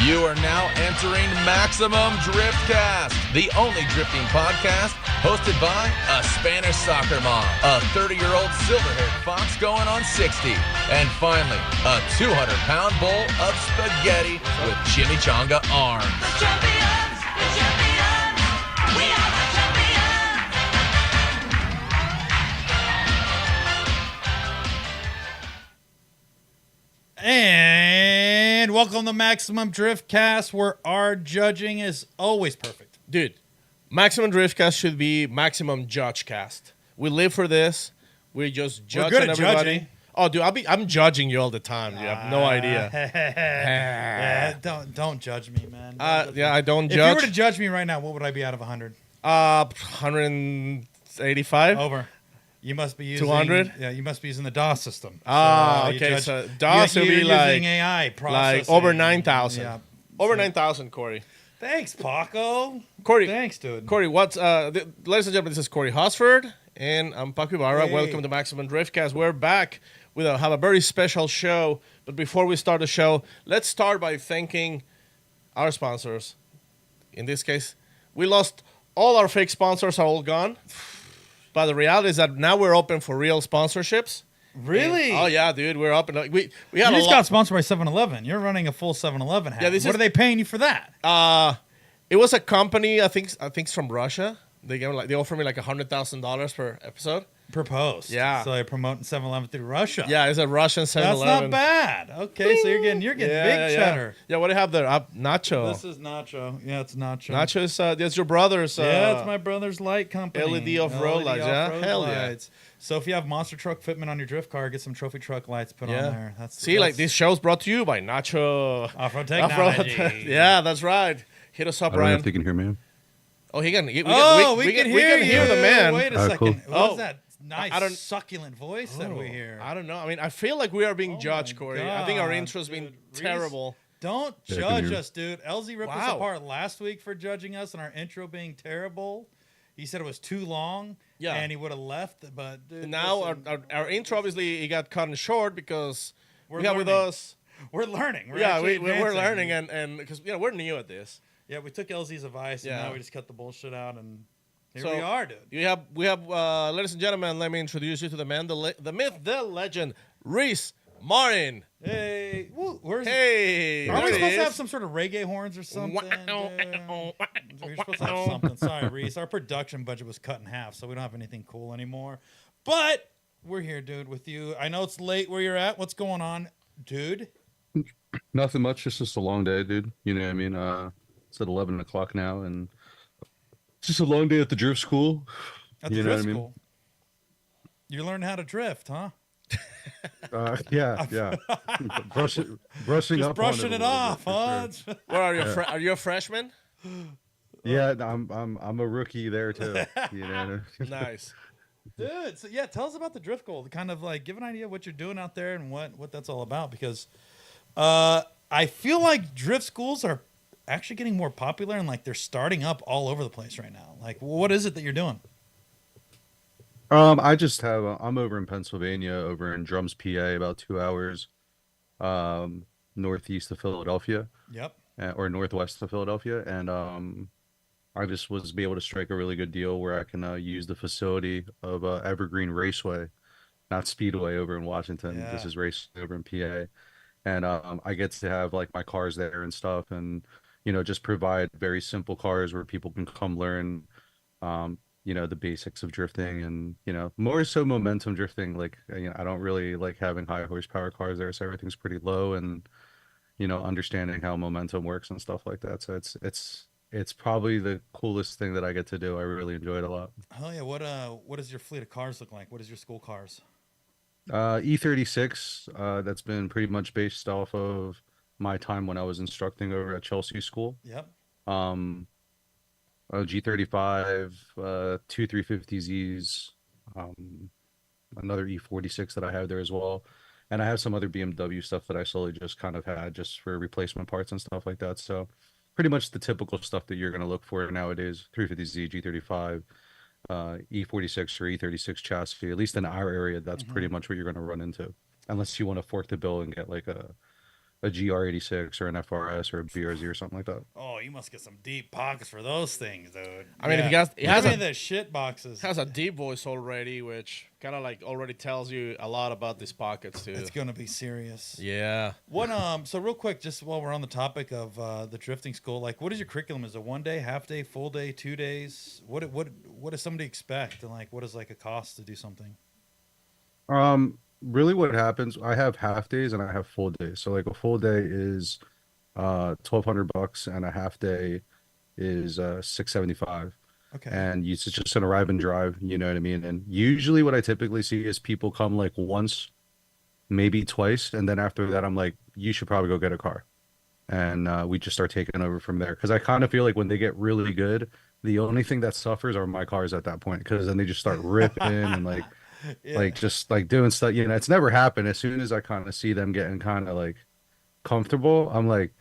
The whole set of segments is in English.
You are now entering Maximum Driftcast, the only drifting podcast hosted by a Spanish soccer mom, a 30-year-old silver-haired fox going on 60, and finally, a 200-pound bowl of spaghetti with chimichanga arms. The champions, we are the champions. And welcome to Maximum Driftcast, where our judging is always perfect. Dude, Maximum Driftcast should be Maximum Judgecast. We live for this. We just judge We're good at everybody. judging. Oh, dude, I'm judging you all the time. You have no idea. Yeah, don't judge me, man. Yeah, I don't If judge. you were to judge me right now, what would I be out of 100? 185. Over. You must be using 200? Yeah, you must be using the DOS system. Ah, you okay. judge- So DOS you're would be using like AI processing. like over 9,000. Yeah. Over 9,000, Corey. Thanks, Paco. Corey, Thanks, dude. Corey, what's ladies and gentlemen, this is Corey Hosford and I'm Paco Ibarra. Hey. Welcome to Maximum Driftcast. We're back. We have a very special show, but before we start the show, let's start by thanking our sponsors. In this case, we lost all our fake sponsors, are all gone. But the reality is that now we're open for real sponsorships. Really? And, oh yeah, dude, we're open. Like, we had You a just lot. got sponsored by 7-Eleven. You're running a full 7-Eleven hat. Yeah, this what is- are they paying you for that? It was a company. I think it's from Russia. They offered me like $100,000 per episode. Proposed. Yeah. So they're promoting 7-Eleven through Russia. Yeah, it's a Russian 7-Eleven. That's not bad. Okay, so you're getting big cheddar. Yeah, what do you have there? Nacho. This is Nacho. Yeah, it's Nacho. Nacho is that's your brother's. Yeah, it's my brother's light company. LED off-road lights, yeah? off-road Hell yeah. lights. So if you have monster truck fitment on your drift car, get some trophy truck lights put on there. Like this show's brought to you by Nacho. Off-road technology. Yeah, that's right. Hit us up, I don't know Ryan. if they can hear me. Oh, he can. We We can hear the man. Wait a Alright, second. cool. What's Oh. that nice, I don't- succulent voice that we hear? I don't know. I mean, I feel like we are being Oh judged, my Corey. I think our God, intro's been dude. Reese, terrible. Don't Yeah, I can judge hear. us, dude. LZ ripped us Wow. apart last week for judging us and our intro being terrible. He said it was too long. Yeah. And he would have left. But dude, Now listen, our intro obviously it got cut short because We're we have with learning. us. we're learning. We're Yeah, actually we're advancing. learning and because we're new at this. Yeah, we took LZ's advice and Yeah. now we just cut the bullshit out and here So- we are, dude. We have ladies and gentlemen. Let me introduce you to the man, the myth, the legend, Reese Marin. Hey, where's Hey, Are we there supposed he to have is. some sort of reggae horns or something? Wow. Dude? We're supposed to have something. Sorry, Reese. Our production budget was cut in half, so we don't have anything cool anymore. But we're here, dude, with you. I know it's late where you're at. What's going on, dude? Nothing much. It's just a long day, dude. You know what I mean? It's at 11 o'clock now, and it's just a long day at the drift school. At the You know drift what I mean? school. You learned how to drift, huh? Yeah. brushing Just up, brushing it off, huh? What are you? Are you a freshman? Yeah, I'm a rookie there too. You know. Nice. Dude, so yeah, tell us about the drift goal. Kind of like give an idea of what you're doing out there and what that's all about. Because I feel like drift schools are actually getting more popular and like they're starting up all over the place right now. Like, what is it that you're doing? I just have. I'm over in Pennsylvania, over in Drums, PA, about 2 hours northeast of Philadelphia, Yep. or northwest of Philadelphia, and I just was be able to strike a really good deal where I can use the facility of Evergreen Raceway, not Speedway over in Washington. Yeah. This is Raceway over in PA, and I get to have like my cars there and stuff, and just provide very simple cars where people can come learn. The basics of drifting and, more so momentum drifting. Like, I don't really like having high horsepower cars there. So everything's pretty low and, understanding how momentum works and stuff like that. So it's probably the coolest thing that I get to do. I really enjoy it a lot. Hell yeah. What does your fleet of cars look like? What is your school cars? E36, that's been pretty much based off of my time when I was instructing over at Chelsea School. Yep. G35, two 350Zs, another E46 that I have there as well. And I have some other BMW stuff that I slowly just kind of had just for replacement parts and stuff like that. So pretty much the typical stuff that you're going to look for nowadays, 350Z, G35, E46 or E36 chassis, at least in our area, that's pretty much what you're going to run into. Unless you want to fork the bill and get like a a GR86 or an FRS or a BRZ or something like that. Oh, you must get some deep pockets for those things, dude. I mean, if he How has many a, of the shit boxes? has a deep voice already, which kind of like already tells you a lot about these pockets too. It's gonna be serious. Yeah. What so real quick, just while we're on the topic of the drifting school, like what is your curriculum? Is it 1 day, half day, full day, 2 days? What does somebody expect, and like what is like a cost to do something? Really what happens, I have half days and I have full days. So like a full day is $1,200 and a half day is 675. Okay. And it's just an arrive and drive, you know what I mean? And usually what I typically see is people come like once, maybe twice, and then after that I'm like, you should probably go get a car. And we just start taking over from there. Because I kind of feel like when they get really good, the only thing that suffers are my cars at that point. Because then they just start ripping and Yeah. like just like doing stuff. You know, it's never happened. As soon as I kind of see them getting kind of like comfortable, I'm like,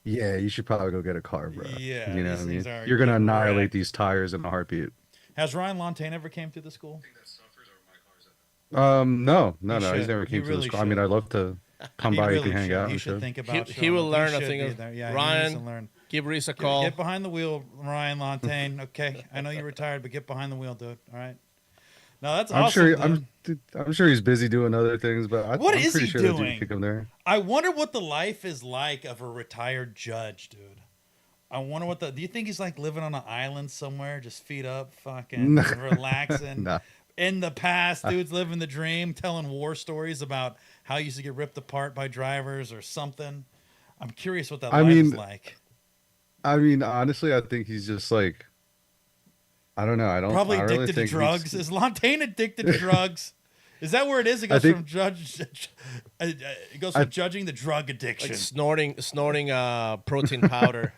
yeah, you should probably go get a car, bro. Yeah, You know these what I things mean? are You're gonna getting annihilate wrecked. these tires in a heartbeat. Has Ryan Lontaine ever came through the school? No, He he's should. never He came to the really school. I mean, should. I'd love to come He by. You really can hang should. out He and should shit. think about. He showing will up. learn a should thing be of there. Yeah, Ryan. he needs to learn. Give Reese a Get, call. get behind the wheel, Ryan Lontaine. Okay, I know you're retired, but get behind the wheel, dude. All right. No, that's I'm awesome. sure. Dude. I'm sure he's busy doing other things, but What I'm is pretty he sure that doing? dude could come there. I wonder what the life is like of a retired judge, dude. I wonder what the. Do you think he's like living on an island somewhere, just feet up, fucking relaxing? Nah. In the past, dude's living the dream, telling war stories about how he used to get ripped apart by drivers or something. I'm curious what that I life is mean, like. honestly, I think he's just like, I don't know. Probably I don't really addicted to think drugs. Is Lontaine addicted to drugs? Is that where it is? It I goes think- from it goes from judging the drug addiction. Like snorting protein powder.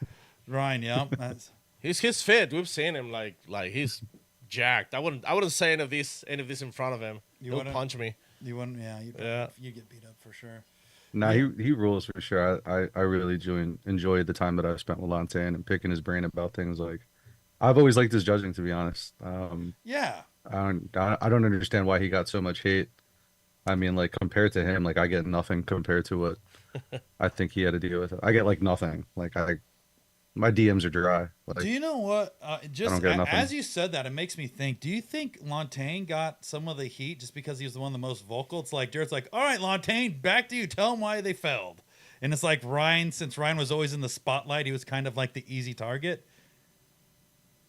Ryan, yeah, that's, He's fit. We've seen him like he's jacked. I wouldn't say any of this in front of him. You He'll wouldn't? punch me. you wouldn't. Yeah, you get beat up for sure. Nah, he rules for sure. I really enjoyed the time that I've spent with Lantan and picking his brain about things. Like, I've always liked his judging, to be honest. Yeah, I don't understand why he got so much hate. I mean, like compared to him, like I get nothing compared to what I think he had to deal with. I get like nothing. Like my DMs are dry. do Like you know what? Just get nothing. as you said that, it makes me think. Do you think Lontaine got some of the heat just because he was the one of the most vocal? It's like Jared's like, "All right, Lontaine, back to you. Tell him why they failed." And it's like Ryan, since Ryan was always in the spotlight, he was kind of like the easy target.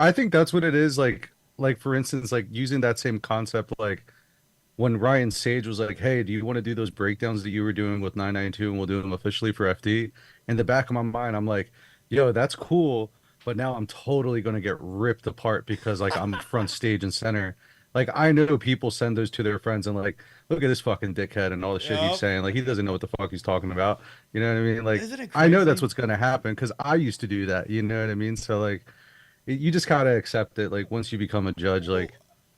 I think that's what it is. Like for instance, like using that same concept, like when Ryan Sage was like, "Hey, do you want to do those breakdowns that you were doing with 992, and we'll do them officially for FD?" In the back of my mind, I'm like, "Yo, that's cool," but now I'm totally gonna get ripped apart because like I'm front stage and center. Like I know people send those to their friends and like, look at this fucking dickhead and all the shit Yep. he's saying. Like he doesn't know what the fuck he's talking about. You know what I mean? Like Isn't it I know crazy? that's what's gonna happen because I used to do that. You know what I mean? So like, you just gotta accept it. Like once you become a judge, like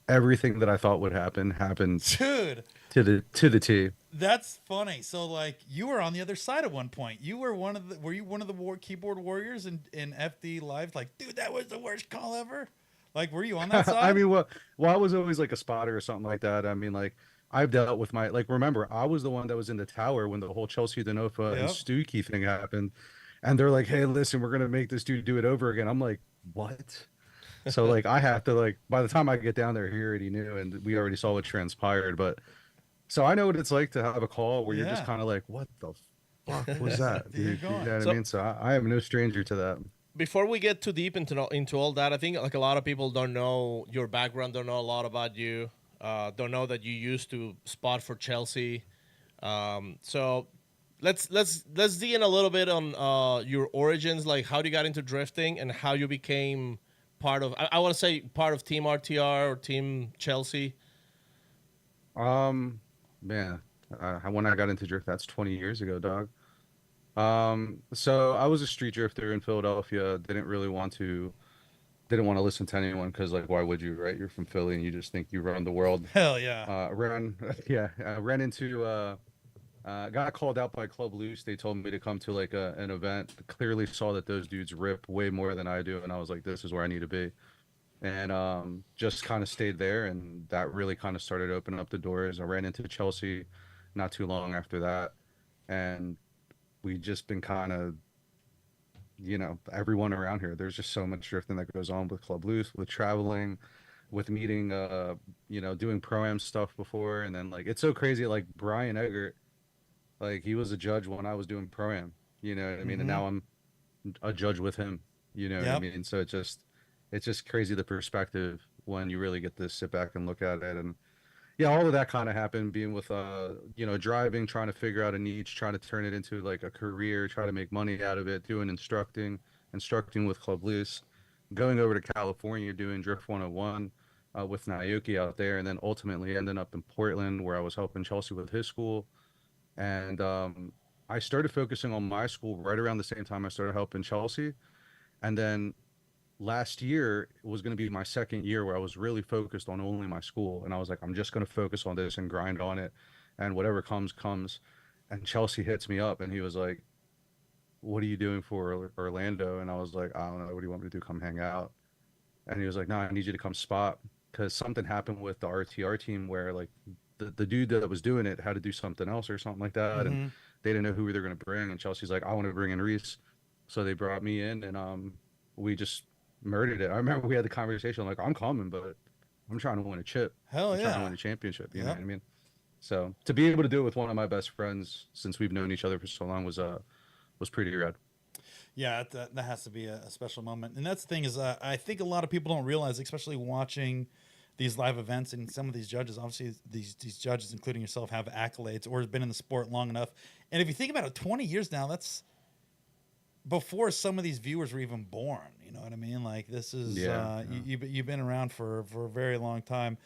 everything that I thought would happen happened Dude, to the T. that's funny. So like you were on the other side at one point. You were were you one of the keyboard warriors in FD Live? Like, dude, that was the worst call ever. Like, were you on that side? I mean, well, I was always like a spotter or something like that. I mean, like I've dealt with my like. Remember, I was the one that was in the tower when the whole Chelsea DeNofa and Yep. Stuckey thing happened, and they're like, "Hey, listen, we're gonna make this dude do it over again." I'm like, "What?" So like, I have to like. By the time I get down there, he already knew, and we already saw what transpired. But so I know what it's like to have a call where you're just Yeah. kind of like, "What the fuck was that?" There you You go. know what So- I mean? So I am no stranger to that. Before we get too deep into all that, I think like a lot of people don't know your background, don't know a lot about you, don't know that you used to spot for Chelsea. So let's dig in a little bit on your origins, like how you got into drifting and how you became part of. I want to say part of Team RTR or Team Chelsea. Man, when I got into drift, that's 20 years ago, dog. So I was a street drifter in Philadelphia. Didn't want to listen to anyone because, like, why would you, right? You're from Philly and you just think you run the world. Hell yeah. Ran into, got called out by Club Loose. They told me to come to like an event. Clearly saw that those dudes rip way more than I do, and I was like, this is where I need to be. And just kind of stayed there, and that really kind of started opening up the doors. I ran into Chelsea not too long after that, and we just been kind of, everyone around here. There's just so much drifting that goes on with Club Loose, with traveling, with meeting, doing pro-am stuff before, and then like it's so crazy. Like Brian Eggert, like he was a judge when I was doing pro-am. You know what I mean? And now I'm a judge with him. You know what I Yep. mean? So it's just crazy the perspective when you really get to sit back and look at it. And yeah, all of that kind of happened being with driving, trying to figure out a niche, trying to turn it into like a career, try to make money out of it, doing instructing with Club Loose, going over to California doing Drift 101 with Naoki out there, and then ultimately ending up in Portland where I was helping Chelsea with his school. And I started focusing on my school right around the same time I started helping Chelsea. And then last year was going to be my second year where I was really focused on only my school. And I was like, I'm just going to focus on this and grind on it. And whatever comes, comes. And Chelsea hits me up and he was like, what are you doing for Orlando? And I was like, I don't know. What do you want me to do? Come hang out. And he was like, no, I need you to come spot. Because something happened with the RTR team where like the dude that was doing it had to do something else or something like that. And they didn't know who they were going to bring. And Chelsea's like, I want to bring in Reese. So they brought me in and we just murdered it. I remember we had the conversation like, I'm coming, but I'm trying to win a chip. Hell I'm trying to yeah. win a championship. You know Yep. what I mean? So to be able to do it with one of my best friends since we've known each other for so long was pretty rad. Yeah, that has to be a special moment. And that's the thing is, I think a lot of people don't realize, especially watching these live events, and some of these judges, obviously these judges, including yourself, have accolades or have been in the sport long enough. And if you think about it, 20 years now, that's before some of these viewers were even born. You know what I mean? Like this is, you've been around for a very long time.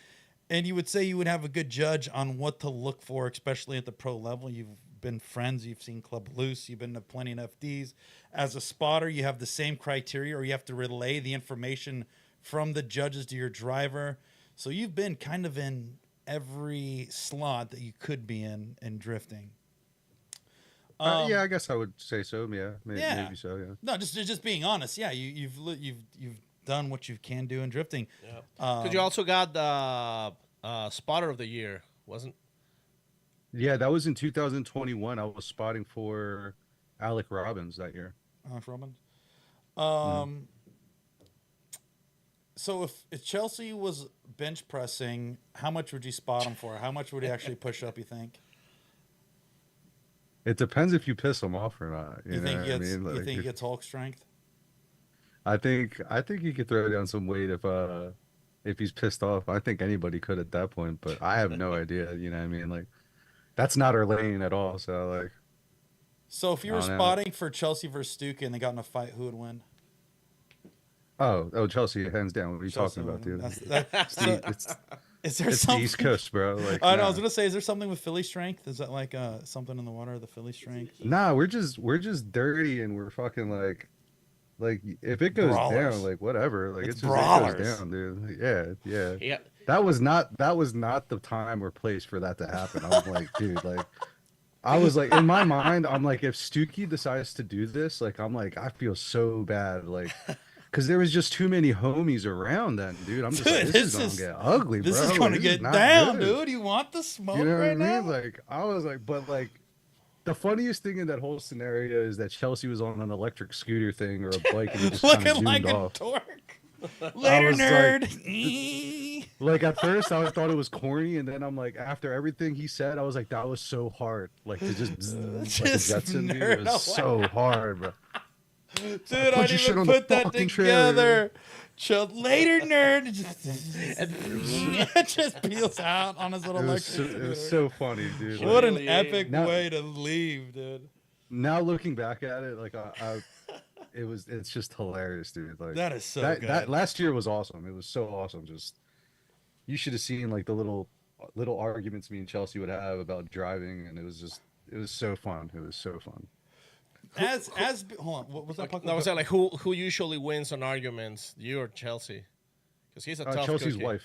And you would say you would have a good judge on what to look for, especially at the pro level. You've been friends. You've seen Club Loose. You've been to plenty of FDs. As a spotter, you have the same criteria, or you have to relay the information from the judges to your driver. So you've been kind of in every slot that you could be in drifting. Yeah, I guess I would say so. Yeah, maybe so. Yeah. No, just being honest. Yeah, you've done what you can do in drifting. Yeah. Because you also got the spotter of the year, wasn't? Yeah, that was in 2021. I was spotting for Alec Robbins that year. Roman. So if Chelsea was bench pressing, how much would you spot him for? How much would he actually push up, you think? It depends if you piss him off or not. You think know what I he gets mean? Like, you think he gets Hulk strength? I think he could throw down some weight if he's pissed off. I think anybody could at that point, but I have no idea. You know what I mean? Like that's not our lane at all. So like, So if you I were don't know. spotting for Chelsea versus Stuka and they got in a fight, who would win? oh, Chelsea, hands down. What are you Chelsea talking about, would win. dude? That's- is there It's the something? East Coast, bro. Like, I know. I nah. was gonna say, is there something with Philly strength? Is that like something in the water? The Philly strength? Nah, we're just dirty and we're fucking like if it goes Brawlers. down, like whatever. Like It's it's just brawlers. it goes down, dude. Like, yeah. Yeah. That was not the time or place for that to happen. I'm like, dude, like I was like in my mind, I'm like, if Stookie decides to do this, like I'm like, I feel so bad, like because there was just too many homies around then, dude. I'm just like, Dude, this is gonna get ugly, bro. This is Like, gonna this get not down, good. dude. You want the smoke You know right what I now? mean? Like I was like, but like the funniest thing in that whole scenario is that Chelsea was on an electric scooter thing or a bike and he just kind of Looking zoomed like off. a dork. Later, was nerd. Like at first I thought it was corny, and then I'm like, after everything he said, I was like, that was so hard. Like to just like a Just Jetson, dude. nerd It was so hard, bro. Dude, Put I your didn't shit even on the put that fucking trailer. together. Later, nerd. Just peels out on his little It was electric so, it was scooter. so funny, dude. What Like, an epic Now- way to leave, dude. now looking back at it, like it's just hilarious, dude. Like That is so that good. last year was awesome. It was so awesome. Just you should have seen like the little arguments me and Chelsea would have about driving, and it was so fun. It was so fun. Hold on, what was that? No, I was saying like who usually wins on arguments, you or Chelsea? Because he's a tough Chelsea's cookie. wife.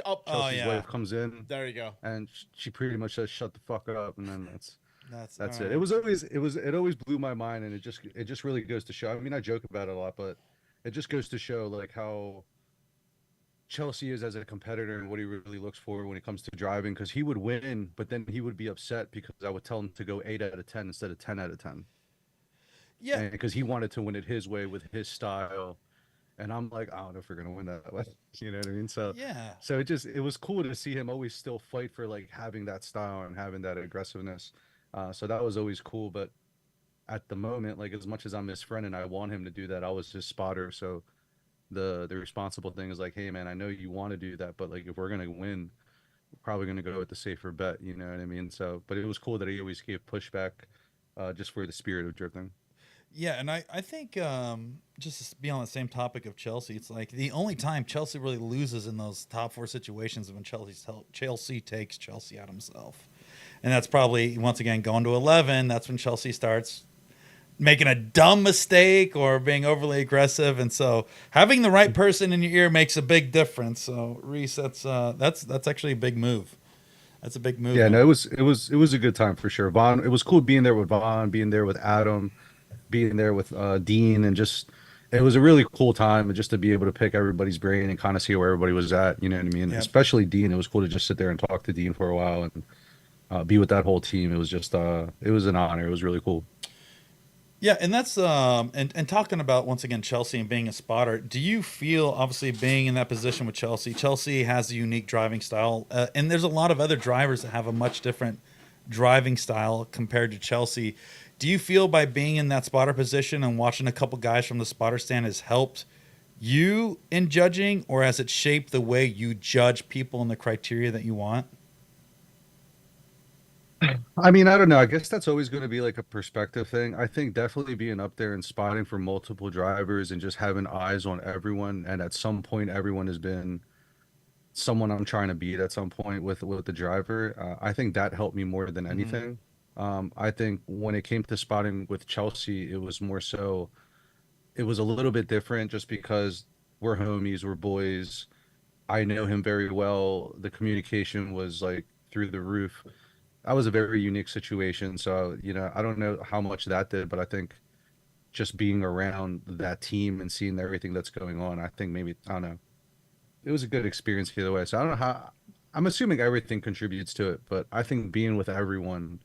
Oh, Chelsea's yeah. wife comes in, there you go. and she pretty much says, "Shut the fuck up," and then that's all it. right. It always blew my mind, and it just really goes to show. I mean, I joke about it a lot, but it just goes to show like how Chelsea is as a competitor and what he really looks for when it comes to driving. Because he would win, but then he would be upset because I would tell him to go 8 out of 10 instead of 10 out of 10. Yeah. because he wanted to win it his way with his style. And I'm like, I don't know if we're gonna win that way. You know what I mean? So Yeah. it was cool to see him always still fight for like having that style and having that aggressiveness. So that was always cool. But at the moment, like as much as I'm his friend and I want him to do that, I was his spotter. So the responsible thing is like, hey man, I know you want to do that, but like if we're gonna win, we're probably gonna go with the safer bet. You know what I mean? So, but it was cool that he always gave pushback, just for the spirit of drifting. Yeah, and I think just to be on the same topic of Chelsea, it's like the only time Chelsea really loses in those top four situations is when Chelsea takes Chelsea out himself. And that's probably, once again, going to 11. That's when Chelsea starts making a dumb mistake or being overly aggressive. And so having the right person in your ear makes a big difference. So, Reese, that's actually a big move. That's a big move. Yeah, man. no, it was a good time for sure. Vaughn, it was cool being there with Vaughn, being there with Adam, being there with Dean, and just it was a really cool time, and just to be able to pick everybody's brain and kind of see where everybody was at. You know what I mean? Yep. Especially Dean. It was cool to just sit there and talk to Dean for a while and be with that whole team. It was just it was an honor. It was really cool. Yeah, and that's and talking about once again Chelsea and being a spotter. Do you feel, obviously being in that position with Chelsea? Chelsea has a unique driving style, and there's a lot of other drivers that have a much different driving style compared to Chelsea. Do you feel by being in that spotter position and watching a couple guys from the spotter stand has helped you in judging, or has it shaped the way you judge people and the criteria that you want? I mean, I don't know. I guess that's always going to be like a perspective thing. I think definitely being up there and spotting for multiple drivers and just having eyes on everyone, and at some point, everyone has been someone I'm trying to beat at some point with the driver. I think that helped me more than anything. I think when it came to spotting with Chelsea, it was more so it was a little bit different just because we're homies, we're boys. I know him very well. The communication was like through the roof. That was a very unique situation. So, you know, I don't know how much that did, but I think just being around that team and seeing everything that's going on, I think maybe, I don't know, it was a good experience either way. So I don't know how, I'm assuming everything contributes to it, but I think being with everyone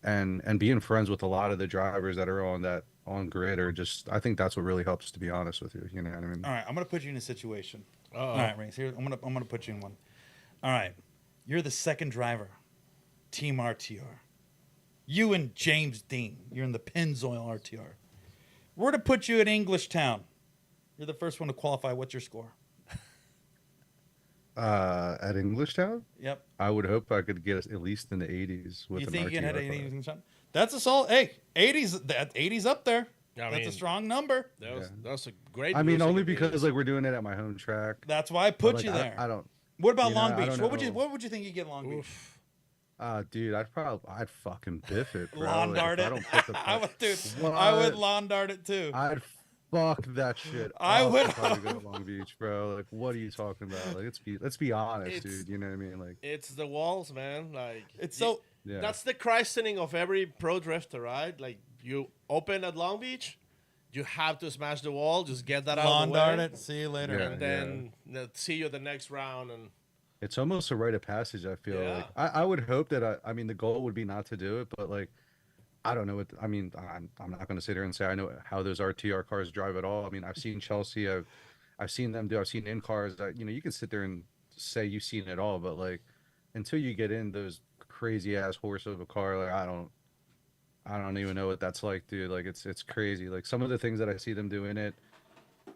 and being friends with a lot of the drivers that are on grid are just, I think that's what really helps, to be honest with you. You know what I mean? All right, I'm gonna put you in a situation. Uh-oh. All right, Reese, here I'm gonna put you in one. All right, you're the second driver, Team RTR. You and James Dean, you're in the Pennzoil RTR. We're to put you at English Town. You're the first one to qualify. What's your score? At Englishtown, Yep. I would hope I could get at least in the 80s with You an think you can hit RTR car. 80 English Town? That's a solid. Hey, 80s. That 80s up there. I That's mean, a strong number. that was a great. I mean, music only in the because 80s. like we're doing it at my home track. That's why I But, put like, you there. I don't. What about you know, Long I Beach? don't know. What would you think you get in Long Beach? Oof. Dude, I'd fucking biff it, bro. Lawn Like, dart if it. I don't put the I would, dude. What? I would lawn dart it too. I'd fuck that shit. I up would- if I go to Long Beach, bro. Like, what are you talking about? Like, let's be honest, It's- dude. You know what I mean? Like, It's the walls, man. Like It's so. yeah. That's the christening of every pro drifter, right? Like you open at Long Beach, you have to smash the wall, just get that out Lawn of the way, dart it. See you later. Yeah. and then see you the next round. And It's almost a rite of passage. I feel Yeah. like I would hope that I mean the goal would be not to do it, but like I don't know what I mean. I'm not going to sit here and say I know how those RTR cars drive at all. I mean, I've seen Chelsea. I've seen them do. I've seen in cars that you know you can sit there and say you've seen it all, but like until you get in those crazy ass horse of a car, like I don't even know what that's like, dude. Like it's crazy. Like some of the things that I see them do in it,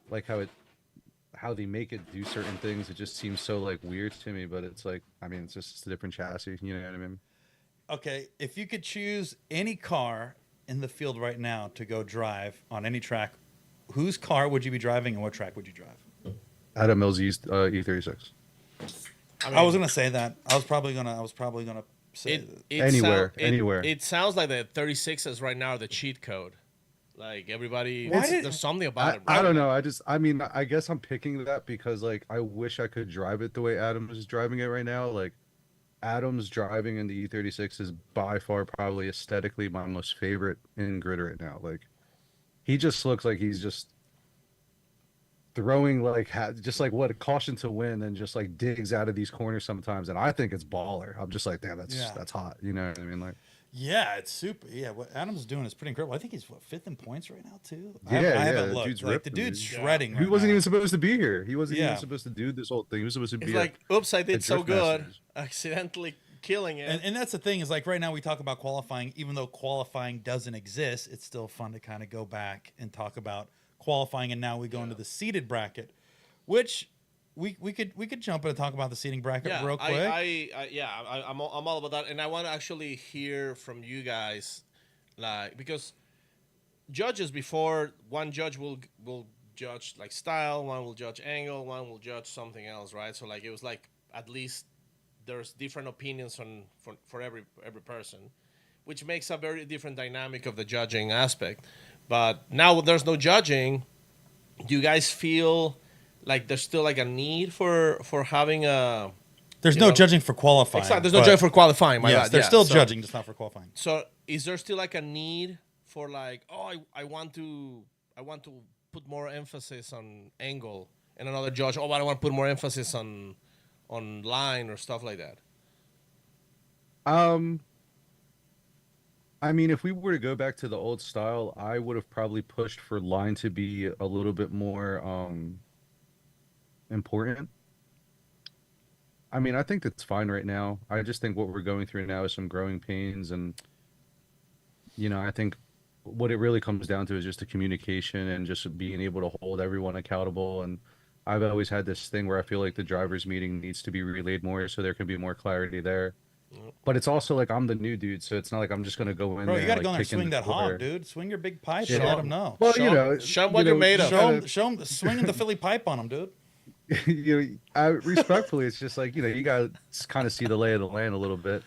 like how they make it do certain things, it just seems so like weird to me. But it's like I mean, it's just a different chassis. You know what I mean? Okay, if you could choose any car in the field right now to go drive on any track, whose car would you be driving and what track would you drive? Adam Mills E36. I was gonna say that. I was probably gonna say it Anywhere, it- anywhere. It sounds like the 36s right now are the cheat code. Like everybody, Why did- there's something about it. Bro. I don't know. I mean, I guess I'm picking that because like I wish I could drive it the way Adam is driving it right now. Like Adam's driving in the E36 is by far probably aesthetically my most favorite in grid right now. Like he just looks like he's just throwing like just like what a caution to win and just like digs out of these corners sometimes, and I think it's baller. I'm just like, damn, that's hot. You know what I mean? Like Yeah, it's super. Yeah, what Adam's doing is pretty incredible. I think he's what, fifth in points right now too. Yeah, I yeah, haven't the looked. dude's Like the ripping, dude's dude. shredding He right wasn't now. even supposed to be here. He wasn't even Yeah. supposed to do this whole thing. He was supposed to It's be like, oops, I a did so Drift good, Masters. accidentally killing it. And that's the thing is like right now we talk about qualifying. Even though qualifying doesn't exist, it's still fun to kind of go back and talk about qualifying. And now we go into the seeded bracket, which we could jump in and talk about the seeding bracket yeah, real quick. I'm all about that, and I want to actually hear from you guys, like because judges before one judge will judge like style, one will judge angle, one will judge something else, right? So like it was like at least there's different opinions for every person, which makes a very different dynamic of the judging aspect. But now there's no judging. Do you guys feel like there's still like a need for having a There's you no know, judging for qualifying. exactly, there's no but judging for qualifying, my yes, bad. there's Yeah. still So- judging, just not for qualifying. So is there still like a need for like, oh, I want to put more emphasis on angle, and another judge, oh, but I want to put more emphasis on line or stuff like that? I mean, if we were to go back to the old style, I would have probably pushed for line to be a little bit more important. I mean, I think that's fine right now. I just think what we're going through now is some growing pains, and I think what it really comes down to is just the communication and just being able to hold everyone accountable. And I've always had this thing where I feel like the drivers' meeting needs to be relayed more so there can be more clarity there. But it's also like I'm the new dude, so it's not like I'm just gonna go in Bro, there you got to and go in like there and kick in swing the that door. hog, dude. Swing your big pipe Yeah. and let them know. Well, Show 'em what you're made of. Show them, swinging the Philly pipe on them, dude. Respectfully, it's just like you got to kind of see the lay of the land a little bit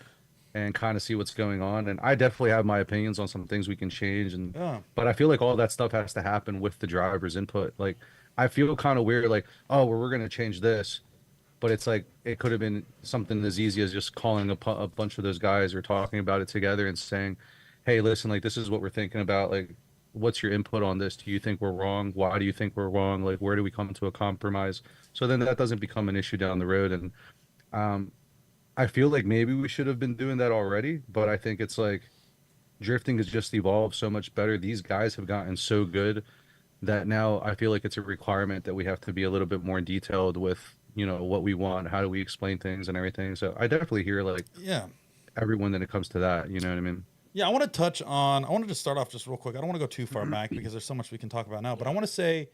and kind of see what's going on. And I definitely have my opinions on some things we can change, and Yeah. but I feel like all that stuff has to happen with the driver's input. Like I feel kind of weird, like oh, well, we're gonna change this, but it's like it could have been something as easy as just calling a bunch of those guys or talking about it together and saying, hey, listen, like this is what we're thinking about. Like, what's your input on this? Do you think we're wrong? Why do you think we're wrong? Like, where do we come to a compromise? So then that doesn't become an issue down the road. And I feel like maybe we should have been doing that already, but I think it's like drifting has just evolved so much better. These guys have gotten so good that now I feel like it's a requirement that we have to be a little bit more detailed with, what we want, how do we explain things and everything. So I definitely hear like Yeah. everyone when it comes to that, you know what I mean? Yeah, I want to touch on. I wanted to start off just real quick. I don't want to go too far back because there's so much we can talk about now. But I want to say,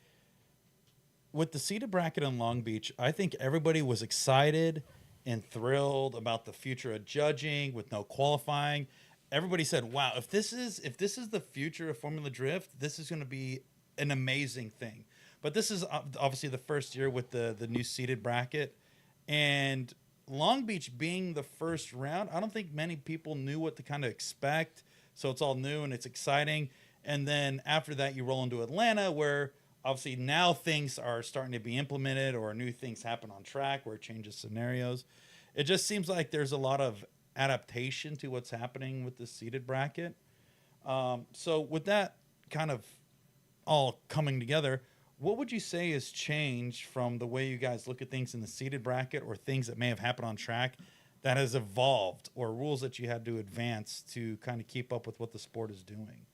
with the seeded bracket in Long Beach, I think everybody was excited and thrilled about the future of judging with no qualifying. Everybody said, "Wow, if this is the future of Formula Drift, this is going to be an amazing thing." But this is obviously the first year with the new seeded bracket, and Long Beach being the first round, I don't think many people knew what to kind of expect. So it's all new and it's exciting. And then after that, you roll into Atlanta, where obviously now things are starting to be implemented or new things happen on track where it changes scenarios. It just seems like there's a lot of adaptation to what's happening with the seeded bracket. So with that kind of all coming together, what would you say has changed from the way you guys look at things in the seeded bracket or things that may have happened on track that has evolved or rules that you had to advance to kind of keep up with what the sport is doing?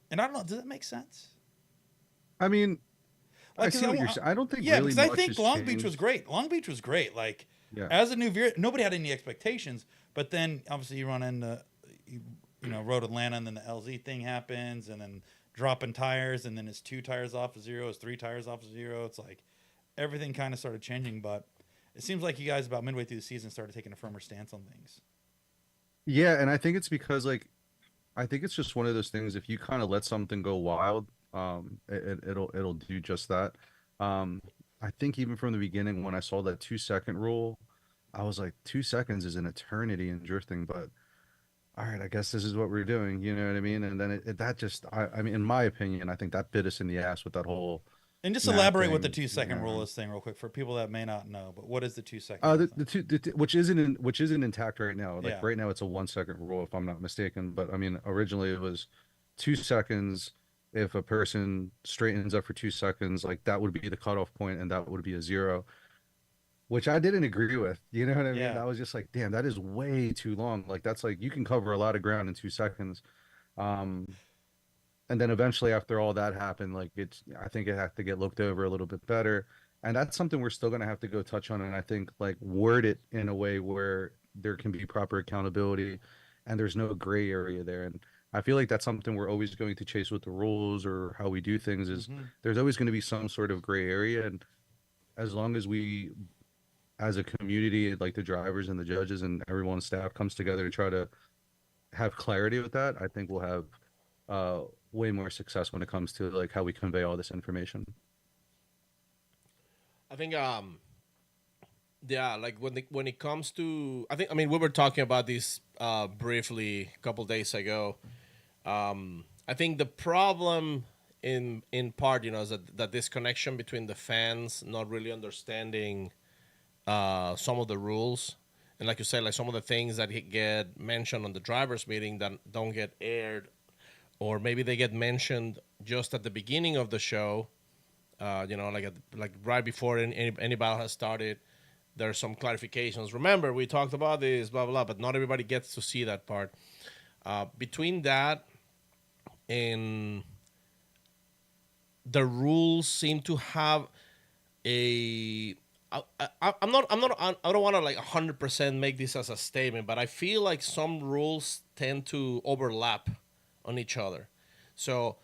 And I don't know, does that make sense? I mean, I Like, see 'cause what you're saying. I don't think Yeah, really because I much think has Long Beach changed. was great. Long Beach was great. Like, Yeah. as a new veer, nobody had any expectations. But then, obviously, you run into, Road Atlanta, and then the LZ thing happens, and then dropping tires, and then it's 2 tires off of 0, it's 3 tires off of 0. It's like everything kind of started changing. But it seems like you guys, about midway through the season, started taking a firmer stance on things. Yeah, and I think it's because I think it's just one of those things. If you kind of let something go wild, it'll do just that. I think even from the beginning when I saw that 2-second rule, I was like, 2 seconds is an eternity in drifting. But all right, I guess this is what we're doing. You know what I mean? And then that just, I mean, in my opinion, I think that bit us in the ass with that whole. And just Nah, elaborate what the thing, 2-second yeah. rule is thing real quick for people that may not know. But what is the 2-second? Which isn't intact right now. Like Yeah. right now, it's a 1-second rule if I'm not mistaken. But I mean, originally it was 2 seconds. If a person straightens up for 2 seconds, like that would be the cutoff point, and that would be a 0. which I didn't agree with. You know what I mean? Yeah. I was just like, damn, that is way too long. Like that's like you can cover a lot of ground in 2 seconds. Um, and then eventually after all that happened, like I think it had to get looked over a little bit better. And that's something we're still gonna have to go touch on. And I think like word it in a way where there can be proper accountability and there's no gray area there. And I feel like that's something we're always going to chase with the rules or how we do things is there's always going to be some sort of gray area. And as long as we as a community, like the drivers and the judges and everyone on staff comes together to try to have clarity with that, I think we'll have uh, way more success when it comes to like how we convey all this information. I think yeah, like when it comes to, I mean we were talking about this briefly a couple days ago. I think the problem in part, is that disconnection between the fans not really understanding some of the rules, and like you said, like some of the things that get mentioned on the drivers meeting that don't get aired, or maybe they get mentioned just at the beginning of the show, like right before any battle has started. There's some clarifications. Remember, we talked about this, blah blah, but not everybody gets to see that part. Between that and the rules seem to have a I don't want to like 100% make this as a statement, but I feel like some rules tend to overlap on each other. So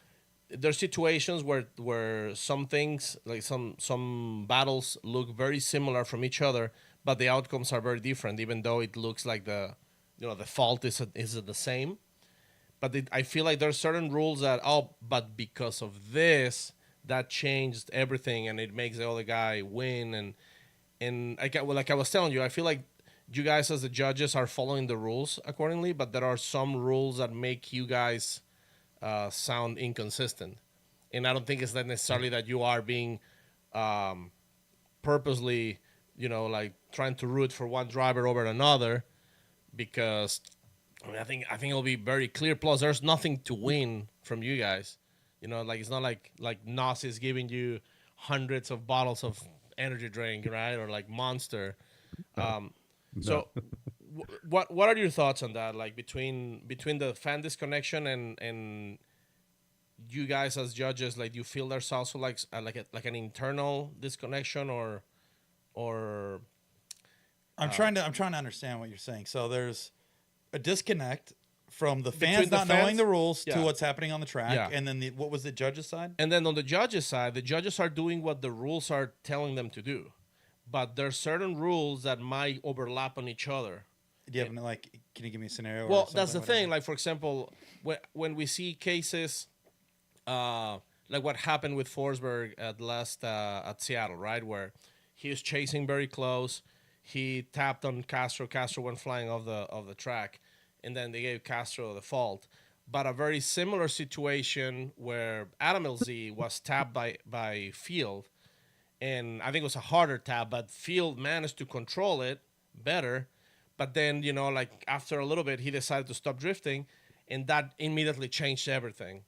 there's situations where some things like some battles look very similar from each other, but the outcomes are very different, even though it looks like the fault is the same. But I feel like there's certain rules that but because of this that changed everything and it makes the other guy win and like I was telling you, I feel like you guys as the judges are following the rules accordingly, but there are some rules that make you guys sound inconsistent, and I don't think it's that necessarily that you are being purposely, like trying to root for one driver over another, because I mean, I think it'll be very clear. Plus, there's nothing to win from you guys. Like it's not like Nos is giving you hundreds of bottles of energy drink, right? Or like Monster. Um, No. so, what are your thoughts on that? Like between the fan disconnection and you guys as judges, like do you feel there's also like an internal disconnection or I'm trying to understand what you're saying. So there's a disconnect from the Between fans the not fans? knowing the rules Yeah. to what's happening on the track, Yeah. and then what was the judge's side? And then on the judges' side, the judges are doing what the rules are telling them to do. But there's certain rules that might overlap on each other. Do you have like? Can you give me a scenario? or Well, that's something, the thing. whatever? Like, for example, when we see cases like what happened with Forsberg at Seattle, right? Where he was chasing very close. He tapped on Castro. Castro went flying off the track. And then they gave Castro the fault. But a very similar situation where Adam LZ was tapped by Field, and I think it was a harder tap, but Field managed to control it better. But then, like after a little bit, he decided to stop drifting, and that immediately changed everything.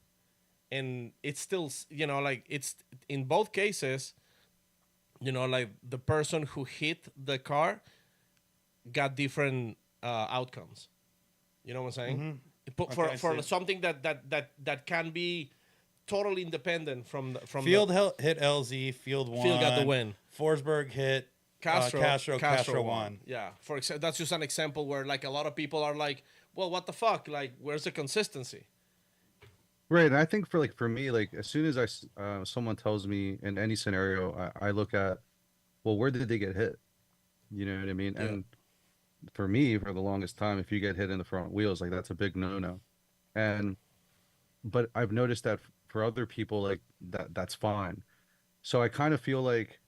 And it's still, like it's in both cases, like the person who hit the car got different outcomes. You know what I'm saying? For Okay, I see. something that can be totally independent from Field hit LZ. Field won. Field got the win. Forsberg hit Castro. Castro won. Yeah. For example, that's just an example where like a lot of people are like, well, what the fuck? Like, where's the consistency? Right, and I think for me, like as soon as someone tells me in any scenario, I look at, well, where did they get hit? You know what I mean? Yeah. And for me, for the longest time, if you get hit in the front wheels, like that's a big no-no. And but I've noticed that for other people, like that's fine. So I kind of feel like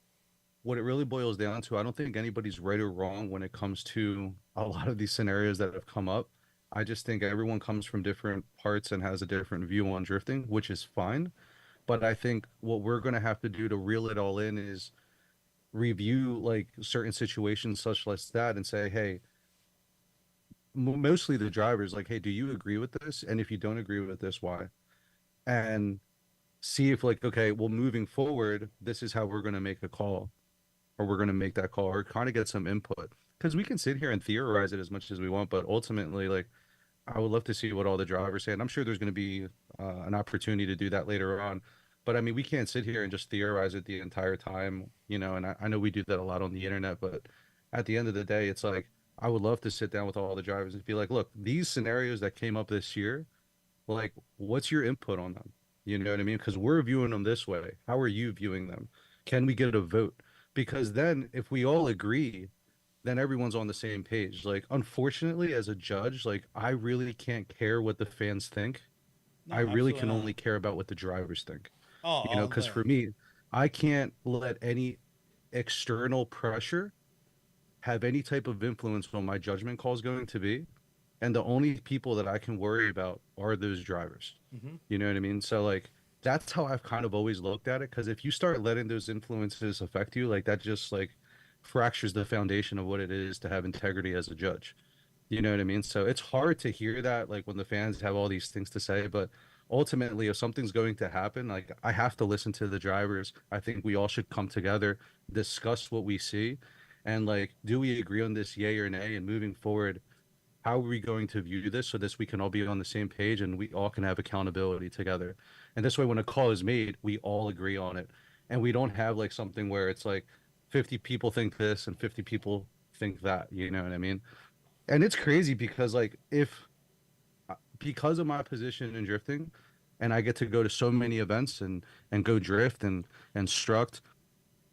what it really boils down to, I don't think anybody's right or wrong when it comes to a lot of these scenarios that have come up. I just think everyone comes from different parts and has a different view on drifting, which is fine. But I think what we're going to have to do to reel it all in is review like certain situations such as that and say, hey, mostly the drivers, like, hey, do you agree with this? And if you don't agree with this, why? And see if like, okay, well, moving forward, this is how we're going to make a call. or we're going to make that call, or kind of get some input. Because we can sit here and theorize it as much as we want, but ultimately, like, I would love to see what all the drivers say, and I'm sure there's going to be an opportunity to do that later on. But I mean, we can't sit here and just theorize it the entire time, you know. And I know we do that a lot on the internet, but at the end of the day, it's like I would love to sit down with all the drivers and be like, look, these scenarios that came up this year, like, what's your input on them? You know what I mean? Because we're viewing them this way. How are you viewing them? Can we get a vote? Because then, if we all agree, then everyone's on the same page. Like, unfortunately, as a judge, like, I really can't care what the fans think. No, I really absolutely can not. only care about what the drivers think. Oh, You know, all because day. for me, I can't let any external pressure have any type of influence on my judgment calls going to be. And the only people that I can worry about are those drivers. Mhm. You know what I mean? So like that's how I've kind of always looked at it. Because if you start letting those influences affect you, like that just like fractures the foundation of what it is to have integrity as a judge. You know what I mean? So it's hard to hear that like when the fans have all these things to say, but ultimately if something's going to happen, like I have to listen to the drivers. I think we all should come together, discuss what we see, and like do we agree on this yay or nay, and moving forward, how are we going to view this so this we can all be on the same page and we all can have accountability together. And this way when a call is made, we all agree on it. And we don't have like something where it's like 50 people think this and 50 people think that, you know what I mean? And it's crazy because like if because of my position in drifting and I get to go to so many events and go drift and struct,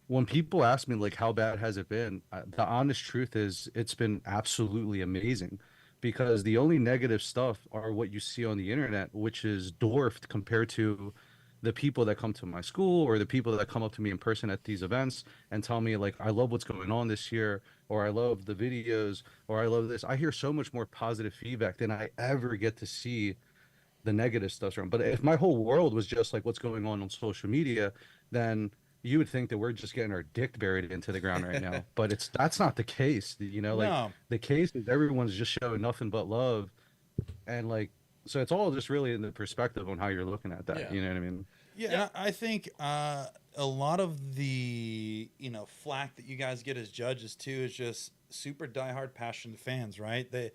when people ask me like how bad has it been, the honest truth is it's been absolutely amazing, because the only negative stuff are what you see on the internet, which is dwarfed compared to the people that come to my school or the people that come up to me in person at these events and tell me like I love what's going on this year, or I love the videos, or I love this. I hear so much more positive feedback than I ever get to see the negative stuff from. But if my whole world was just like what's going on social media, then you would think that we're just getting our dick buried into the ground right now. But that's not the case. You know, like No. the case is everyone's just showing nothing but love, and like so it's all just really in the perspective on how you're looking at that. Yeah. You know what I mean? Yeah, and I think a lot of the flack that you guys get as judges too is just super diehard passionate fans, right? They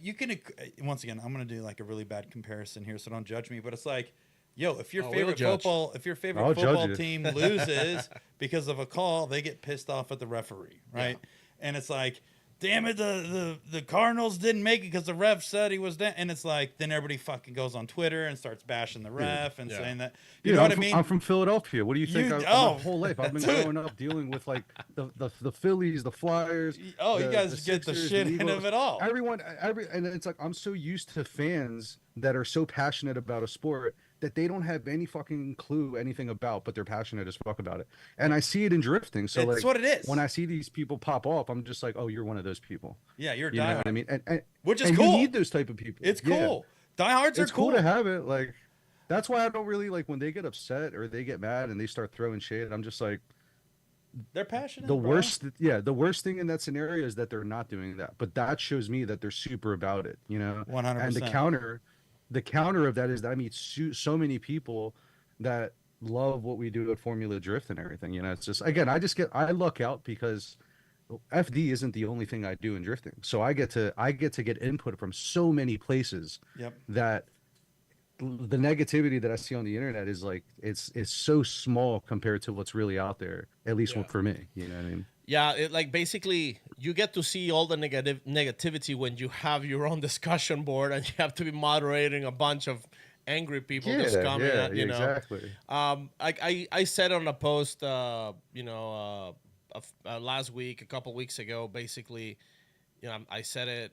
you can once again I'm gonna do like a really bad comparison here, so don't judge me. But it's like, yo, if your Oh, we'll favorite judge. football if your favorite I'll judge football you. team loses because of a call, they get pissed off at the referee, right? And it's like, damn it, the Cardinals didn't make it because the ref said he was down. And it's like, then everybody fucking goes on Twitter and starts bashing the ref and Yeah. saying that. You Dude, know I'm what from, I mean? I'm from Philadelphia. What do you think? You- My oh, whole life I've been dude. growing up dealing with like the Phillies, the Flyers. Oh, you the guys get the Sixers, shit the end Eagles. of it all. And it's like I'm so used to fans that are so passionate about a sport that they don't have any fucking clue anything about, but they're passionate as fuck about it. And I see it in drifting. So It's like what it is. when I see these people pop off, I'm just like, oh, you're one of those people. Yeah, you're You know diehard. what I mean? And Which is and cool. you need those type of people. It's Yeah. cool. Diehards are It's cool. cool to have it. Like that's why I don't really like when they get upset or they get mad and they start throwing shade. I'm just like, They're passionate. the bro. worst, yeah, the worst thing in that scenario is that they're not doing that. But that shows me that they're super about it, you know. 100%. And the counter of that is that I meet so many people that love what we do at Formula Drift and everything. You know, it's just again, I luck out because FD isn't the only thing I do in drifting. So I get to get input from so many places Yep. that the negativity that I see on the internet is like it's so small compared to what's really out there, at least Yeah. for me. You know what I mean? Yeah, like basically you get to see all the negativity when you have your own discussion board and you have to be moderating a bunch of angry people just coming at, you know. exactly. I said on a post, last week, a couple weeks ago, basically, I said it.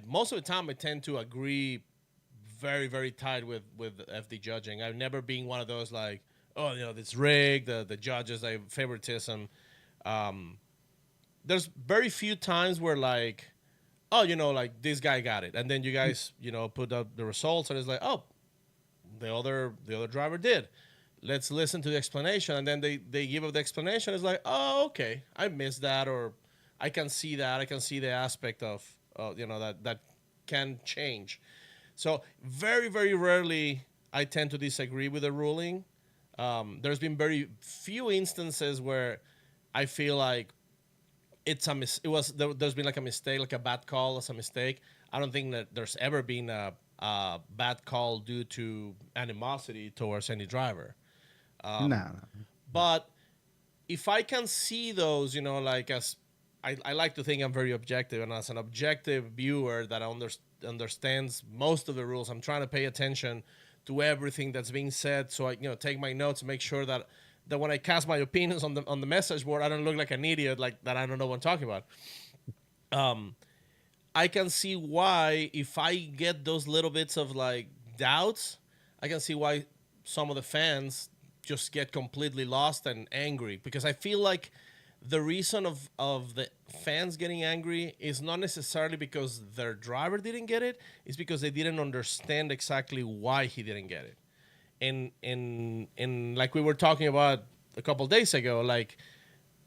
Most of the time I tend to agree very, very tight with FD judging. I've never been one of those like, oh, it's rigged. The judges, they have favoritism. There's very few times where like, oh, like this guy got it, and then you guys, put up the results, and it's like, oh, the other driver did. Let's listen to the explanation, and then they give up the explanation. It's like, oh, okay, I missed that, or I can see that. I can see the aspect of, that can change. So very, very rarely I tend to disagree with the ruling. There's been very few instances where I feel like there's been like a mistake, like a bad call as a mistake. I don't think that there's ever been a bad call due to animosity towards any driver. Nah, But if I can see those, like as I like to think I'm very objective, and as an objective viewer that understands most of the rules, I'm trying to pay attention to everything that's being said. So I, take my notes, make sure that when I cast my opinions on the message board, I don't look like an idiot, like that I don't know what I'm talking about. I can see why if I get those little bits of like doubts, I can see why some of the fans just get completely lost and angry, because I feel like the reason of the fans getting angry is not necessarily because their driver didn't get it, it's because they didn't understand exactly why he didn't get it. And like we were talking about a couple days ago, like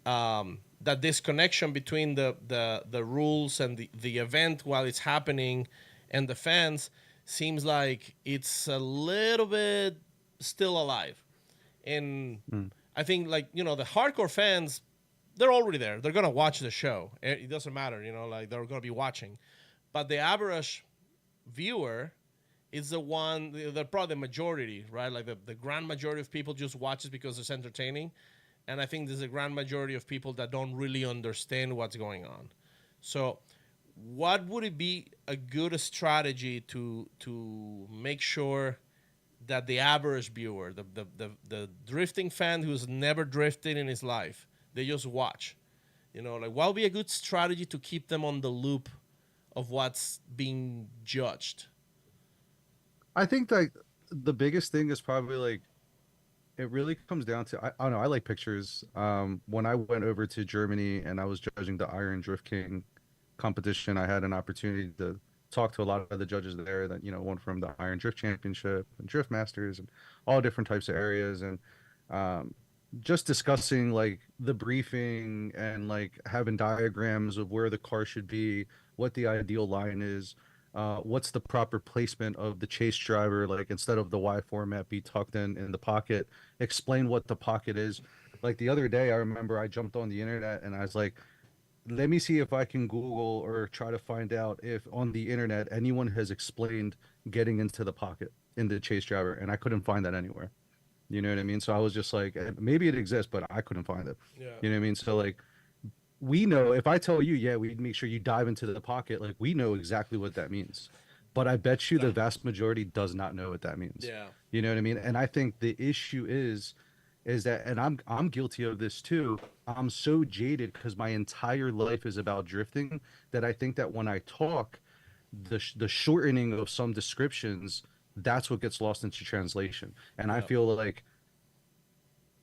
that disconnection between the rules and the event while it's happening and the fans seems like it's a little bit still alive. And I think, like, the hardcore fans, they're already there. They're going to watch the show. It doesn't matter, like they're going to be watching. But the average viewer is the one, they're probably the majority, right? Like the grand majority of people just watch it because it's entertaining. And I think there's a grand majority of people that don't really understand what's going on. So what would it be a good strategy to make sure that the average viewer, the drifting fan who's never drifted in his life, they just watch? Like, what would be a good strategy to keep them on the loop of what's being judged? I think like the biggest thing is probably like it really comes down to I don't know, I like pictures. When I went over to Germany and I was judging the Iron Drift King competition, I had an opportunity to talk to a lot of the judges there that, one from the Iron Drift Championship and Drift Masters and all different types of areas, and um, just discussing like the briefing and like having diagrams of where the car should be, what the ideal line is, what's the proper placement of the chase driver, like instead of the Y format be tucked in the pocket, explain what the pocket is. Like the other day, I remember I jumped on the internet and I was like, let me see if I can Google or try to find out if on the internet anyone has explained getting into the pocket in the chase driver, and I couldn't find that anywhere. You know what I mean? So I was just like, maybe it exists, but I couldn't find it. Yeah. You know what I mean? So like, we know if I tell you, yeah, we make sure you dive into the pocket, like we know exactly what that means. But I bet you the vast majority does not know what that means. Yeah. You know what I mean? And I think the issue is that, and I'm guilty of this too. I'm so jaded because my entire life is about drifting that I think that when I talk, the shortening of some descriptions, that's what gets lost into translation. And I Yeah. feel like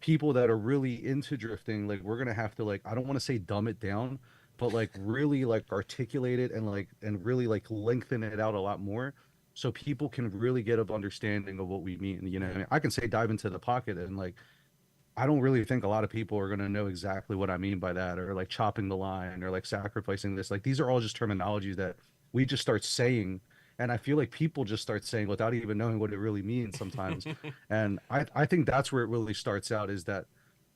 people that are really into drifting, like we're gonna have to, like, I don't want to say dumb it down, but like really like articulate it and really like lengthen it out a lot more so people can really get an understanding of what we mean. You know what I mean? I can say dive into the pocket, and like I don't really think a lot of people are going to know exactly what I mean by that, or like chopping the line, or like sacrificing this. Like these are all just terminologies that we just start saying, and I feel like people just start saying without even knowing what it really means sometimes. And I think that's where it really starts out, is that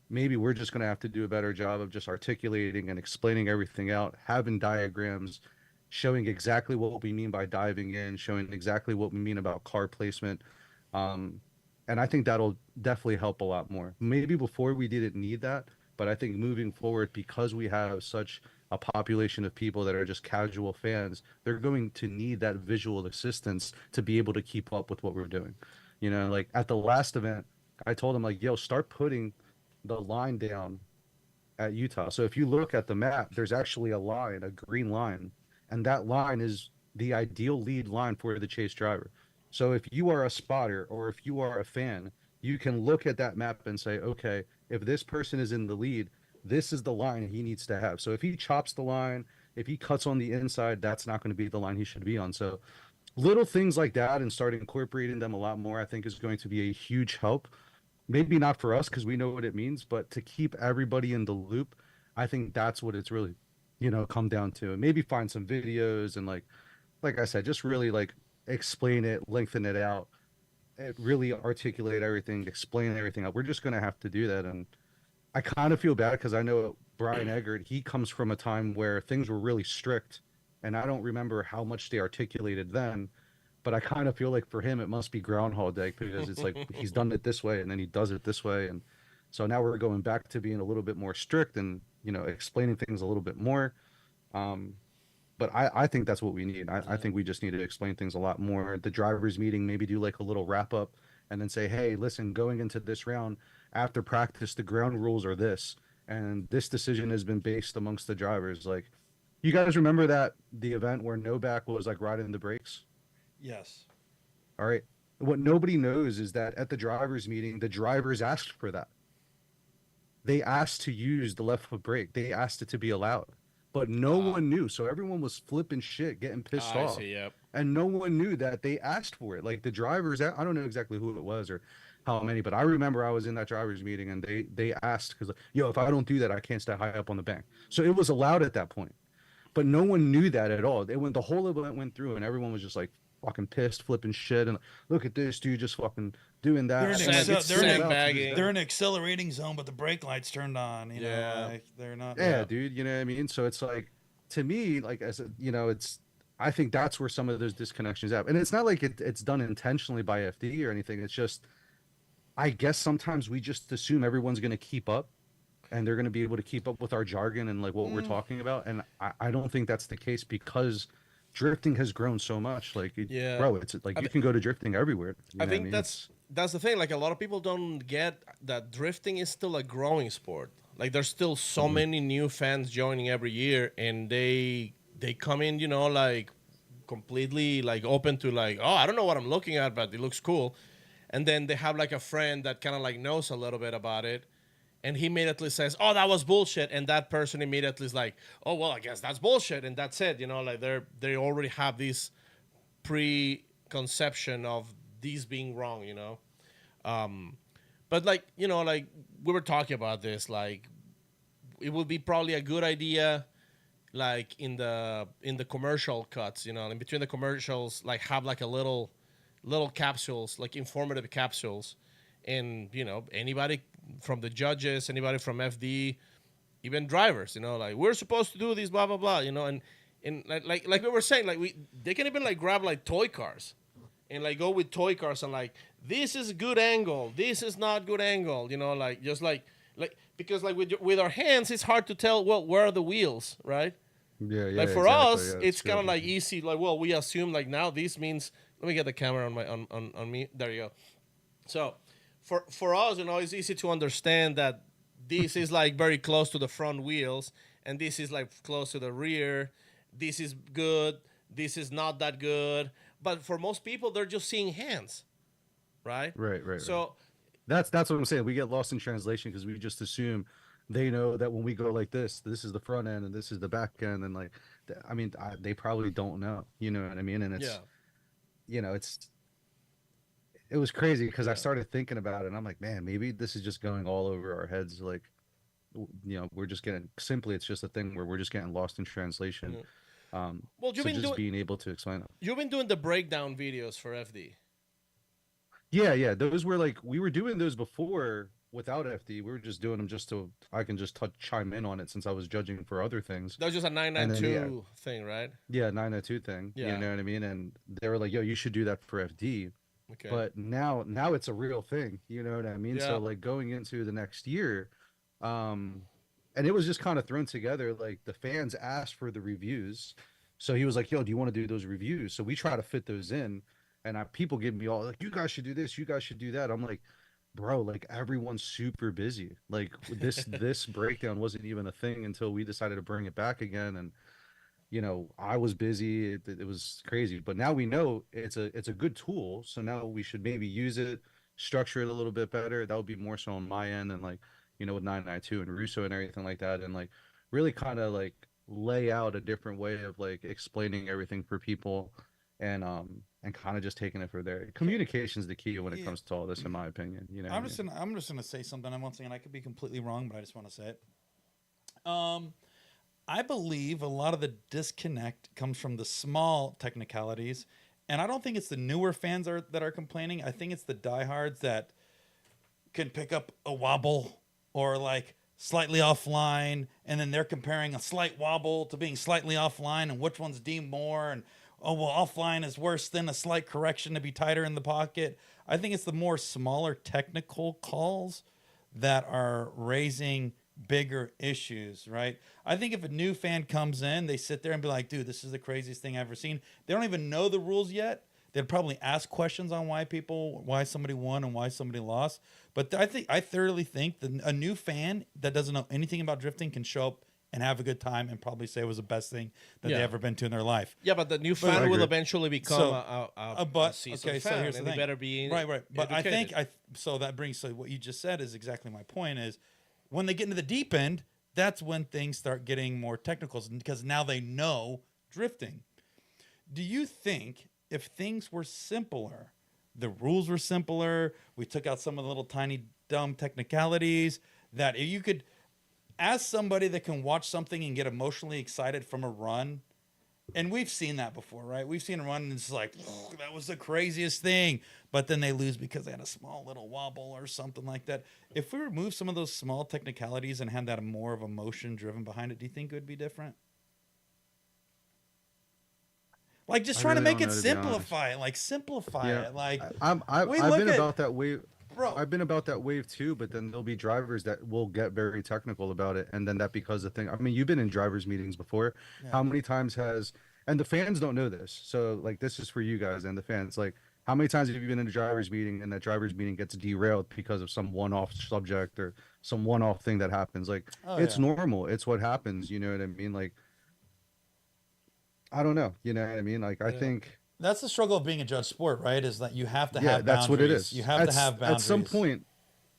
maybe we're just going to have to do a better job of just articulating and explaining everything out, having diagrams showing exactly what we mean by diving in, showing exactly what we mean about car placement. Um, and I think that'll definitely help a lot more. Maybe before we didn't need that, but I think moving forward, because we have such a population of people that are just casual fans, they're going to need that visual assistance to be able to keep up with what we're doing. Like at the last event, I told them like, yo, start putting the line down at Utah. So if you look at the map, there's actually a line, a green line, and that line is the ideal lead line for the chase driver. So if you are a spotter or if you are a fan, you can look at that map and say, okay, if this person is in the lead, this is the line he needs to have. So if he chops the line, if he cuts on the inside, that's not going to be the line he should be on. So little things like that and start incorporating them a lot more, I think is going to be a huge help. Maybe not for us because we know what it means, but to keep everybody in the loop, I think that's what it's really, come down to. And maybe find some videos and like I said, just really like explain it, lengthen it out. really articulate everything, explain everything. We're just gonna have to do that, and I kind of feel bad because I know Brian Eggert. He comes from a time where things were really strict, and I don't remember how much they articulated then. But I kind of feel like for him it must be Groundhog Day because it's like he's done it this way and then he does it this way, and so now we're going back to being a little bit more strict and explaining things a little bit more. Um, but I think that's what we need. I think we just need to explain things a lot more. At the drivers meeting, maybe do like a little wrap up and then say, hey, listen, going into this round after practice, the ground rules are this, and this decision has been based amongst the drivers. Like, you guys remember that the event where Novak was like riding the brakes? Yes. All right. What nobody knows is that at the drivers meeting, the drivers asked for that. They asked to use the left foot brake. They asked it to be allowed, but no one knew. So everyone was flipping shit, getting pissed I off, see, yep. and no one knew that they asked for it. Like the drivers, I don't know exactly who it was or how many, but I remember I was in that drivers meeting and they asked because, yo, if I don't do that, I can't stay high up on the bank. So it was allowed at that point, but no one knew that at all. The whole event went through, and everyone was just like fucking pissed, flipping shit, and look at this dude just fucking doing that. They're in, And, like, accel- it's they're, in sold out to sandbagging. this they're in accelerating zone, but the brake lights turned on. You Yeah. know, like they're not. yeah, dude, you know what I mean? So it's like, to me, like, I think that's where some of those disconnections happen. And it's not like it's done intentionally by FD or anything. It's just, I guess sometimes we just assume everyone's going to keep up and they're going to be able to keep up with our jargon and like what we're talking about. And I don't think that's the case because drifting has grown so much. Like, Yeah. bro, it's like you can go to drifting everywhere. You I know what think mean? that's the thing. Like a lot of people don't get that drifting is still a growing sport. Like there's still so many new fans joining every year, and they come in, like completely like open to like, oh, I don't know what I'm looking at, but it looks cool. And then they have like a friend that kind of like knows a little bit about it, and he immediately says, oh, that was bullshit, and that person immediately is like, oh, well, I guess that's bullshit, and that's it. Like they already have this preconception of these being wrong. But like like we were talking about this, like it would be probably a good idea, like in the commercial cuts, in between the commercials, like have like a little capsules, like informative capsules, and anybody from the judges, anybody from FD, even drivers, like we're supposed to do this, blah blah blah, and like we were saying, like they can even like grab like toy cars and like go with toy cars and like, this is good angle, this is not good angle, like just like because like with our hands it's hard to tell, well, where are the wheels, right? Yeah, Like for exactly. us Yeah, it's kind of true. like easy, like, well, we assume like now this means, let me get the camera on me, there you go. So for us, it's easy to understand that this is like very close to the front wheels and this is like close to the rear, this is good, this is not that good. But for most people, they're just seeing hands, right? Right. So That's what I'm saying. We get lost in translation because we just assume they know that when we go like this is the front end and this is the back end, and like, they probably don't know. You know what I mean? And it's, yeah, it was crazy because I started thinking about it, and I'm like, man, maybe this is just going all over our heads. Like, we're just getting it's just a thing where we're just getting lost in translation. Well, So just being able to explain it. you've been doing the breakdown videos for FD. Yeah. Those were like, we were doing those before without FD. We were just doing them just so I can just chime in on it since I was judging for other things. That was just a 992 thing, right? Yeah, 902 thing. Yeah. You know what I mean? And they were like, yo, you should do that for FD. Okay. But now it's a real thing. You know what I mean? Yeah. So like going into the next year, and it was just kind of thrown together. Like the fans asked for the reviews. So he was like, yo, do you want to do those reviews? So we try to fit those in. And people give me all like, you guys should do this, you guys should do that. I'm like, bro, like everyone's super busy. Like this breakdown wasn't even a thing until we decided to bring it back again. And I was busy. It was crazy. But now we know it's a good tool. So now we should maybe use it, structure it a little bit better. That would be more so on my end, and like, with 992 and Russo and everything like that, and like really kind of like lay out a different way of like explaining everything for people, and kind of just taking it from there. Communication is the key when it comes to all this, in my opinion. I'm just gonna say something. And once again, I could be completely wrong, but I just want to say it. I believe a lot of the disconnect comes from the small technicalities And I don't think it's the newer fans that are complaining. I think it's the diehards that can pick up a wobble or like slightly offline, and then they're comparing a slight wobble to being slightly offline, and which one's deemed more. And oh well, offline is worse than a slight correction to be tighter in the pocket. I think it's the more smaller technical calls that are raising bigger issues, right? I think if a new fan comes in, they sit there and be like, dude, this is the craziest thing I've ever seen. They don't even know the rules yet. They'd probably ask questions on why somebody won and why somebody lost. But I thoroughly think that a new fan that doesn't know anything about drifting can show up and have a good time and probably say it was the best thing that they ever been to in their life. Yeah, but the new fan will eventually become a seasoned fan, here's the and thing. they better be right. But educated. I think so what you just said is exactly my point. Is when they get into the deep end, that's when things start getting more technical because now they know drifting. Do you think if things were simpler, the rules were simpler, we took out some of the little tiny dumb technicalities, that if you could, as somebody that can watch something and get emotionally excited from a run, and we've seen that before, right? We've seen a run and it's like, oh, that was the craziest thing. But then they lose because they had a small little wobble or something like that. If we remove some of those small technicalities and had that more of emotion driven behind it, do you think it would be different? Like just trying to make it simplify it, like simplify it. Like I've been about that way. Bro. I've been about that wave too, but then there'll be drivers that will get very technical about it, and then that becomes a thing. I mean, you've been in drivers meetings before. Yeah. How many times and the fans don't know this, so like this is for you guys and the fans. Like, how many times have you been in a drivers meeting and that drivers meeting gets derailed because of some one-off subject or some one-off thing that happens? Like, it's normal. It's what happens. You know what I mean? Like, I don't know. You know what I mean? Like, I think. That's the struggle of being a judge sport, right? Is that you have to have boundaries. That's what it is. You have to have boundaries.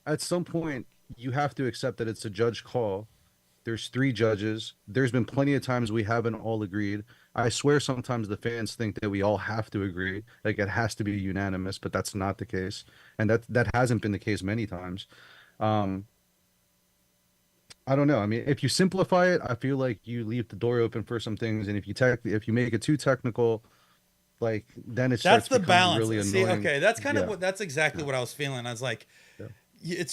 At some point, you have to accept that it's a judge call. There's 3 judges. There's been plenty of times we haven't all agreed. I swear sometimes the fans think that we all have to agree. Like, it has to be unanimous, but that's not the case. And that hasn't been the case many times. I don't know. I mean, if you simplify it, I feel like you leave the door open for some things. And if you make it too technical, like then it starts that's the balance. Really See, annoying. Okay, that's kind of that's exactly what I was feeling. I was like,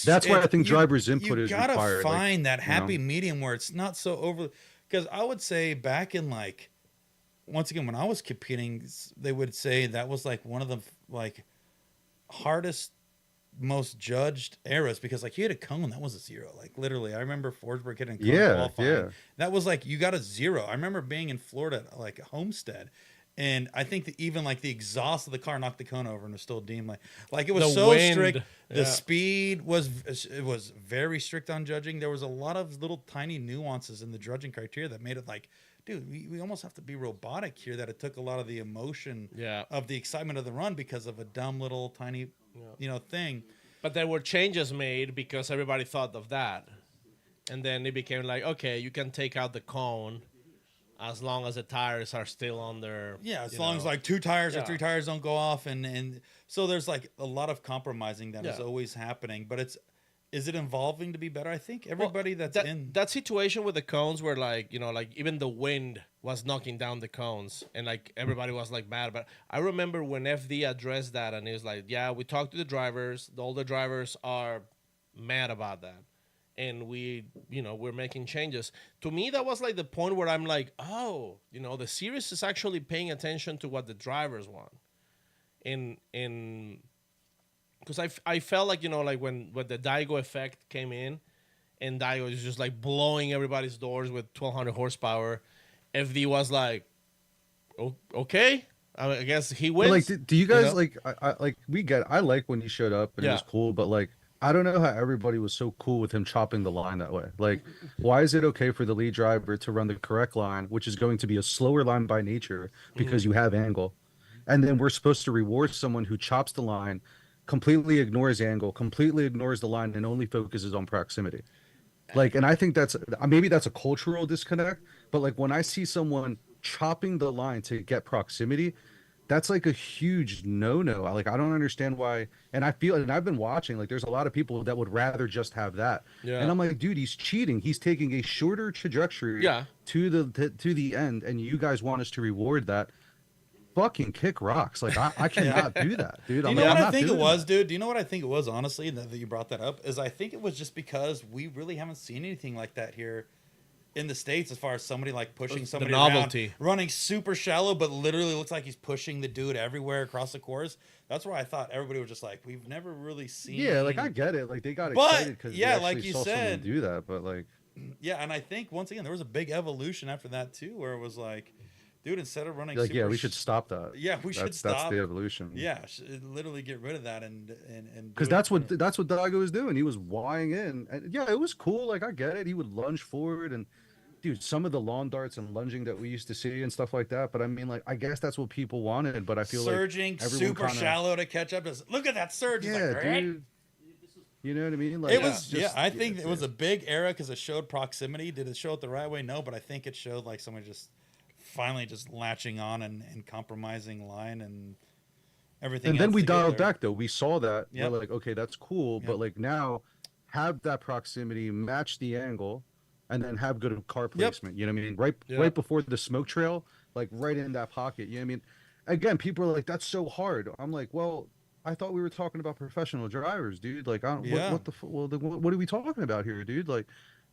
that's why I think drivers' input is required. You gotta find like, that happy medium where it's not so over. Because I would say back in like, once again, when I was competing, they would say that was like one of the like hardest, most judged eras because like you had a cone that was a 0. Like literally, I remember Forsberg hitting a cone qualifying. That was like you got a 0. I remember being in Florida like Homestead. And I think that even like the exhaust of the car knocked the cone over and was still deemed like it was so wind, strict. The speed was very strict on judging. There was a lot of little tiny nuances in the judging criteria that made it like, dude, we almost have to be robotic here. That it took a lot of the emotion of the excitement of the run because of a dumb little tiny, thing. But there were changes made because everybody thought of that, and then it became like, okay, you can take out the cone. As long as the tires are still on their... Yeah, as long as like 2 tires or 3 tires don't go off. And so there's like a lot of compromising that is always happening. But is it evolving to be better? I think everybody that situation with the cones where like, like even the wind was knocking down the cones and like everybody was like mad. But I remember when FD addressed that and he was like, yeah, we talked to the drivers. All the drivers are mad about that. And we're making changes. To me, that was like the point where I'm like, oh, the series is actually paying attention to what the drivers want. And because I felt like, like when the Daigo effect came in and Daigo is just like blowing everybody's doors with 1,200 horsepower, FD was like, okay, I guess he wins. But like, do you guys like, I like when he showed up and it was cool, but like, I don't know how everybody was so cool with him chopping the line that way. Like, why is it okay for the lead driver to run the correct line, which is going to be a slower line by nature because you have angle, and then we're supposed to reward someone who chops the line, completely ignores angle, completely ignores the line, and only focuses on proximity. Like, and I think maybe that's a cultural disconnect, but like when I see someone chopping the line to get proximity, that's like a huge no-no. Like, I don't understand why. And I feel, and I've been watching, like, there's a lot of people that would rather just have that. Yeah. And I'm like, dude, he's cheating. He's taking a shorter trajectory to the end, and you guys want us to reward that. fucking kick rocks. Like I cannot do that, dude. Do you I'm know like, what I'm I not think it doing was, that. dude? Do you know what I think it was, honestly, that you brought that up? Is I think it was just because we really haven't seen anything like that here in the States, as far as somebody like pushing The somebody novelty. around, running super shallow, but literally looks like he's pushing the dude everywhere across the course. That's where I thought everybody was just like, we've never really seen. Yeah, like I get it. Like they got But, excited because yeah, they like actually you saw someone said- do that. But like, Yeah, and I think once again there was a big evolution after that too, where it was like, dude, instead of running, like super yeah, we should stop that. Yeah, we should That's stop. the evolution. Yeah, literally get rid of that and Because do it that's what different. that's what Dago was doing. He was Ying in, and yeah, it was cool. Like I get it. He would lunge forward, and dude, some of the lawn darts and lunging that we used to see and stuff like that. But I mean, like I guess that's what people wanted. But I feel surging like everyone super kinda, shallow to catch up. Just look at that surge. It's Yeah, like, "Right?" dude. You know what I mean? Like It it's was, yeah. I think it's- it was a big era because it showed proximity. Did it show it the right way? No, but I think it showed like somebody just finally just latching on and compromising line and everything. And then else we to get dialed there. back though. We saw that. Yep. We're like, okay, that's cool. Yep. But like now, have that proximity, match the angle, and then have good car placement. You know what I mean? Right before the smoke trail, like right in that pocket. You know what I mean? Again, people are like, that's so hard. I'm like, well, I thought we were talking about professional drivers, dude. Like, I don't, Yeah. what are we talking about here, dude? Like,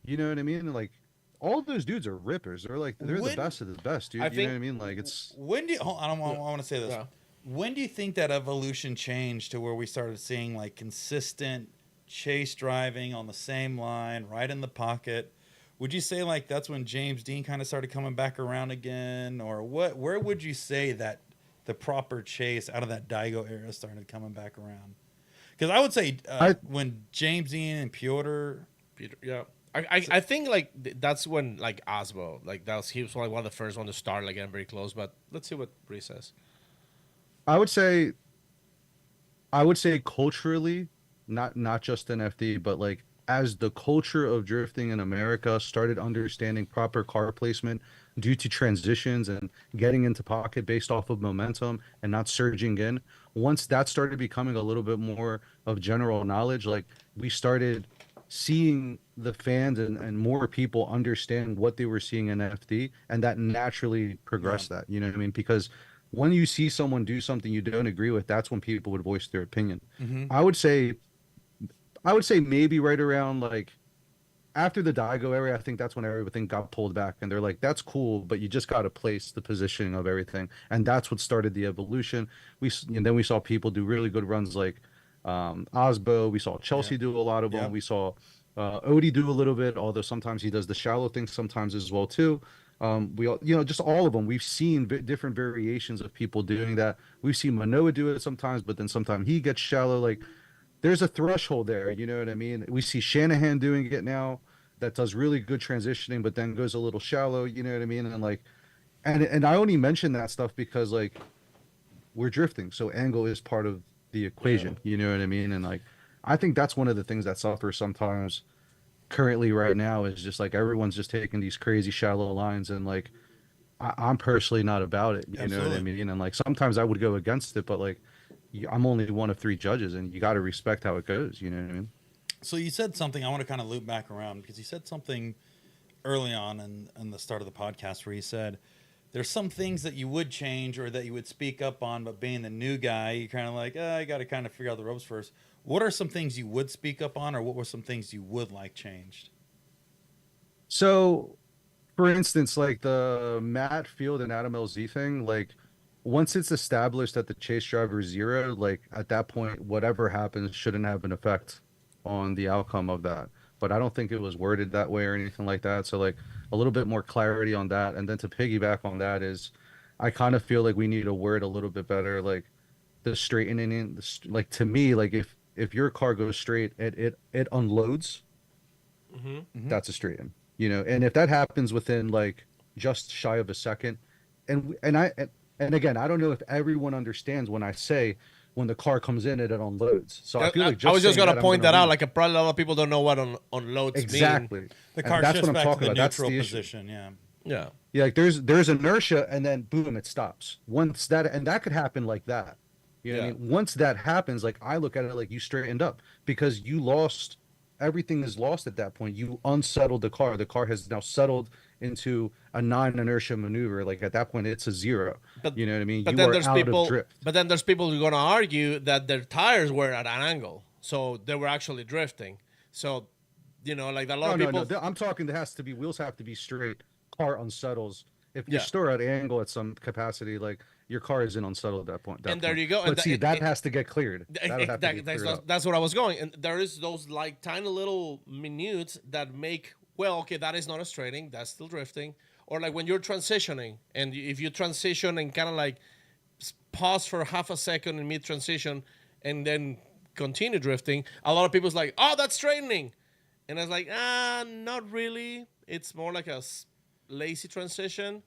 you know what I mean? And like, all those dudes are rippers. They're like, they're When- the best of the best, dude. I You know think- what I mean? Like, it's When do you, hold on, I want to say this. Yeah. When do you think that evolution changed to where we started seeing like consistent chase driving on the same line, right in the pocket? Would you say like that's when James Dean kind of started coming back around again, or what? Where would you say that the proper chase out of that Daigo era started coming back around? Because I would say when James Dean and Piotr. Peter, yeah. I think like that's when like Osmo like he was like one of the first one to start like getting very close. But let's see what Reese says. I would say culturally, not just in FD, but like as the culture of drifting in America started understanding proper car placement due to transitions and getting into pocket based off of momentum and not surging in. Once that started becoming a little bit more of general knowledge, like we started seeing the fans and more people understand what they were seeing in FD, and that naturally progressed that, you know what I mean? Because when you see someone do something you don't agree with, that's when people would voice their opinion. I would say maybe right around like after the Daigo era, I think that's when everything got pulled back and they're like, that's cool, but you just got to place the positioning of everything. And that's what started the evolution. And then we saw people do really good runs like Osbo. We saw Chelsea do a lot of them. We saw Odie do a little bit, although sometimes he does the shallow thing sometimes as well too. We all, just all of them. We've seen different variations of people doing that. We've seen Manoa do it sometimes, but then sometimes he gets shallow. Like there's a threshold there. You know what I mean? We see Shanahan doing it now that does really good transitioning, but then goes a little shallow. You know what I mean? And like, and I only mention that stuff because like we're drifting, so angle is part of the equation. You know what I mean? And like, I think that's one of the things that suffers sometimes currently right now is just like everyone's just taking these crazy shallow lines and like I'm personally not about it. You know what I mean? And like sometimes I would go against it, but like I'm only one of 3 judges and you got to respect how it goes. You know what I mean? So you said something, I want to kind of loop back around because you said something early on in the start of the podcast where you said there's some things that you would change or that you would speak up on, but being the new guy, you're kind of like, I got to kind of figure out the ropes first. What are some things you would speak up on, or what were some things you would like changed? So, for instance, like the Matt Field and Adam LZ thing, like once it's established that the chase driver is 0, like at that point, whatever happens shouldn't have an effect on the outcome of that. But I don't think it was worded that way or anything like that. So like a little bit more clarity on that. And then to piggyback on that is I kind of feel like we need to word a little bit better, like the straightening in, like to me, like if your car goes straight, it unloads, that's a straighten, and if that happens within like just shy of a second, and again, I don't know if everyone understands when I say when the car comes in, it unloads. So I feel like I was just saying gonna point that out. read- Like probably a lot of people don't know what unloads exactly. mean. The And car that's shifts what I'm back to talking the about. That's neutral the issue. position, yeah. Yeah. Yeah, like there's inertia, and then boom, it stops. Once that, and that could happen like that. You know what I mean? Once that happens, like I look at it like you straightened up because you lost. Everything is lost at that point. You unsettled the car. The car has now settled into a non-inertia maneuver, like at that point it's a zero. But You know what I mean? but You then are there's out of people. drift. But then there's people who are gonna argue that their tires were at an angle, so they were actually drifting. So, like a lot No, of no, people. no. I'm talking. There has to be wheels have to be straight. Car unsettles. If you're Yeah. still at an angle at some capacity, like your car is in unsettled at that point. And there you go. But And see, that has to get cleared. That'll have to be that's, cleared up. that's what I was going. And there is those like tiny little minutes that make, well, okay, that is not a straighting, that's still drifting. Or like when you're transitioning, and if you transition and kind of like pause for half a second in mid transition and then continue drifting, a lot of people's like, oh, that's straightening. And I was like, not really. It's more like a lazy transition.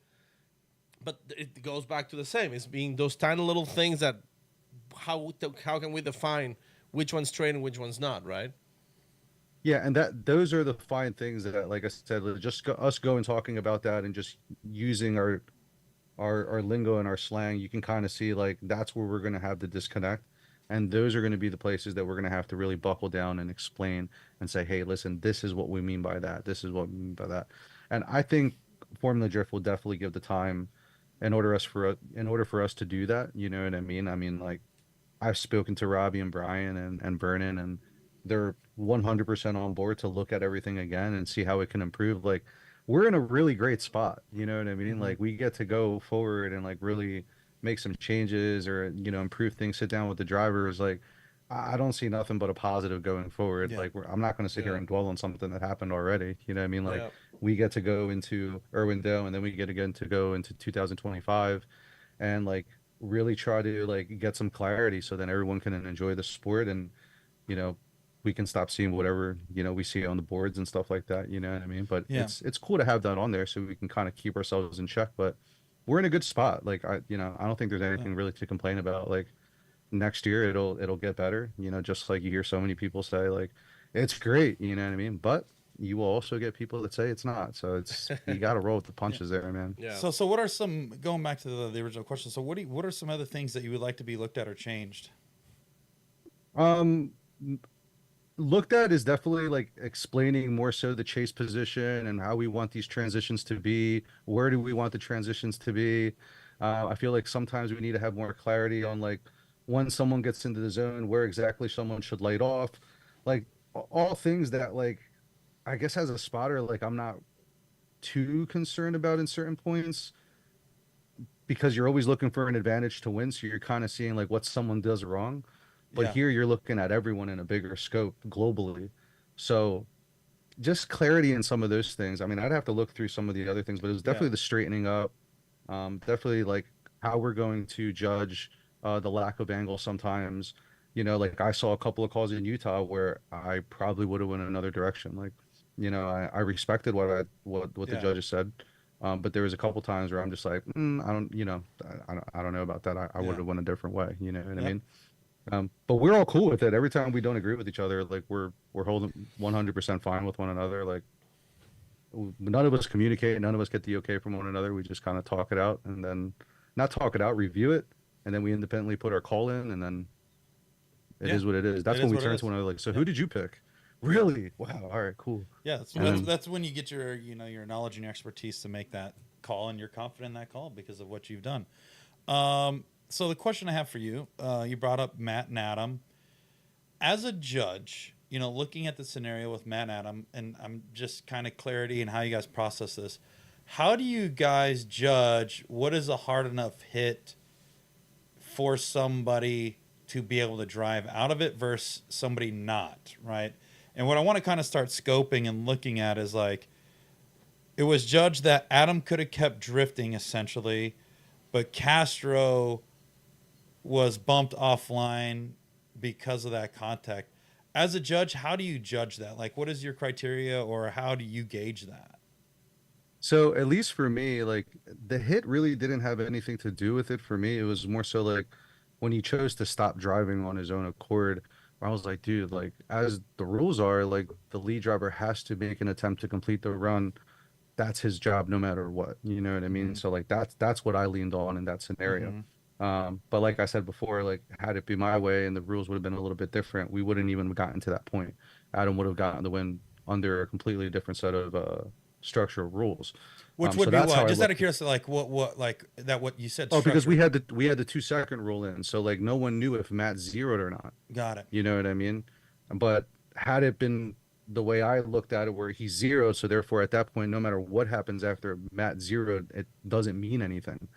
But it goes back to the same. It's being those tiny little things that how can we define which one's straight and which one's not, right? Yeah, and those are the fine things that, like I said, just us going talking about that and just using our lingo and our slang. You can kind of see like that's where we're going to have the disconnect, and those are going to be the places that we're going to have to really buckle down and explain and say, hey, listen, this is what we mean by that. This is what we mean by that. And I think Formula Drift will definitely give the time in order for us to do that. You know what I mean? I mean, like I've spoken to Robbie and Brian and Vernon, and they're 100% on board to look at everything again and see how it can improve. Like we're in a really great spot. You know what I mean? Like we get to go forward and like really make some changes or improve things. Sit down with the drivers. Like I don't see nothing but a positive going forward. Yeah. Like I'm not going to sit here and dwell on something that happened already. You know what I mean? Like Yeah. we get to go into Irwindale and then we get again to go into 2025 and like really try to like get some clarity so then everyone can enjoy the sport and you know we can stop seeing whatever we see on the boards and stuff like that. You know what I mean? But Yeah. it's cool to have that on there so we can kind of keep ourselves in check. But we're in a good spot. Like I don't think there's anything really to complain about. Like next year it'll get better. Just like you hear so many people say like it's great. You know what I mean? But you will also get people that say it's not. So it's you got to roll with the punches there, man. Yeah. So what are some, going back to the original question? So what are some other things that you would like to be looked at or changed? Looked at is definitely like explaining more so the chase position and how we want these transitions to be. Where do we want the transitions to be? I feel like sometimes we need to have more clarity on like when someone gets into the zone, where exactly someone should light off, like all things that like I guess as a spotter, like I'm not too concerned about in certain points because you're always looking for an advantage to win. So you're kind of seeing like what someone does wrong. But Yeah. here you're looking at everyone in a bigger scope globally. So just clarity in some of those things. I mean, I'd have to look through some of the other things, but it was definitely the straightening up. Definitely like how we're going to judge the lack of angle sometimes. Like I saw a couple of calls in Utah where I probably would have went another direction. Like, I respected what the Yeah. judges said. But there was a couple times where I'm just like, I don't know about that. I would have went a different way. You know what I Yep. mean? But we're all cool with it. Every time we don't agree with each other, like we're holding 100% fine with one another. Like none of us communicate, none of us get the okay from one another. We just kind of talk it out and then not talk it out, review it, and then we independently put our call in, and then it is what it is. That's It when is we what it turn is. to one another like, so who did you pick? Really? Wow. All right, cool. Yeah, that's when you get your your knowledge and your expertise to make that call, and you're confident in that call because of what you've done. So the question I have for you, you brought up Matt and Adam. As a judge, looking at the scenario with Matt and Adam, and I'm just kind of clarity in how you guys process this. How do you guys judge what is a hard enough hit for somebody to be able to drive out of it versus somebody not, right? And what I want to kind of start scoping and looking at is like, it was judged that Adam could have kept drifting essentially, but Castro was bumped offline because of that contact. As a judge, how do you judge that? Like, what is your criteria, or how do you gauge that? So at least for me, like the hit really didn't have anything to do with it for me. It was more so like when he chose to stop driving on his own accord, I was like, dude, like as the rules are, like the lead driver has to make an attempt to complete the run. That's his job no matter what. You know what I mean? So like that's what I leaned on in that scenario. But like I said before, like had it be my way and the rules would have been a little bit different, we wouldn't even gotten to that point. Adam would have gotten the win under a completely different set of structural rules. Which So would be that's how what? I Just out of looked. curiosity, like what what you said. Oh, because structure. we had the 2 second rule in, so like no one knew if Matt zeroed or not. Got it. You know what I mean? But had it been the way I looked at it, where he's zeroed, so therefore at that point, no matter what happens after Matt zeroed, it doesn't mean anything.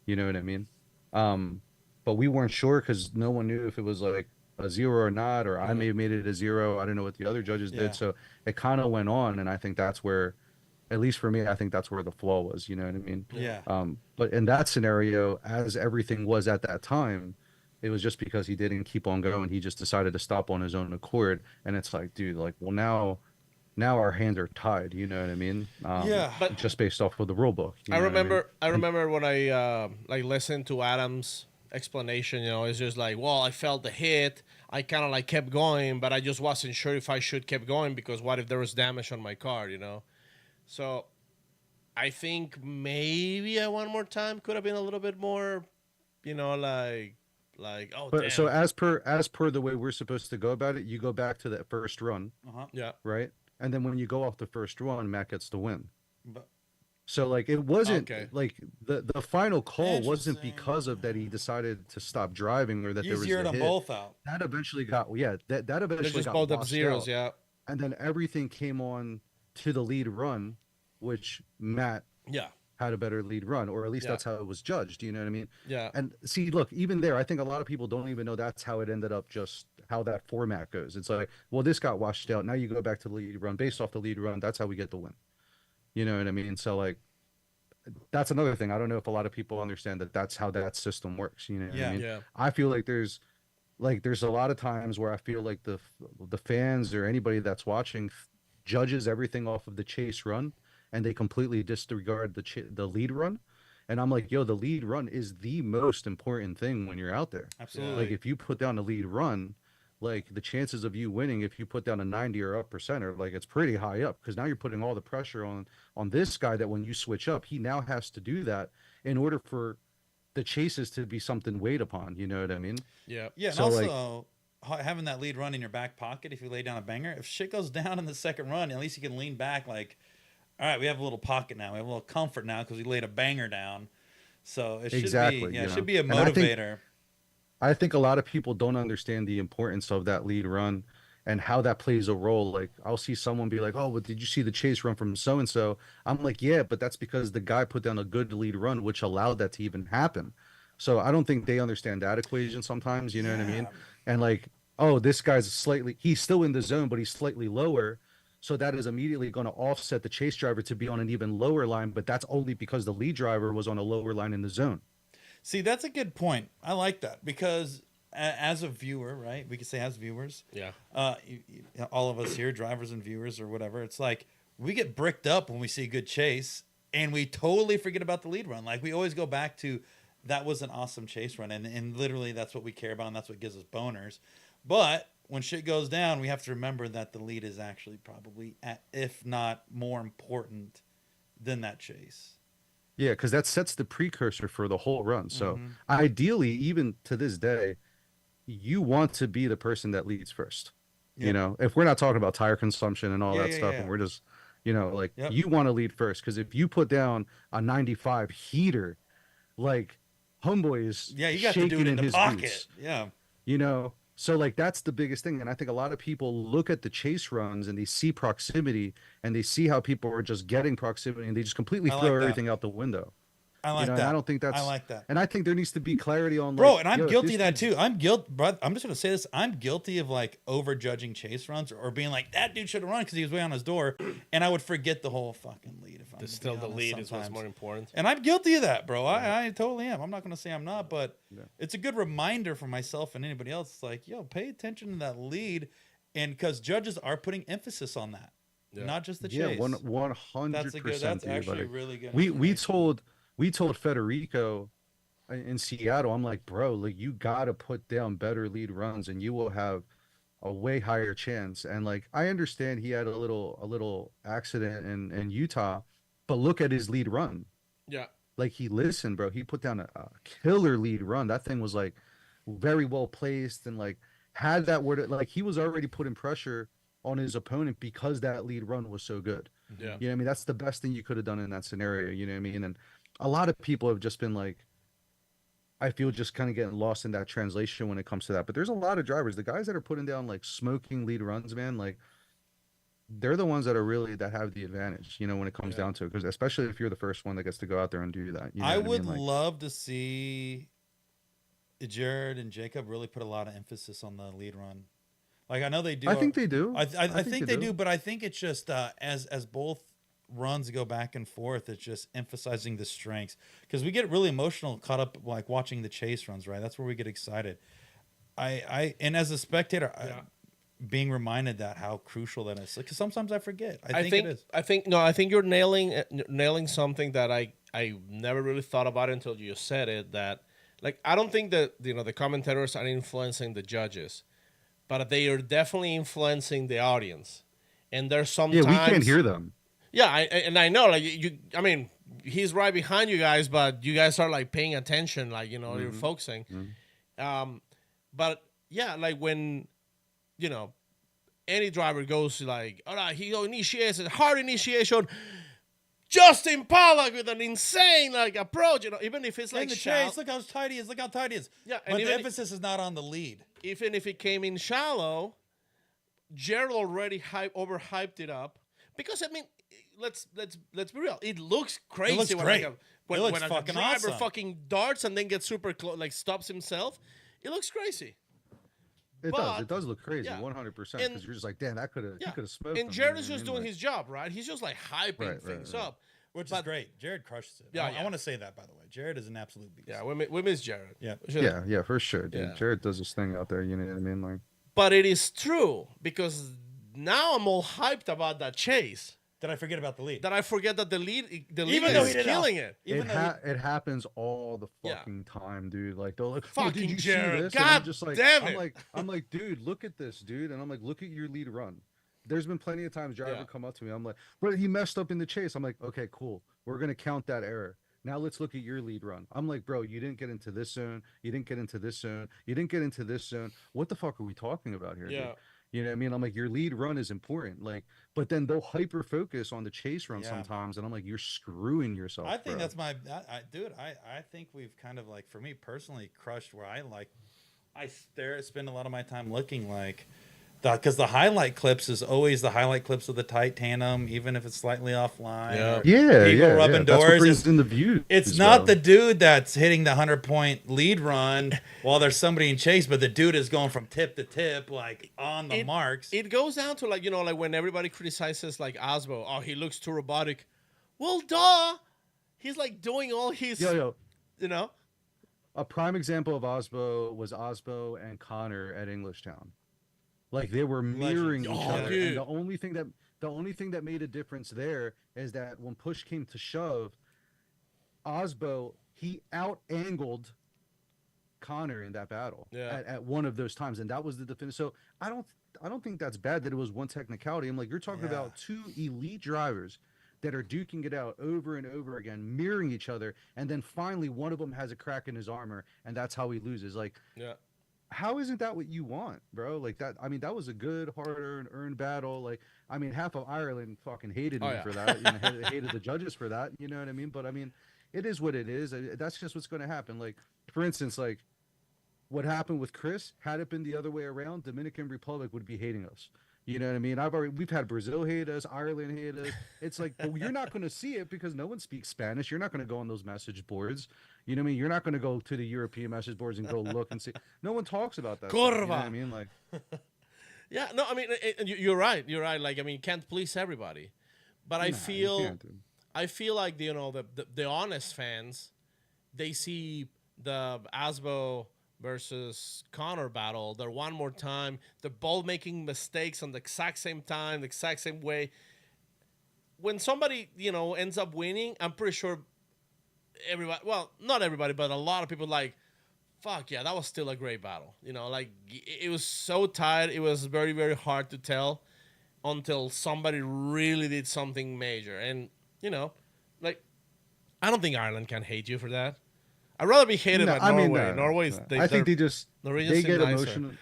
You know what I mean? Um, but we weren't sure because no one knew if it was like a zero or not, or I may have made it a zero. I don't know what the other judges Yeah. did. So it kind of went on, and I think that's where, at least for me, I think that's where the flaw was. You know what I mean? Yeah. But in that scenario, as everything was at that time, it was just because he didn't keep on going. He just decided to stop on his own accord, and it's like, dude, like, well, now our hands are tied. You know what I mean? Yeah. But- just based off of the rule book. You I know what remember. I mean? remember when I like listened to Adam's explanation. You know, it's just like, well, I felt the hit. I kind of like kept going, but I just wasn't sure if I should keep going because what if there was damage on my car? You know, so I think maybe at one more time could have been a little bit more. You know, like oh, But damn. so as per the way we're supposed to go about it, you go back to that first run, Yeah. right? And then when you go off the first run, Matt gets the win. But, So like it wasn't Okay. like the final call wasn't Interesting. because of that he decided to stop driving or that you there was zeroed a them hit. both out. That eventually got that They're eventually just got both up washed zeros. out. Yeah. And then everything came on to the lead run, which Matt Yeah. had a better lead run, or at least Yeah. that's how it was judged. You know what I mean? Yeah. And see, look, even there, I think a lot of people don't even know that's how it ended up, just how that format goes. It's like, well, this got washed out. Now you go back to the lead run. Based off the lead run, that's how we get the win. You know what I mean? So, like, that's another thing. I don't know if a lot of people understand that that's how that system works. You know what Yeah. I mean? Yeah. I feel like there's a lot of times where I feel like the fans or anybody that's watching judges everything off of the chase run, and they completely disregard the lead run. And I'm like, yo, the lead run is the most important thing when you're out there. Absolutely. Like if you put down a lead run, like the chances of you winning, if you put down a 90 or up percenter, like it's pretty high up, because now you're putting all the pressure on this guy, that when you switch up, he now has to do that in order for the chases to be something weighed upon. You know what I mean? Yeah. Yeah, and So, like- also having that lead run in your back pocket, if you lay down a banger, if shit goes down in the second run, at least you can lean back like, all right, we have a little pocket now. We have a little comfort now because we laid a banger down. So it should Exactly, be, you it know. should be a And I think- motivator. I think a lot of people don't understand the importance of that lead run and how that plays a role. Like I'll see someone be like, "Oh, but did you see the chase run from so and so?" I'm like, "Yeah, but that's because the guy put down a good lead run, which allowed that to even happen." So I don't think they understand that equation sometimes. You know what I mean? Yeah. And like, oh, this guy's he's still in the zone, but he's slightly lower. So that is immediately going to offset the chase driver to be on an even lower line, but that's only because the lead driver was on a lower line in the zone. See, that's a good point. I like that because as a viewer, right? We could say as viewers, Yeah. all of us here, drivers and viewers or whatever, it's like we get bricked up when we see a good chase and we totally forget about the lead run. Like we always go back to that was an awesome chase run, and literally that's what we care about and that's what gives us boners. But when shit goes down, we have to remember that the lead is actually probably, if not more important than that chase. Yeah, because that sets the precursor for the whole run. So Mm-hmm. ideally, even to this day, you want to be the person that leads first. Yep. You know, if we're not talking about tire consumption and all Yeah, that yeah, stuff, yeah. and we're just, you know, like Yep. you want to lead first. Because if you put down a 95 heater, like homeboy is Yeah, you got to do shaking it in the his pocket. boots, Yeah. you know. So like that's the biggest thing. And I think a lot of people look at the chase runs and they see proximity and they see how people are just getting proximity and they just completely I throw like that. everything out the window. I like You know, that. and I don't think that's. I like that. And I think there needs to be clarity on, like, Bro, and I'm yo, if guilty this of that dude's- too. I'm just gonna say this. I'm guilty of like over judging chase runs or being like that dude should have run because he was way on his door, and I would forget the whole fucking lead. If I'm gonna be Still, the honest lead is what's sometimes. more important. And I'm guilty of that, bro. I totally am. I'm not gonna say I'm not, but it's a good reminder for myself and anybody else. It's like, yo, pay attention to that lead, and because judges are putting emphasis on that, Yeah. not just the Yeah, chase. 100%. That's a good. That's actually like, really good. we information. told Federico in Seattle, I'm like, bro, like you gotta put down better lead runs and you will have a way higher chance. And like I understand he had a little accident in Utah, but look at his lead run. Yeah. Like he listened, bro. He put down a killer lead run. That thing was like very well placed and like had that word, like he was already putting pressure on his opponent because that lead run was so good. Yeah. You know what I mean? That's the best thing you could have done in that scenario. You know what I mean? And a lot of people have just been like, I feel just kind of getting lost in that translation when it comes to that. But there's a lot of drivers, the guys that are putting down like smoking lead runs, man, like they're the ones that are really that have the advantage, you know, when it comes down to it. Because especially if you're the first one that gets to go out there and do that. You know I what would mean? Like, love to see Jared and Jacob really put a lot of emphasis on the lead run. Like I know they do. I think they do. I think they do, but I think it's just as both runs go back and forth, it's just emphasizing the strengths because we get really emotional caught up like watching the chase runs, right? That's where we get excited. And as a spectator, being reminded that how crucial that is because sometimes I forget. I think it is. I think you're nailing something that I never really thought about until you said it. That like I don't think that the commentators are influencing the judges, but they are definitely influencing the audience. And there's sometimes we can't hear them. Yeah, I know, like you. I mean, he's right behind you guys, but you guys are like paying attention, like you're focusing. But yeah, like when any driver goes like, all right, he initiates a hard initiation. Justin Pollack with an insane like approach, even if it's like in the chase, look how tight he is. Look how tight he is. Yeah, but the emphasis is not on the lead. Even if it came in shallow, Jared already overhyped it up because I mean. Let's be real. It looks crazy. It looks great. When it looks a fucking driver awesome. fucking darts and then gets super close, like stops himself. It looks crazy. It does look crazy, yeah. 100%. Because you're just like, damn, he could have smoked. And Jared is just doing his job, right? He's just like hyping things up, which is great. Jared crushes it. Yeah, I want to say that, by the way. Jared is an absolute beast. Yeah, we miss Jared. Yeah, yeah, for sure, dude. Yeah. Jared does this thing out there. You know what I mean? Like, but it is true because now I'm all hyped about that chase. Did I forget about the lead? That I forget that the lead Even though is he did killing it. It happens all the fucking time, dude. Like they're like, fucking did you Jared. see this? God and I'm just like, damn it. I'm like, dude, look at this, dude. And I'm like, look at your lead run. There's been plenty of times driver come up to me. I'm like, bro, he messed up in the chase. I'm like, okay, cool. We're gonna count that error. Now let's look at your lead run. I'm like, bro, you didn't get into this zone. You didn't get into this zone. You didn't get into this zone. What the fuck are we talking about here? Yeah. Dude? You know what I mean? I'm like, your lead run is important. Like, but then they'll hyper focus on the chase run sometimes, and I'm like, you're screwing yourself. I think bro. that's dude. I think we've kind of like, for me personally, crushed where I spend a lot of my time looking like. Because the highlight clips is always the highlight clips of the tight tandem, even if it's slightly offline. Yeah. Rubbing That's what doors. brings in the view. It's not the dude that's hitting the 100-point lead run while there's somebody in chase, but the dude is going from tip to tip, like on the marks. It goes down to like like when everybody criticizes like Osbo, oh, he looks too robotic. Well, duh, he's like doing all his, A prime example of Osbo was Osbo and Connor at Englishtown. Like they were mirroring each other. Dude. And the only thing that made a difference there is that when push came to shove, Osbo he out angled Connor in that battle at one of those times, and that was the defense. So I don't think that's bad that it was one technicality. I'm like, you're talking about two elite drivers that are duking it out over and over again, mirroring each other, and then finally one of them has a crack in his armor, and that's how he loses. Like, how isn't that what you want, bro? Like that. I mean, that was a good, hard-earned battle. Like, I mean, half of Ireland fucking hated me for that. Hated the judges for that. You know what I mean? But I mean, it is what it is. That's just what's going to happen. Like, for instance, like what happened with Chris. Had it been the other way around, Dominican Republic would be hating us. You know what I mean? We've had Brazil hate us, Ireland hate us. It's like, but you're not going to see it because no one speaks Spanish. You're not going to go on those message boards. You know what I mean? You're not going to go to the European message boards and go look and see. No one talks about that. Curva. Stuff, you know what I mean? Like, no, I mean, you're right. You're right. Like, I mean, can't please everybody, but I feel like the honest fans, they see the Asbo versus Connor battle. They're one more time. They're both making mistakes on the exact same time, the exact same way. When somebody, ends up winning, I'm pretty sure everybody, well, not everybody, but a lot of people like, fuck yeah, that was still a great battle. Like it was so tight. It was very, very hard to tell until somebody really did something major. And, like, I don't think Ireland can hate you for that. I'd rather be hated by Norway. Norway's. I think they get nicer. emotional.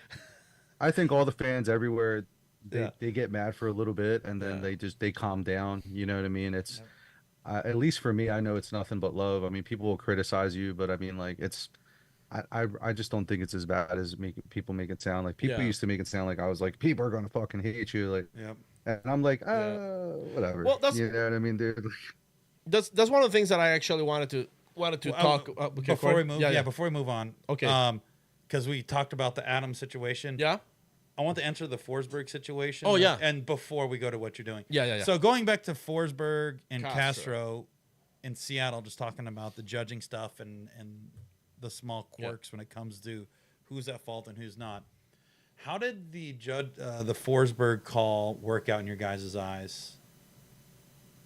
I think all the fans everywhere, they get mad for a little bit and then they calm down. You know what I mean? It's at least for me, I know it's nothing but love. I mean, people will criticize you, but I mean, like it's I just don't think it's as bad as people make it sound. Like people used to make it sound like I was like people are gonna fucking hate you, like, Yep. and I'm like, whatever. Well, that's you know what I mean, dude. that's one of the things that I actually wanted to talk Before we move, before we move on, Okay. Because we talked about the Adam situation. Yeah. I want to answer the Forsberg situation. Oh, yeah. And before we go to what you're doing. Yeah. So going back to Forsberg and Castro. Castro in Seattle, just talking about the judging stuff and the small quirks when it comes to who's at fault and who's not. How did the Forsberg call work out in your guys' eyes?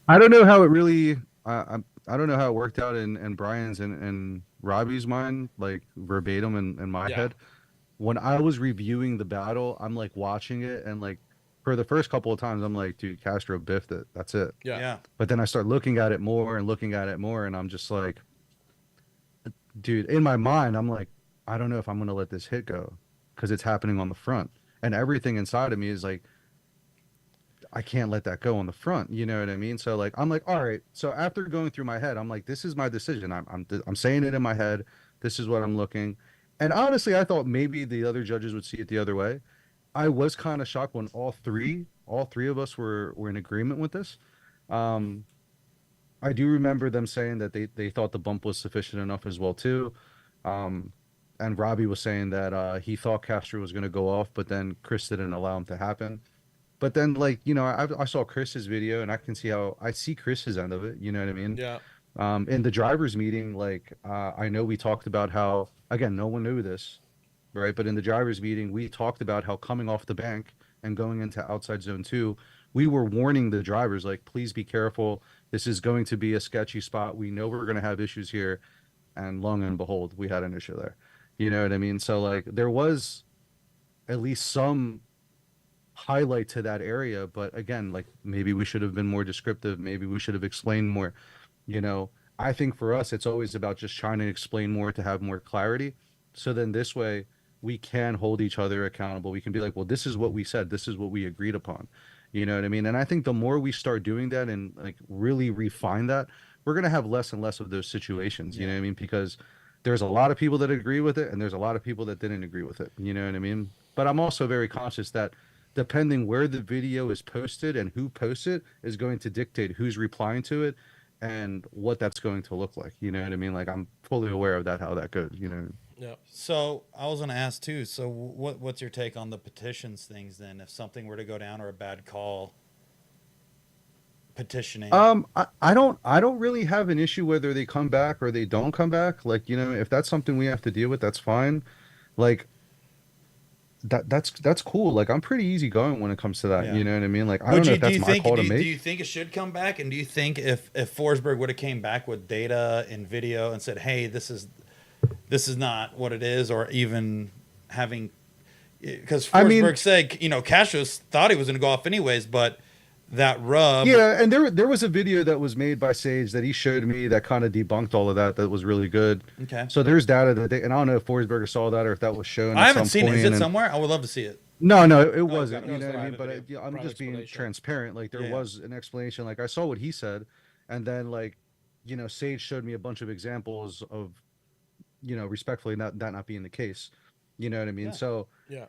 I don't know how it really. I don't know how it worked out in Brian's and Robbie's mind, like verbatim in my head. When I was reviewing the battle, I'm like watching it, and like for the first couple of times, I'm like, dude, Castro biffed it. That's it. Yeah. But then I start looking at it more, and I'm just like, dude, in my mind, I'm like, I don't know if I'm gonna let this hit go because it's happening on the front, and everything inside of me is like, I can't let that go on the front. You know what I mean? So like, I'm like, all right. So after going through my head, I'm like, this is my decision. I'm saying it in my head. This is what I'm looking. And honestly, I thought maybe the other judges would see it the other way. I was kind of shocked when all three of us were in agreement with this. I do remember them saying that they thought the bump was sufficient enough as well too. And Robbie was saying that he thought Castro was going to go off, but then Chris didn't allow him to happen. But then, like, you know, I saw Chris's video, and I can see how I see Chris's end of it. You know what I mean? Yeah. In the drivers' meeting, like, I know we talked about how, again, no one knew this, right? But in the drivers' meeting, we talked about how coming off the bank and going into outside zone 2, we were warning the drivers, like, please be careful. This is going to be a sketchy spot. We know we're going to have issues here. And lo and behold, we had an issue there. You know what I mean? So, like, there was at least some highlight to that area, but again, like, maybe we should have been more descriptive. Maybe we should have explained more. You know, I think for us, it's always about just trying to explain more to have more clarity. So then this way we can hold each other accountable. We can be like, well, this is what we said. This is what we agreed upon. You know what I mean? And I think the more we start doing that and like really refine that, we're going to have less and less of those situations. You know what I mean? Because there's a lot of people that agree with it and there's a lot of people that didn't agree with it. You know what I mean? But I'm also very conscious that depending where the video is posted and who posts it is going to dictate who's replying to it and what that's going to look like. You know what I mean? Like, I'm fully aware of that, how that goes, you know? Yeah. So I was going to ask too. So what's your take on the petitions things then? If something were to go down or a bad call, petitioning. I don't really have an issue whether they come back or they don't come back. Like, you know, if that's something we have to deal with, that's fine. Like, that's cool. Like, I'm pretty easygoing when it comes to that. Yeah. You know what I mean? Like, I don't know if that's my call to make. Do you think it should come back? And do you think if Forsberg would have came back with data and video and said, hey, this is not what it is, or even having, because Forsberg said, you know, Cassius thought he was going to go off anyways, but that rub. Yeah, and there was a video that was made by Sage that he showed me that kind of debunked all of that. That was really good. Okay. So there's data that and I don't know if Forsberger saw that or if that was shown. I haven't seen it. Is it somewhere? I would love to see it. No, it wasn't. God, You know what I mean? private But video, I'm private just being explanation. transparent. Like, there was an explanation. Like, I saw what he said, and then, like, you know, Sage showed me a bunch of examples of, you know, respectfully that not being the case. You know what I mean? Yeah. So Yeah.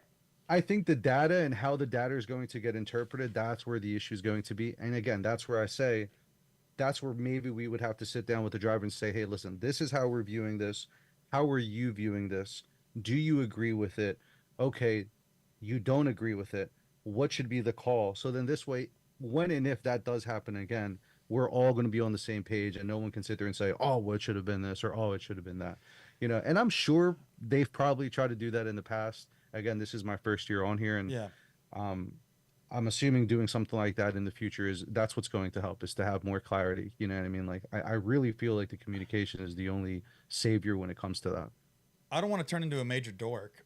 I think the data and how the data is going to get interpreted, that's where the issue is going to be. And again, that's where I say, that's where maybe we would have to sit down with the driver and say, hey, listen, this is how we're viewing this. How are you viewing this? Do you agree with it? Okay, you don't agree with it. What should be the call? So then this way, when and if that does happen again, we're all going to be on the same page and no one can sit there and say, oh, well, it should have been this, or oh, it should have been that. You know, and I'm sure they've probably tried to do that in the past. Again, this is my first year on here, and I'm assuming doing something like that in the future that's what's going to help, is to have more clarity. You know what I mean? Like, I really feel like the communication is the only savior when it comes to that. I don't want to turn into a major dork,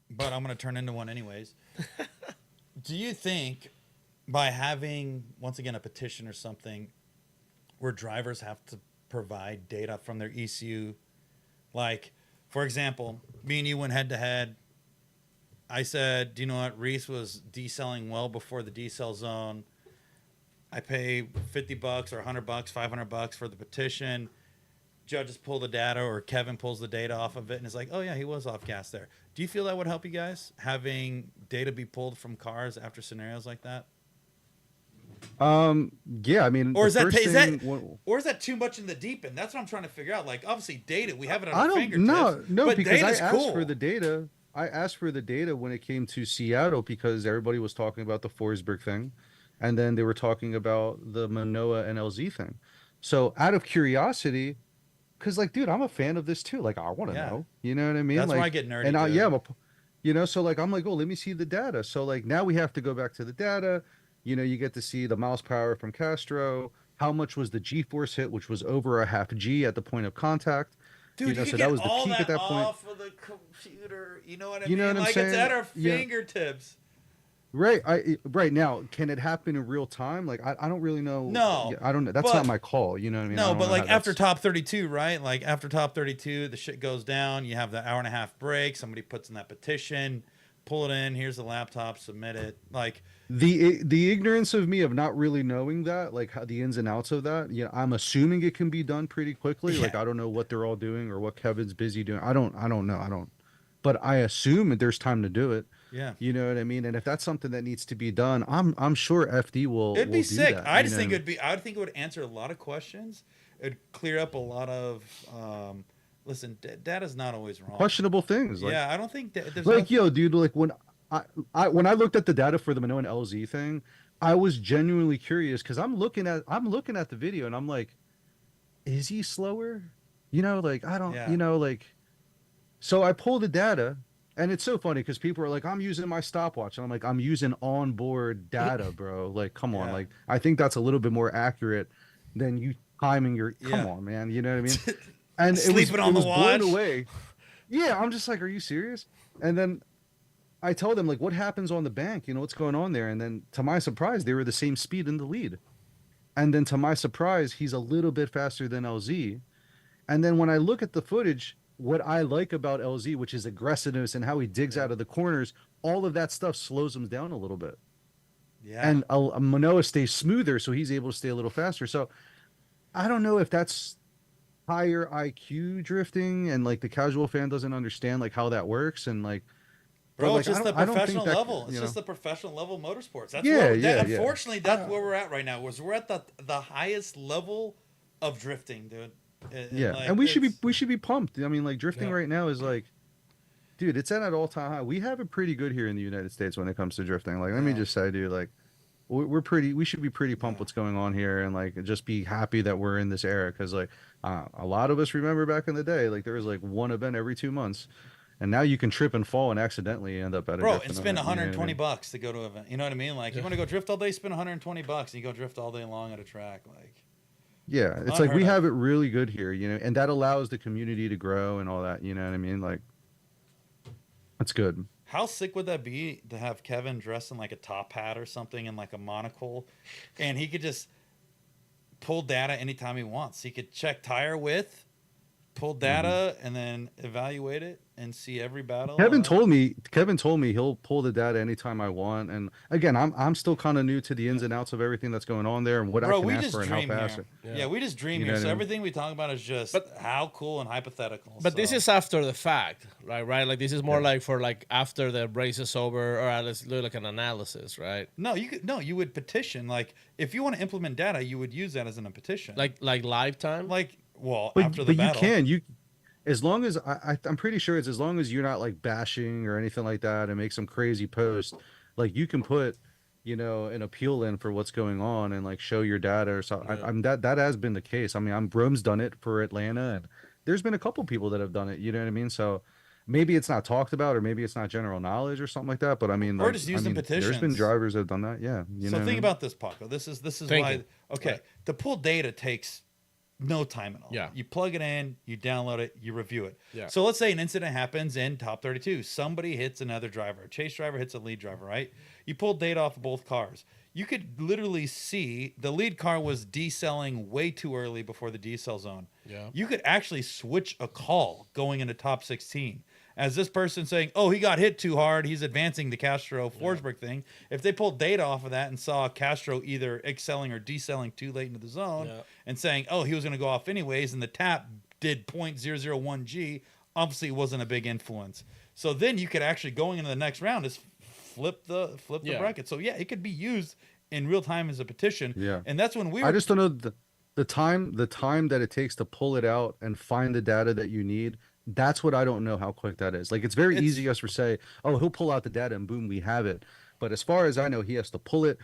but I'm going to turn into one anyways. Do you think by having, once again, a petition or something where drivers have to provide data from their ECU, like, for example, me and you went head to head I said, do you know what? Reese was decelling well before the decel zone. I pay $50 or $100, $500 for the petition. Judges pull the data, or Kevin pulls the data off of it, and it's like, oh yeah, he was off gas there. Do you feel that would help you guys, having data be pulled from cars after scenarios like that? Yeah, I mean, Or is the that first is thing- that or is that too much in the deep end? That's what I'm trying to figure out. Like, obviously, data, we have it on I our don't fingertips. no but because I data's asked cool. for the data. I asked for the data when it came to Seattle because everybody was talking about the Forsberg thing, and then they were talking about the Manoa and LZ thing. So out of curiosity, because like, dude, I'm a fan of this too. Like, I want to Yeah. know. You know what I mean? That's like, why I get nerdy, And dude. yeah, you know, so like, I'm like, oh, let me see the data. So like, now we have to go back to the data. You know, you get to see the miles per hour from Castro. How much was the G-force hit, which was over a half G at the point of contact. Dude, you know, you so can that get was the all peak that at that point. off of the computer. You know what I You mean? know what I'm Like, it's saying? at our Yeah. fingertips. Right. Right now, can it happen in real time? Like, I don't really know. No, Yeah, I don't know. That's but- not my call. You know what I mean? I No, don't but know like how after that's- top 32, right? Like after top 32, the shit goes down. You have the hour and a half break. Somebody puts in that petition, pull it in. Here's the laptop, submit it. Like, the ignorance of me of not really knowing that, like how the ins and outs of that. You know, I'm assuming it can be done pretty quickly. Like, Yeah. I don't know what they're all doing or what Kevin's busy doing. I don't know. But I assume that there's time to do it. yeah. You know what I mean? And if that's something that needs to be done, I'm sure FD will. It'd be will do sick. that, I you just know think what I it'd be. I would think it would answer a lot of questions. It'd clear up a lot of. Listen, data's not always wrong. mean? Questionable things. Like, yeah, I don't think there's like no, yo, dude, like when I looked at the data for the Manoa and LZ thing, I was genuinely curious because I'm looking at the video and I'm like, is he slower? You know, like I don't, Yeah. you know, like. So I pull the data, and it's so funny because people are like, I'm using my stopwatch, and I'm like, I'm using onboard data, bro. Like, come on, Yeah. like I think that's a little bit more accurate than you timing your. Come Yeah. on, man. You know what I mean? And Sleeping on it was the blown watch. away. Yeah, I'm just like, are you serious? And then I told them like, what happens on the bank? You know, what's going on there? And then to my surprise, they were the same speed in the lead. And then to my surprise, he's a little bit faster than LZ. And then when I look at the footage, what I like about LZ, which is aggressiveness and how he digs out of the corners, all of that stuff slows him down a little bit. yeah. And Manoa stays smoother, so he's able to stay a little faster. So I don't know if that's higher IQ drifting, and like the casual fan doesn't understand like how that works, and like, but, Bro, like, it's just the I don't think professional that, level. you It's know. just the professional level of motorsports. That's Yeah, where, yeah, yeah. unfortunately, that's where we're at right now. We're at the highest level of drifting, dude. Yeah, like, and we should be it's- pumped. I mean, like drifting Yeah. right now is like, dude, it's at an all-time high. We have it pretty good here in the United States when it comes to drifting. Like, let me Yeah. just say, dude, like we should be pretty pumped what's going on here, and like just be happy that we're in this era, because like a lot of us remember back in the day, like there was like one event every 2 months, and now you can trip and fall and accidentally end up at a Bro, drifting and spend event, you know what I $120 mean? to go to an event. You know what I mean? Like, you want to go drift all day, spend $120, and you go drift all day long at a track. Like, Yeah, it's like we Unheard of. have it really good here, you know, and that allows the community to grow and all that. You know what I mean? Like, that's good. how sick would that be to have Kevin dressed in like a top hat or something and like a monocle, and he could just pull data anytime he wants. He could check tire width, pull data, and then evaluate it and see every battle. Kevin told me he'll pull the data anytime I want. And again, I'm still kind of new to the ins and outs of everything that's going on there and what I Bro, can we ask just for and how dream fast. here. Yeah. Yeah, we just dream You know here. what So I mean? everything we talk about is just how cool and hypothetical. But this So- is after the fact, right? Like this is more like for like after the race is over, or at least do like an analysis, right? you would petition. Like, if you want to implement data, you would use that as in a petition. Like lifetime. After the But battle. you as long as I'm pretty sure it's as long as you're not like bashing or anything like that and make some crazy post, like you can put, you know, an appeal in for what's going on and like show your data or something. Yeah. I'm that has been the case. I mean, Brome's done it for Atlanta, and there's been a couple people that have done it. You know what I mean? So maybe it's not talked about, or maybe it's not general knowledge or something like that. But I mean, Or like, just using There's been petitions. drivers that have done that. Yeah. You know So what I think mean? about this, Paco. This is Thank why. you. Okay, Right. to pull data takes no time at all. Yeah. You plug it in, you download it, you review it. Yeah. So let's say an incident happens in top 32. Somebody hits another driver. A chase driver hits a lead driver, right? You pull data off of both cars. You could literally see the lead car was decelling way too early before the decel zone. Yeah. You could actually switch a call going into top 16. as this person saying, "Oh, he got hit too hard. He's advancing the Castro Forsberg thing." If they pulled data off of that and saw Castro either excelling or decelling too late into the zone, and saying, "Oh, he was going to go off anyways," and the tap did 0.001 G, obviously it wasn't a big influence. So then you could actually, going into the next round, is flip the bracket. So yeah, it could be used in real time as a petition. Yeah. And that's when I just don't know the time that it takes to pull it out and find the data that you need. That's what I don't know how quick that is. Like, it's very easy us to say, oh, he'll pull out the data and boom, we have it. But as far as I know, he has to pull it.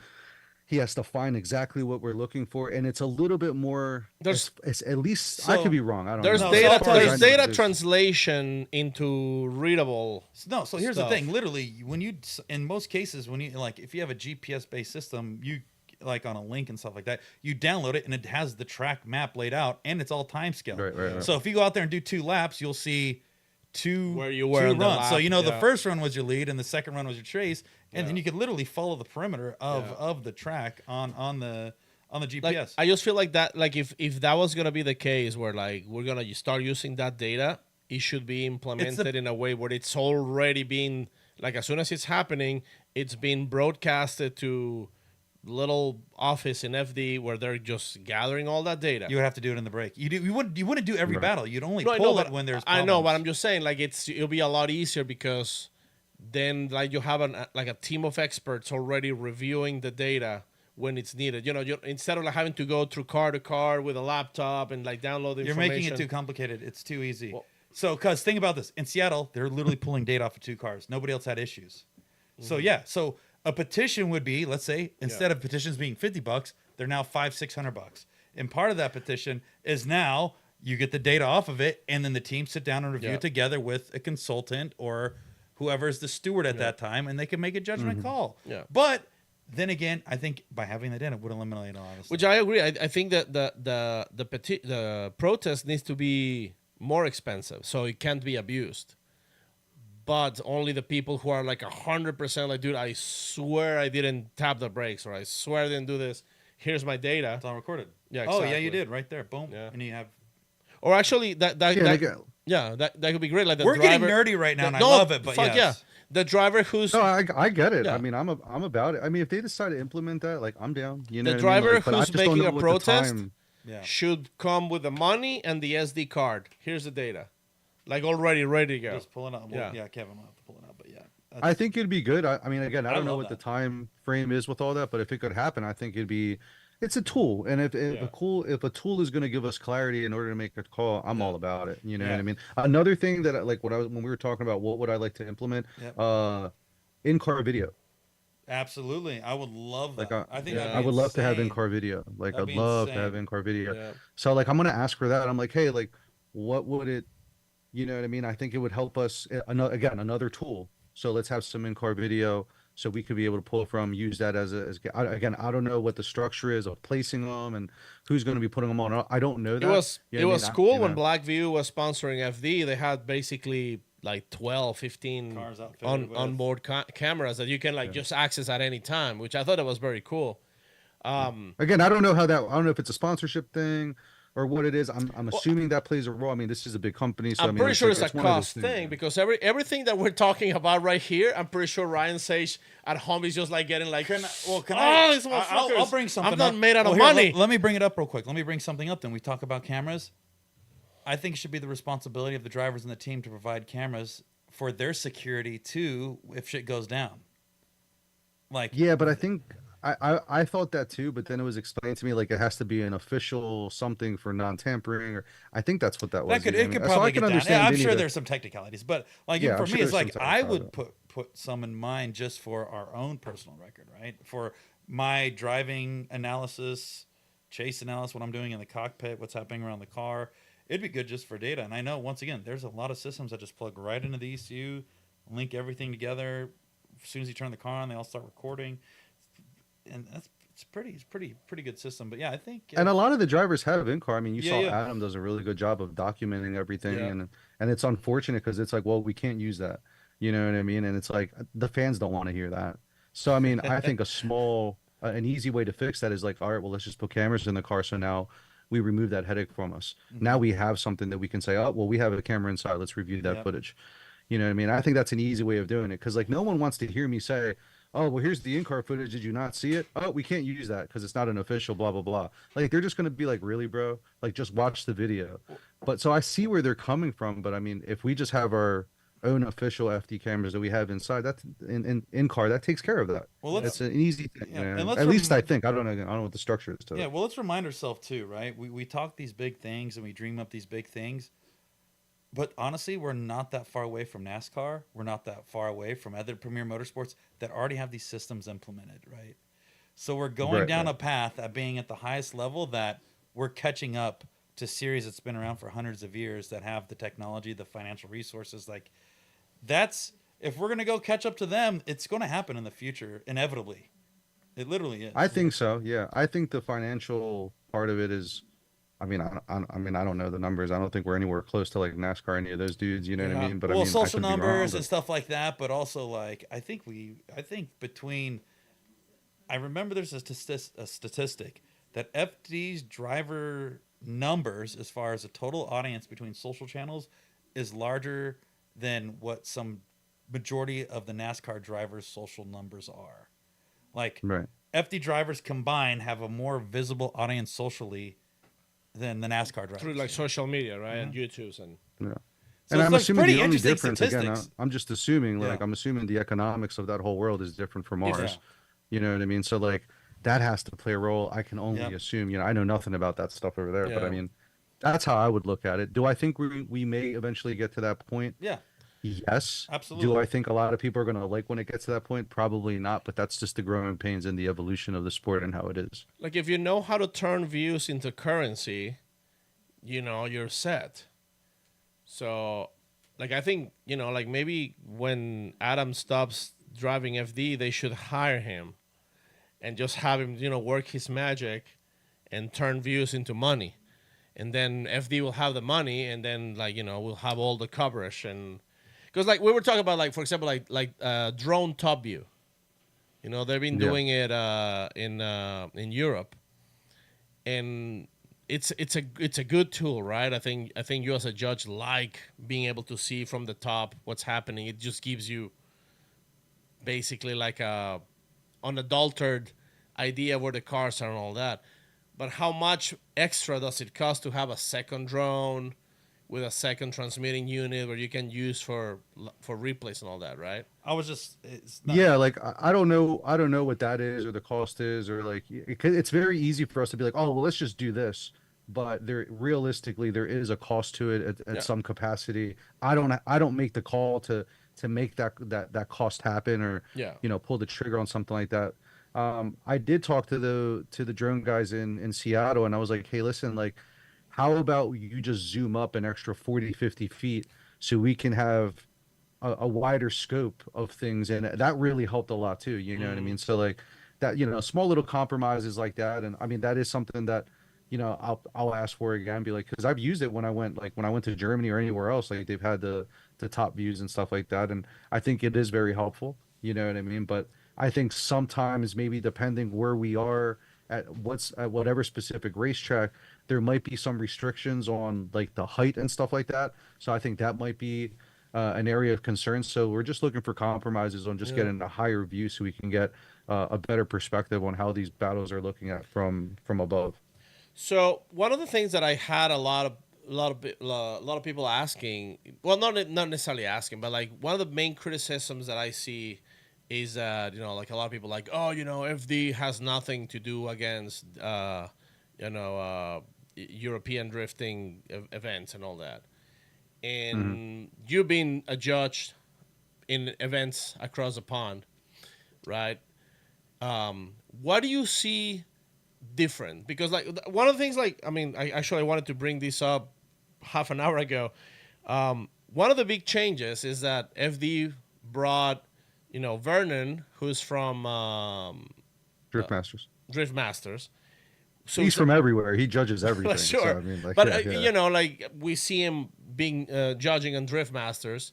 He has to find exactly what we're looking for, and it's a little bit more. It's at least I could be wrong. I don't There's know. data. So I'll tell There's you- data translation into readable. No, so here's stuff. the thing. Literally, when you, in most cases, when you, like, if you have a GPS-based system, you, like on a link and stuff like that, you download it and it has the track map laid out and it's all time scaled. Right. So if you go out there and do 2 laps, you'll see Where you were two in the runs. lap, So the yeah. first run was your lead and the second run was your chase, and then you could literally follow the perimeter of the track on the GPS. Like, I just feel like that. Like if that was gonna be the case, where like we're gonna start using that data, it should be implemented in a way where it's already being, like, as soon as it's happening, it's being broadcasted to little office in FD where they're just gathering all that data. You would have to do it in the break. You wouldn't do every battle. You'd only No, I know, pull it but when there's I know, but problems. I'm just saying, like, it'll be a lot easier because then, like, you have a team of experts already reviewing the data when it's needed. Instead of like having to go through car to car with a laptop and like download the You're information. making it too complicated. It's too easy. Well- So, because think about this. In Seattle, they're literally pulling data off of 2 cars. Nobody else had issues. So, yeah. So, a petition would be, let's say, instead of petitions being $50, they're now $500-$600. And part of that petition is now you get the data off of it, and then the team sit down and review it together with a consultant or whoever's the steward at that time, and they can make a judgment call. Yeah. But then again, I think by having that in, it would eliminate a lot of stuff. Which I agree. I think that the protest needs to be more expensive, so it can't be abused. But only the people who are like 100% like, dude, I swear I didn't tap the brakes, or I swear I didn't do this. Here's my data. It's all recorded. Yeah, Oh, yeah, exactly. you did right there. Boom. Yeah. And you have. Or actually, that could be great. Like We're getting nerdy right now, and I love it. But fuck yes. the driver who's No, I get it. Yeah. I mean, I'm about it. I mean, if they decide to implement that, like, I'm down. You know, The what I mean? driver Like, but I who's just don't making know a what the protest time- Yeah. should come with the money and the SD card. Here's the data, like already ready to go. Just pulling up. Well, Yeah. yeah, Kevin will have to pull it up, but yeah. I think it'd be good. I mean, again, I don't know love what the that. time frame is with all that, but if it could happen, I think it's a tool. And if a tool is going to give us clarity in order to make a call, I'm all about it. You know what I mean? Another thing that when we were talking about what would I like to implement, in-car video. Absolutely, I would love that. Like, I think yeah. that'd I be would love to have insane. in-car video. Like, That'd I'd be love to insane. have in-car video. Yeah. So, like, I'm going to ask for that. I'm like, hey, like, what would it, you know what I mean? I think it would help us, another tool. So let's have some in-car video so we could be able to pull from, use that as again, I don't know what the structure is of placing them and who's going to be putting them on. I don't know that. It was You know what I mean? cool You when know. Blackview was sponsoring FD. They had basically like 12, 15 Cars outfitted with- onboard cameras that you can like just access at any time, which I thought it was very cool. Again, I don't know I don't know if it's a sponsorship thing or what it is. I'm assuming that plays a role. I mean, this is a big company, so I'm I mean, pretty sure like, it's a one of those cost things, thing yeah. because everything that we're talking about right here, I'm pretty sure Ryan Sage at home is just like getting like, Can I? I'll bring something. I'm not up. made out of Well, here, money. Let me bring it up real quick. Let me bring something up. Then we talk about cameras. I think it should be the responsibility of the drivers and the team to provide cameras for their security too, if shit goes down. Like, Yeah, but I think I thought that too, but then it was explained to me like it has to be an official something for non-tampering, or I think that's what that was. that could you know it what I could mean? So probably I can get down. understand Yeah, I'm they sure need to- there's some technicalities, but like Yeah, for I'm me, sure it's there's like some I would technicality. put some in mind just for our own personal record, right? For my driving analysis, chase analysis, what I'm doing in the cockpit, what's happening around the car. It'd be good just for data. And I know once again, there's a lot of systems that just plug right into the ECU, link everything together. As soon as you turn the car on, they all start recording, and it's pretty good system. But yeah, I think And a lot of the drivers have in-car. I mean, you Yeah, saw yeah. Adam does a really good job of documenting everything, Yeah. and it's unfortunate because it's like, well, we can't use that. You know what I mean? And it's like the fans don't want to hear that. So I mean, I think an easy way to fix that is like, all right, well, let's just put cameras in the car. So now we remove that headache from us. Mm-hmm. Now we have something that we can say, oh, well, we have a camera inside. Let's review that Yep. footage. You know what I mean? I think that's an easy way of doing it because like no one wants to hear me say, "Oh, well, here's the in-car footage. Did you not see it? Oh, we can't use that because it's not an official." Blah blah blah. Like they're just gonna be like, "Really, bro? Like just watch the video." But so I see where they're coming from. But I mean, if we just have our own official FD cameras that we have inside, that's in car that takes care of that. Well, let's It's an easy thing. yeah, Man. and let's At least I think. I don't know. I don't know what the structure is to yeah. it. Well, let's remind ourselves too, right? We talk these big things and we dream up these big things, but honestly, we're not that far away from NASCAR. We're not that far away from other premier motorsports that already have these systems implemented, right? So we're going Right, down right. a path at being at the highest level that we're catching up to series that's been around for hundreds of years that have the technology, the financial resources. Like that's if we're gonna go catch up to them, it's going to happen in the future inevitably. It literally is. I think so. Yeah, I think the financial part of it is. I mean, I mean, I don't know the numbers. I don't think we're anywhere close to like NASCAR, or any of those dudes. You know what I Yeah. mean? But well, I mean, I social could be wrong, numbers but- and stuff like that, but also like I think between I remember there's a statistic that FD's driver numbers as far as the total audience between social channels is larger than what some majority of the NASCAR drivers' social numbers are. Like Right. FD drivers combined have a more visible audience socially than the NASCAR drivers. Through like social media, right, and YouTube's and Yeah. So And it's I'm like assuming pretty the only interesting difference again. statistics. I'm just assuming, like, Yeah. I'm assuming the economics of that whole world is different from Yeah. ours. You know what I mean? So like that has to play a role. I can only Yep. assume. You know, I know nothing about that stuff over there, but Yeah. I mean, that's how I would look at it. Do I think we may eventually get to that point? Yeah, Yes. Absolutely. Do I think a lot of people are going to like when it gets to that point? Probably not. But that's just the growing pains and the evolution of the sport and how it is. like if you know how to turn views into currency, you know, you're set. So, like I think, you know, like maybe when Adam stops driving FD, they should hire him and just have him, you know, work his magic and turn views into money. And then FD will have the money, and then like, you know, we'll have all the coverage. And because like we were talking about, like, for example, like drone top view. You know, they've been Yeah. doing it in Europe, and it's a good tool, right? I think you as a judge like being able to see from the top what's happening. It just gives you basically like a unadulterated idea where the cars are and all that. But how much extra does it cost to have a second drone with a second transmitting unit where you can use for replays and all that, right? I was just it's not, Yeah, like I don't know. I don't know what that is or the cost is or like it's very easy for us to be like, oh well, let's just do this. But realistically there is a cost to it at Yeah. some capacity. I don't make the call to make that cost happen or Yeah. you know pull the trigger on something like that. I did talk to the drone guys in Seattle and I was like, hey, listen, like, how about you just zoom up an extra 40, 50 feet so we can have a wider scope of things, and that really helped a lot too. You know what I mean? So like that, you know, small little compromises like that, and I mean that is something that, you know, I'll ask for again, be like, because I've used it when I went to Germany or anywhere else, like they've had the top views and stuff like that, and I think it is very helpful. You know what I mean? But I think sometimes maybe depending where we are at whatever specific racetrack, there might be some restrictions on like the height and stuff like that. So I think that might be an area of concern. So we're just looking for compromises on just getting a higher view so we can get a better perspective on how these battles are looking at from above. So one of the things that I had a lot of people asking, well, not necessarily asking, but like one of the main criticisms that I see is that, you know, like a lot of people like, oh, you know, FD has nothing to do against European drifting events and all that. And you've been a judge in events across the pond, right? What do you see different? Because like one of the things, like, I mean, I wanted to bring this up half an hour ago. One of the big changes is that FD brought, you know, Vernon, who's from Drift Masters. Drift Masters. So He's from everywhere. He judges everything. sure, So, I mean, like, but yeah. you know, like we see him being judging on Drift Masters.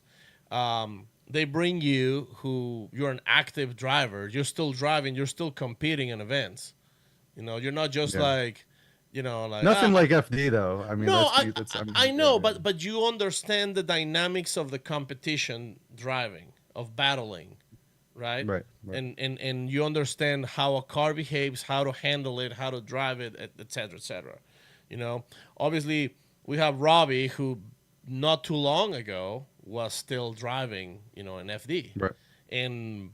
They bring you, who you're an active driver. You're still driving. You're still competing in events. You know, you're not just Yeah. like like Nothing like FD though. I mean, no, I know, yeah. but you understand the dynamics of the competition driving, of battling, right? Right, right. And you understand how a car behaves, how to handle it, how to drive it, et cetera, et cetera. Obviously we have Robbie, who not too long ago was still driving, an FD, Right. and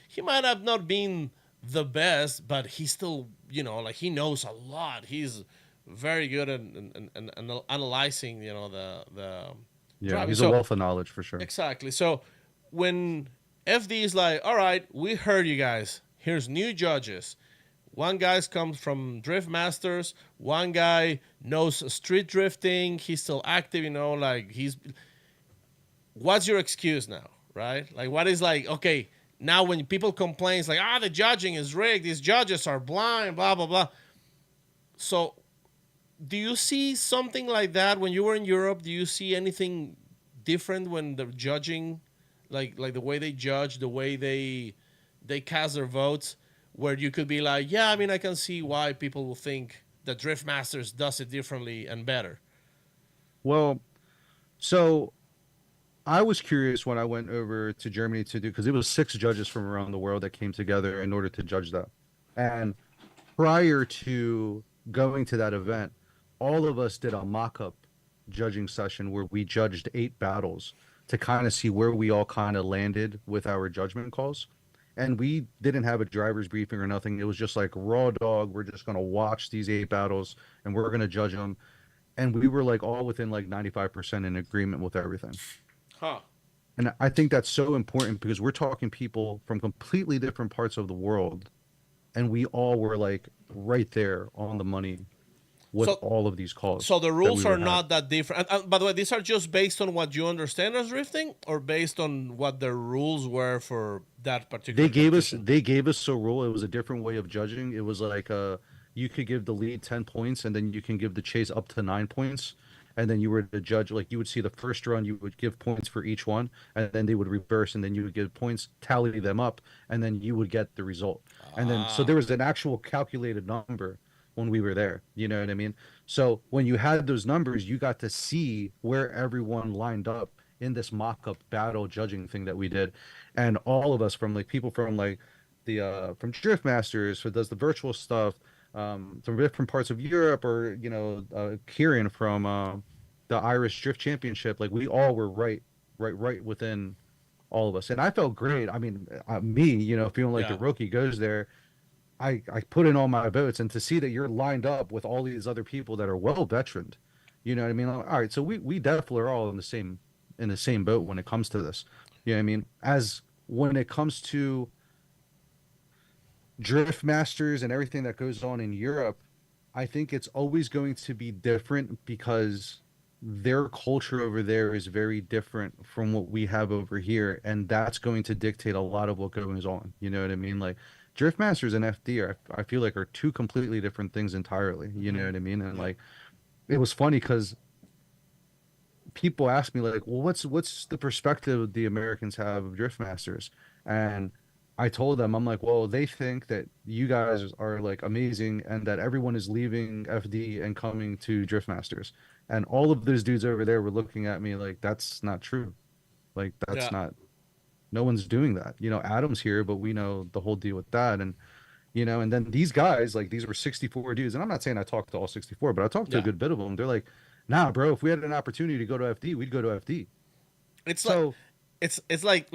he might have not been the best, but he still, like he knows a lot. He's very good at analyzing, the Yeah, driving. he's a So wealth of knowledge for sure. exactly. So when FD is like, all right, we heard you guys. Here's new judges. One guy comes from Drift Masters. One guy knows street drifting. He's still active, like he's. What's your excuse now, right? Like, what is like, okay, now when people complain, it's like, the judging is rigged. These judges are blind, blah, blah, blah. So do you see something like that when you were in Europe? Do you see anything different when they're judging, like the way they judge, the way they cast their votes, where you could be like, yeah, I mean, I can see why people will think that Drift Masters does it differently and better. Well, so I was curious when I went over to Germany to do, because it was 6 judges from around the world that came together in order to judge that. And prior to going to that event, all of us did a mock-up judging session where we judged 8 battles to kind of see where we all kind of landed with our judgment calls. And we didn't have a driver's briefing or nothing. It was just like raw dog. We're just going to watch these 8 battles and we're going to judge them. And we were like all within like 95% in agreement with everything. Huh. And I think that's so important because we're talking people from completely different parts of the world. And we all were like right there on the money with all of these calls. So the that rules we are were not that different. And by the way, these are just based on what you understand as drifting, or based on what the rules were for that particular. They gave us a rule. It was a different way of judging. It was like you could give the lead 10 points and then you can give the chase up to 9 points. And then you were to judge, like you would see the first run, you would give points for each one, and then they would reverse, and then you would give points, tally them up, and then you would get the result. And then so there was an actual calculated number when we were there. You know what I mean? So when you had those numbers, you got to see where everyone lined up in this mock-up battle judging thing that we did. And all of us, from like people from like the from Drift Masters, who does the virtual stuff, from different parts of Europe, or Kieran from the Irish Drift Championship, like we all were right within all of us, and I felt great. I mean, feeling like the rookie goes there. I put in all my votes, and to see that you're lined up with all these other people that are well veteraned, you know what I mean? Like, all right, so we definitely are all in the same boat when it comes to this. You know what I mean? As when it comes to Drift Masters and everything that goes on in Europe, I think it's always going to be different because their culture over there is very different from what we have over here, and that's going to dictate a lot of what goes on. You know what I mean? Like Drift Masters and FD I feel like are 2 completely different things entirely. You know what I mean? And like it was funny because people ask me like, well, what's the perspective the Americans have of Drift Masters? And I told them, I'm like, well, they think that you guys are like amazing and that everyone is leaving FD and coming to Drift Masters. And all of those dudes over there were looking at me like, that's not true. Like, that's not, no one's doing that. Adam's here, but we know the whole deal with that. And, and then these guys, like, these were 64 dudes. And I'm not saying I talked to all 64, but I talked to a good bit of them. They're like, nah, bro, if we had an opportunity to go to FD, we'd go to FD. It's so, it's like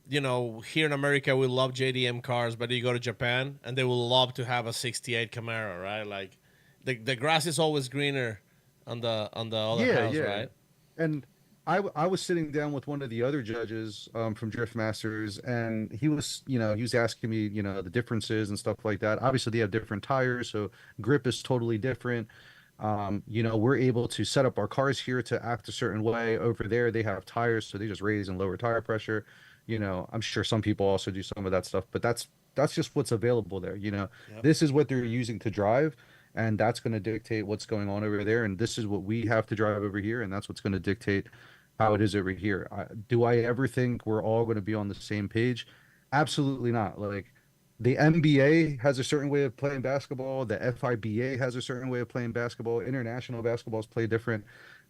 here in America we love JDM cars, but you go to Japan and they will love to have a '68 Camaro, right? Like the grass is always greener on the other house, right? And I was sitting down with one of the other judges from Drift Masters, and he was asking me the differences and stuff like that. Obviously, they have different tires, so grip is totally different. We're able to set up our cars here to act a certain way. Over there, they have tires, so they just raise and lower tire pressure. I'm sure some people also do some of that stuff, but that's just what's available there. This is what they're using to drive, and that's going to dictate what's going on over there. And this is what we have to drive over here, and that's what's going to dictate how it is over here. Do I ever think we're all going to be on the same page? Absolutely not. Like, the NBA has a certain way of playing basketball. The FIBA has a certain way of playing basketball. International basketballs play different.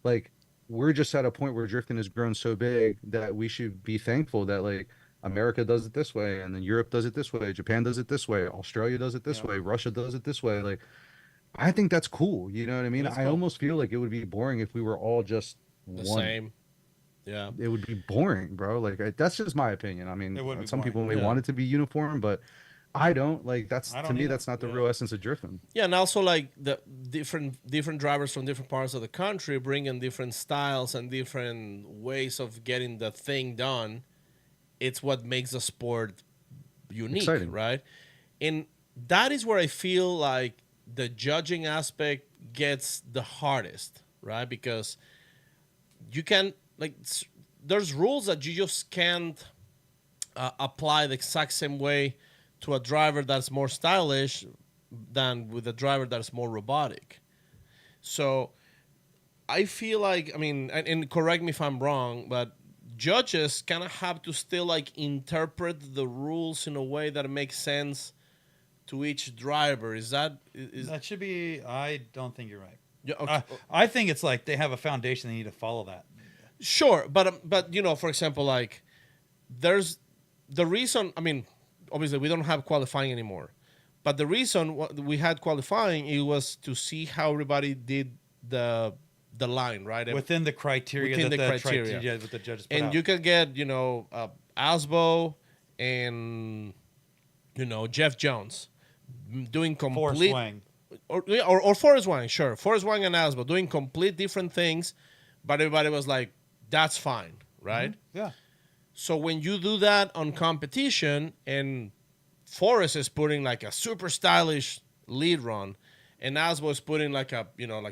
Like, we're just at a point where drifting has grown so big that we should be thankful that like America does it this way, and then Europe does it this way, Japan does it this way, Australia does it this way, Russia does it this way. Like, I think that's cool. You know what I mean? is I cool. almost feel like it would be boring if we were all just The one. same. Yeah. It would be boring, bro. Like, that's just my opinion. I mean, It would be some boring. people may Yeah. want it to be uniform, but I don't. Like, that's I to don't me, either. that's not the Yeah. real essence of drifting. Yeah, and also like the different drivers from different parts of the country bring in different styles and different ways of getting the thing done. It's what makes the sport unique, Exciting. right? And that is where I feel like the judging aspect gets the hardest, right? Because you can like there's rules that you just can't apply the exact same way to a driver that's more stylish than with a driver that's more robotic. So I feel like, I mean, and correct me if I'm wrong, but judges kind of have to still like interpret the rules in a way that makes sense to each driver. Is that That should be. I don't think you're right. yeah, okay. I think it's like they have a foundation. They need to follow that. Sure, but you know, for example, like there's the reason. I mean, obviously we don't have qualifying anymore, but the reason we had qualifying it was to see how everybody did the line, right? Within the criteria Within that the the criteria. that the judges put And out. you can get Asbo and Jeff Jones doing Forrest complete Wang. or Forrest Wang, sure, Forrest Wang and Asbo doing complete different things, but everybody was like, that's fine, right? Yeah. So when you do that on competition and Forrest is putting like a super stylish lead run and Asbo is putting like a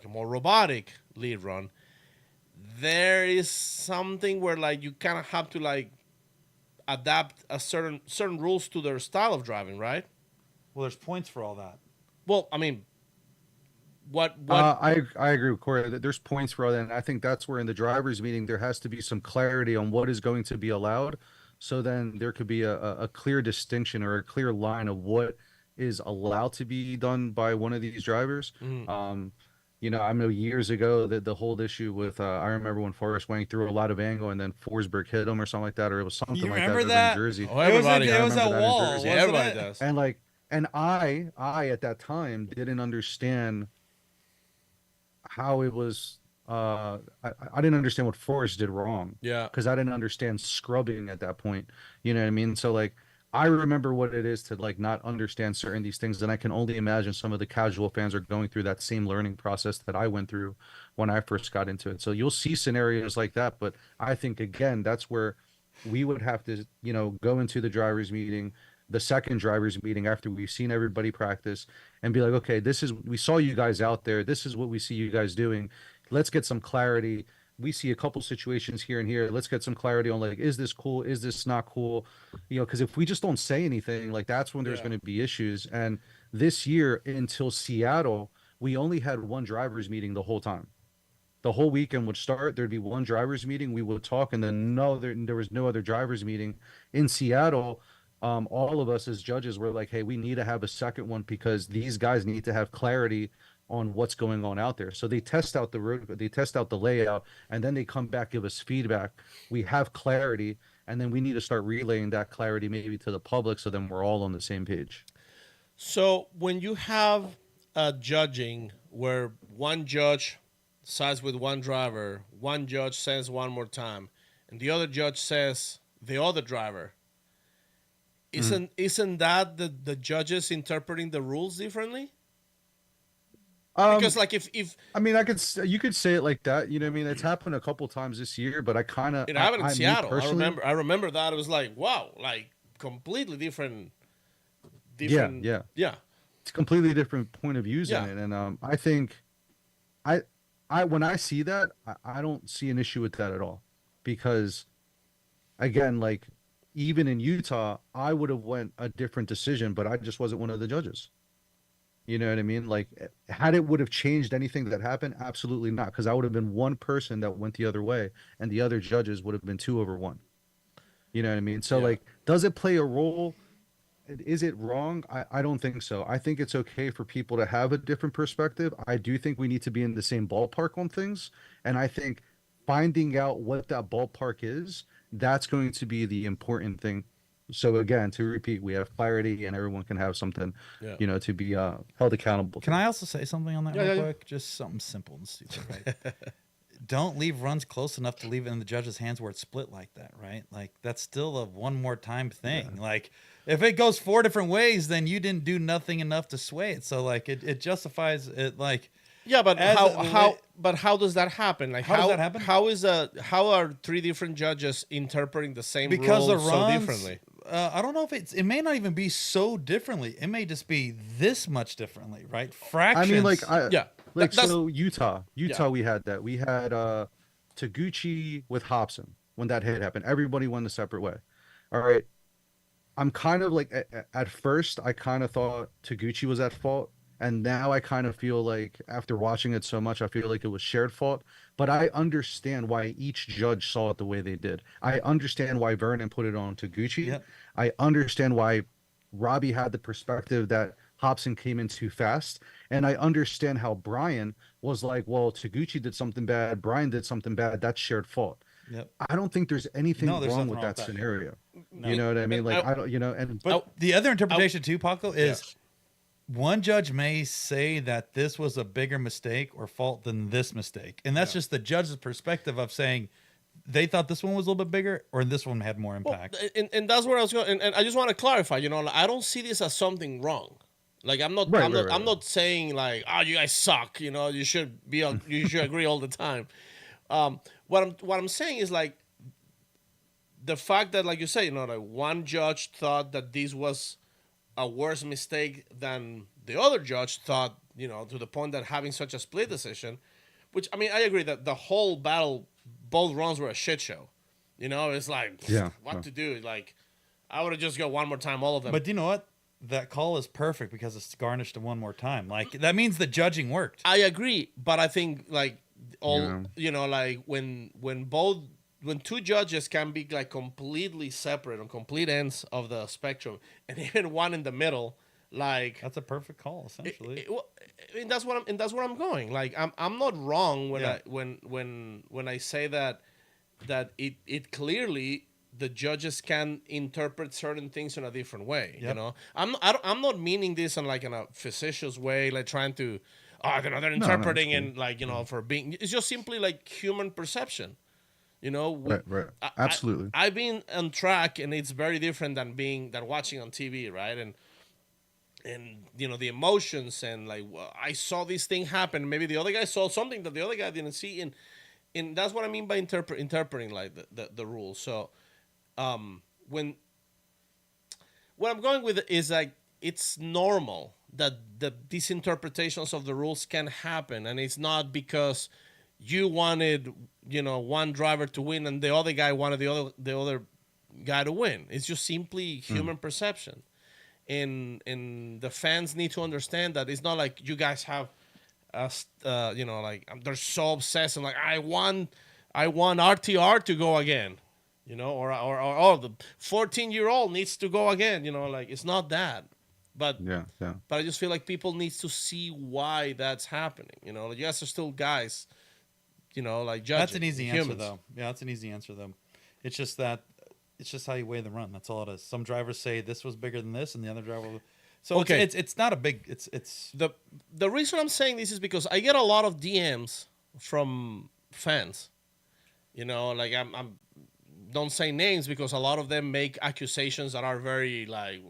more robotic lead run, there is something where like you kind of have to like adapt a certain rules to their style of driving, right? Well, there's points for all that. Well, I mean, what I agree with Corey. There's points for all that, and I think that's where in the drivers' meeting there has to be some clarity on what is going to be allowed. So then there could be a clear distinction or a clear line of what is allowed to be done by one of these drivers. I know years ago that the whole issue with I remember when Forrest Wang threw a lot of angle and then Forsberg hit him or something like that, or it was something You like that remember over that? in Jersey. Oh, everybody, it was I a remember that in wall. Jersey. yeah, wasn't everybody it? does. And like, and I at that time didn't understand how it was. I didn't understand what Forrest did wrong. Yeah. Because I didn't understand scrubbing at that point. You know what I mean? So like, I remember what it is to like not understand certain these things, and I can only imagine some of the casual fans are going through that same learning process that I went through when I first got into it. So you'll see scenarios like that, but I think again that's where we would have to, go into the drivers meeting, the second drivers meeting after we've seen everybody practice and be like, okay, we saw you guys out there. This is what we see you guys doing. Let's get some clarity. We see a couple situations here and here. Let's get some clarity on like, is this cool? Is this not cool? Because if we just don't say anything, like that's when there's going to be issues. And this year until Seattle, we only had one drivers meeting the whole time. The whole weekend would start. There'd be one drivers meeting. We would talk, and then there was no other drivers meeting in Seattle. All of us as judges were like, hey, we need to have a second one because these guys need to have clarity on what's going on out there. So they test out the road, they test out the layout, and then they come back, give us feedback. We have clarity, and then we need to start relaying that clarity maybe to the public so then we're all on the same page. So when you have a judging where one judge sides with one driver, one judge says one more time, and the other judge says the other driver, isn't that the judges interpreting the rules differently? Because like if I mean, you could say it like that. You know what I mean? It's happened a couple times this year, but I kind of it happened in me Seattle, personally- I remember that. It was like, wow, like completely different. Yeah. Yeah. It's a completely different point of views Yeah. in it, and I think I when I see that, I don't see an issue with that at all, because again, like even in Utah, I would have went a different decision, but I just wasn't one of the judges. You know what I mean? Like, had it would have changed anything that happened? Absolutely not, because I would have been one person that went the other way, and the other judges would have been 2-1. You know what I mean? So, Yeah. like, does it play a role? Is it wrong? I don't think so. I think it's okay for people to have a different perspective. I do think we need to be in the same ballpark on things. And I think finding out what that ballpark is, that's going to be the important thing. So again, to repeat, we have clarity and everyone can have something, Yeah. to be held accountable Can to. I also say something on that Yeah, real yeah. quick? Just something simple and stupid, right? Don't leave runs close enough to leave it in the judge's hands where it's split like that, right? Like that's still a one more time thing. Like if it goes 4 different ways, then you didn't do nothing enough to sway it. So like it justifies it. Like Yeah, but As how does that happen? Like How does that happen? How are 3 different judges interpreting the same because rule the so runs, differently? I don't know if it may not even be so differently. It may just be this much differently, right? I Fractions. mean, like, Yeah. like That's- so Utah, Yeah. we had that. We had Taguchi with Hobson when that hit happened. Everybody went a separate way. All right. I'm kind of like at first I kind of thought Taguchi was at fault, and now I kind of feel like after watching it so much, I feel like it was shared fault. But I understand why each judge saw it the way they did. I understand why Vernon put it on Taguchi. Yep. I understand why Robbie had the perspective that Hobson came in too fast, and I understand how Brian was like, "Well, Taguchi did something bad, Brian did something bad. That's shared fault." Yep. I don't think there's anything No, there's wrong nothing with wrong that with that. scenario. No. You know what I mean? Like I- I don't, and But the other interpretation too, Paco, is one judge may say that this was a bigger mistake or fault than this mistake. And that's just the judge's perspective of saying they thought this one was a little bit bigger or this one had more impact. And that's where I was going. And I just want to clarify. Like, I don't see this as something wrong. Like I'm not. Right, I'm right, not. right, I'm right. not saying like, oh, you guys suck. You should be on. You should agree all the time. What I'm saying is like the fact that, like you say, like one judge thought that this was a worse mistake than the other judge thought. To the point that having such a split decision, which I mean, I agree that the whole battle, both rounds were a shit show. It's like what to do. Like I would have just go one more time, all of them. But you know what? That call is perfect because it's garnished to one more time. Like that means the judging worked. I agree, but I think like all Yeah. like when two judges can be like completely separate on complete ends of the spectrum, and even one in the middle, like That's a perfect call, essentially. I mean, that's where I'm going. Like I'm not wrong when Yeah. when I say that it clearly the judges can interpret certain things in a different way. Yep. I'm not meaning this in like in a facetious way, like trying to they're interpreting cool. and like for being. It's just simply like human perception. right. Absolutely. I've been on track, and it's very different than watching on TV, right? And the emotions and like I saw this thing happen. Maybe the other guy saw something that the other guy didn't see, and that's what I mean by interpreting like the rules. So, when what I'm going with is like it's normal that these interpretations of the rules can happen, and it's not because you wanted one driver to win and the other guy wanted the other guy to win. It's just simply human perception. And the fans need to understand that it's not like you guys have, like they're so obsessed and like I want RTR to go again, or the 14-year-old needs to go again, like it's not that, but Yeah. but I just feel like people needs to see why that's happening. Like you guys are still guys, like judging. That's an easy answer, humans. though. Yeah, that's an easy answer, though. It's just how you weigh the run. That's all it is. Some drivers say this was bigger than this, and the other driver. So Okay. it's not a big. It's The reason I'm saying this is because I get a lot of DMs from fans. Like I'm don't say names because a lot of them make accusations that are very like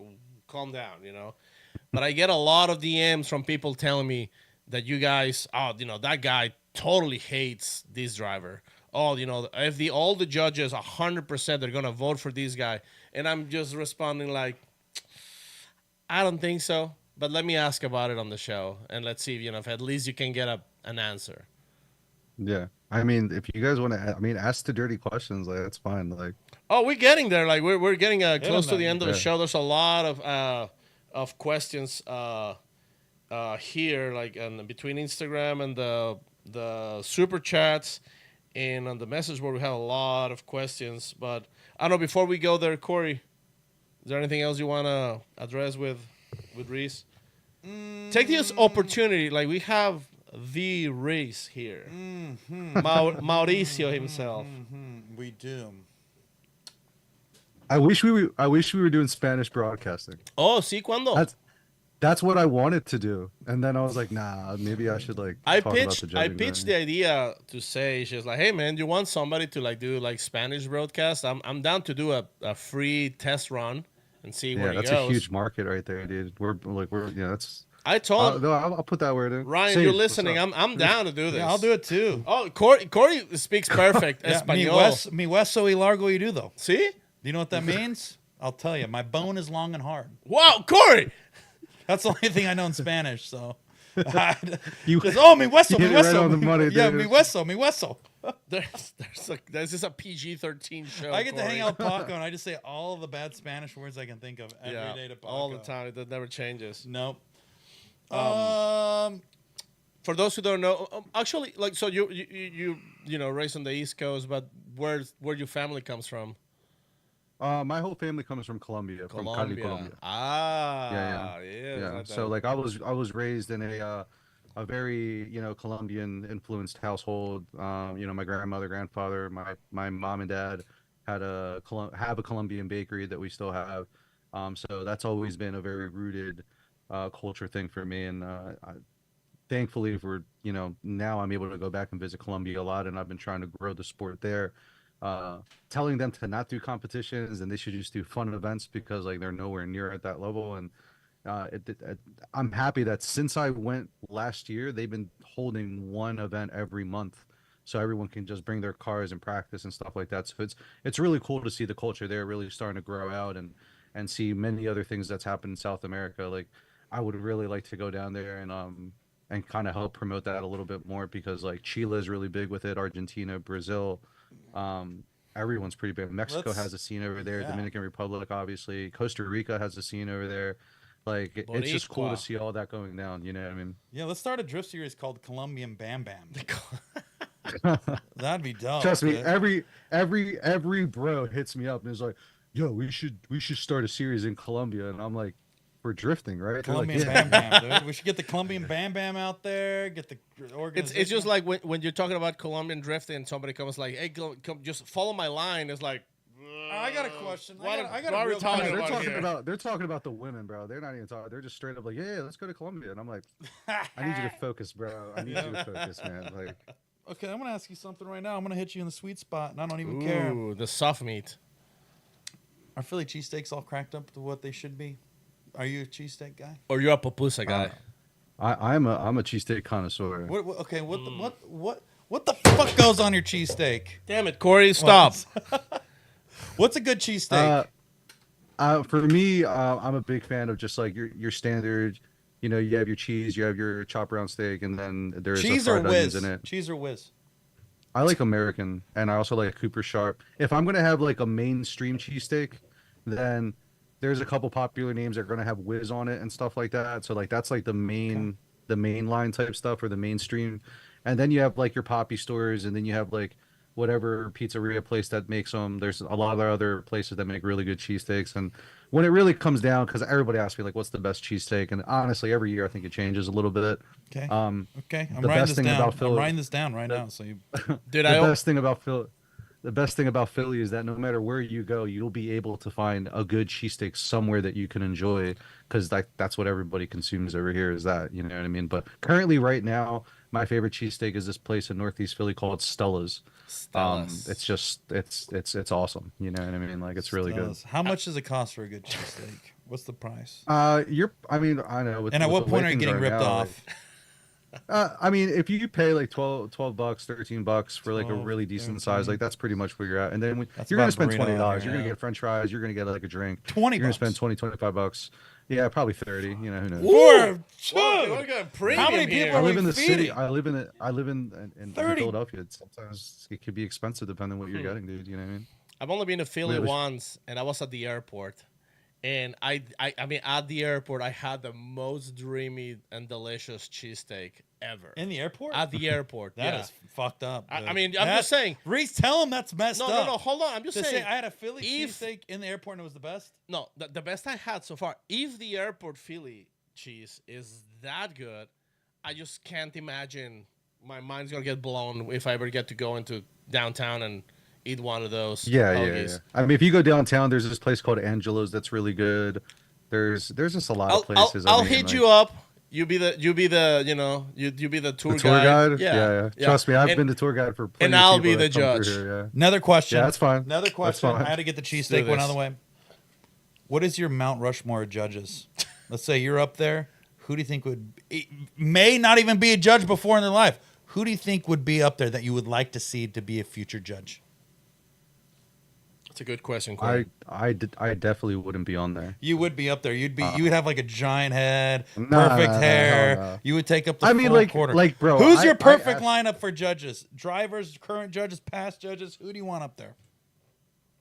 calm down, But I get a lot of DMs from people telling me that you guys, that guy totally hates this driver. Oh, if all the judges 100% they're gonna vote for this guy, and I'm just responding like, I don't think so. But let me ask about it on the show, and let's see if at least you can get an answer. Yeah. I mean, if you guys want to, ask the dirty questions. Like that's fine. Like Oh, we're getting there. Like we're getting close to the end of the Yeah. show. There's a lot of questions here, like between Instagram and the super chats, and on the message board we have a lot of questions. But I don't know. Before we go there, Corey, Is there anything else you want to address with Reese? Take this opportunity. Like, we have the Reese here. Mauricio himself. We do. I wish we were doing Spanish broadcasting. Oh, sí, ¿cuándo? That's what I wanted to do, and then I was like, nah, maybe I should like. I talk about pitched the judging the thing. idea to say, she's like, hey man, you want somebody to like do like Spanish broadcast? I'm down to do a free test run and see where Yeah, it that's goes. a huge market right there, dude. We're that's. I told him, No, I'll put that word in. Ryan, Sage, you're what's listening. up? I'm down to do this. Yeah, I'll do it too. Oh, Corey speaks perfect Mi Espanol. hueso y largo y duro. See? Do you know what that means? I'll tell you. My bone is long and hard. Wow, Corey. That's the only thing I know in Spanish. So, You- mi hueso, You mi hit it right hueso. on the money, Yeah, dude. mi hueso, mi hueso. This is a PG-13 show. I get to Corey. hang out with Paco, and I just say all the bad Spanish words I can think of every day to Paco. all the time. It never changes. Nope. For those who don't know, actually, like, so you raised on the East Coast, but where your family comes from? My whole family comes from Colombia, from Cali, Colombia. Ah, Yeah. So like I was raised in a very Colombian influenced household. My grandmother, grandfather, my mom and dad have a Colombian bakery that we still have. So that's always been a very rooted culture thing for me, and thankfully for now I'm able to go back and visit Colombia a lot, and I've been trying to grow the sport there. Telling them to not do competitions and they should just do fun events because like they're nowhere near at that level. And I'm happy that since I went last year, they've been holding one event every month, so everyone can just bring their cars and practice and stuff like that. So it's really cool to see the culture there really starting to grow out and see many other things that's happened in South America. Like I would really like to go down there and kind of help promote that a little bit more because like Chile is really big with it, Argentina, Brazil. Everyone's pretty big. Mexico has a scene over there. Yeah. Dominican Republic, obviously. Costa Rica has a scene over there. Like it's just cool Boricua. to see all that going down. You know what I mean? Yeah, let's start a drift series called Colombian Bam Bam. That'd be dope. Trust me, dude. every bro hits me up and is like, "Yo, we should start a series in Colombia." And I'm like, "We're drifting, right?" They're like, Colombian "Yeah." Bam Bam, dude. We should get the Colombian Bam Bam out there. Get the organization. It's just like when you're talking about Colombian drifting, and somebody comes like, "Hey, come, just follow my line." It's like, I got a question. What I are got a we real talking question. They're about talking here? they're talking about the women, bro. They're not even talking. They're just straight up like, "Yeah, let's go to Colombia." And I'm like, "I need you to focus, bro. I need you to focus, man." Like, Okay, I'm gonna ask you something right now. I'm gonna hit you in the sweet spot, and I don't even care. ooh, the soft meat. Are Philly cheesesteaks all cracked up to what they should be? Are you a cheesesteak guy? Or you're a pupusa guy. I'm a cheesesteak connoisseur. Okay, what the fuck goes on your cheesesteak? Damn it, Corey, stop. What's a good cheesesteak? For me, I'm a big fan of just like your standard. You have your cheese, you have your chopped brown steak, and then there's Cheese or fried onions whiz? in it. Cheese or whiz? I like American, and I also like Cooper Sharp. If I'm gonna have like a mainstream cheesesteak, then there's a couple popular names that are gonna have whiz on it and stuff like that. So like that's like the main line type stuff or the mainstream, and then you have like your poppy stores, and then you have like whatever pizzeria place that makes them. There's a lot of other places that make really good cheesesteaks, and when it really comes down, because everybody asks me like, what's the best cheesesteak, and honestly, every year I think it changes a little bit. Okay. Okay. I'm the writing best this thing down. about I'm Philly- writing this down right now. So you. Dude, The best thing about Philly is that no matter where you go, you'll be able to find a good cheesesteak somewhere that you can enjoy, because that's what everybody consumes over here. Is that, you know what I mean? But currently, right now, my favorite cheesesteak is this place in Northeast Philly called Stella's. It's just it's awesome. You know what I mean? Like it's really good. How much does it cost for a good cheesesteak? What's the price? I know. With, And at with what the point way are you things getting ripped now, off? I mean, if you pay like $12, $13 for like a 12, really decent 13. size, like that's pretty much where you're at. And then That's you're gonna about spend burrito $20. there, You're gonna yeah. get French fries. You're gonna get like a drink. 20 You're gonna bucks. spend $25. Yeah, probably 30. You know, who knows? How many people I are live we in the feeding? city. I live in 30. Philadelphia. Sometimes it could be expensive depending on what you're getting, dude. You know what I mean? I've only been to Philly Wait, which- once, and I was at the airport. And I mean, at the airport, I had the most dreamy and delicious cheesesteak ever. In the airport? At the airport, That yeah. is fucked up. I dude. mean, I'm just saying. Reese, tell him that's messed No, up. no, no. Hold on. I'm just To saying. say I had a Philly if- cheesesteak in the airport and it was the best. No, the best I had so far. If the airport Philly cheese is that good, I just can't imagine my mind's gonna get blown if I ever get to go into downtown and eat one of those. Yeah, yeah, hoagies. yeah. I mean, if you go downtown, there's this place called Angelo's that's really good. There's just a lot of places. I'll I mean, hit like, you up. You be the you be the tour the tour guide. Yeah. Trust me, I've And- been the tour guid for. and plenty of I'll people be that the come through judge. Here, yeah. Another question. Yeah, that's fine. Another That's question. fine. I had to get the do cheesesteak one this. out of the way. What is your Mount Rushmore of judges? Let's say you're up there. Who do you think would may not even be a judge before in their life? Who do you think would be up there that you would like to see to be a future judge? That's a good question. Corey. I definitely wouldn't be on there. You would be up there. You would have like a giant head, Nah, perfect nah, hair. hell no. You would take up the I mean, full like- quarter. like, bro, Who's your I perfect asked- lineup for judges? Drivers, current judges, past judges. Who do you want up there?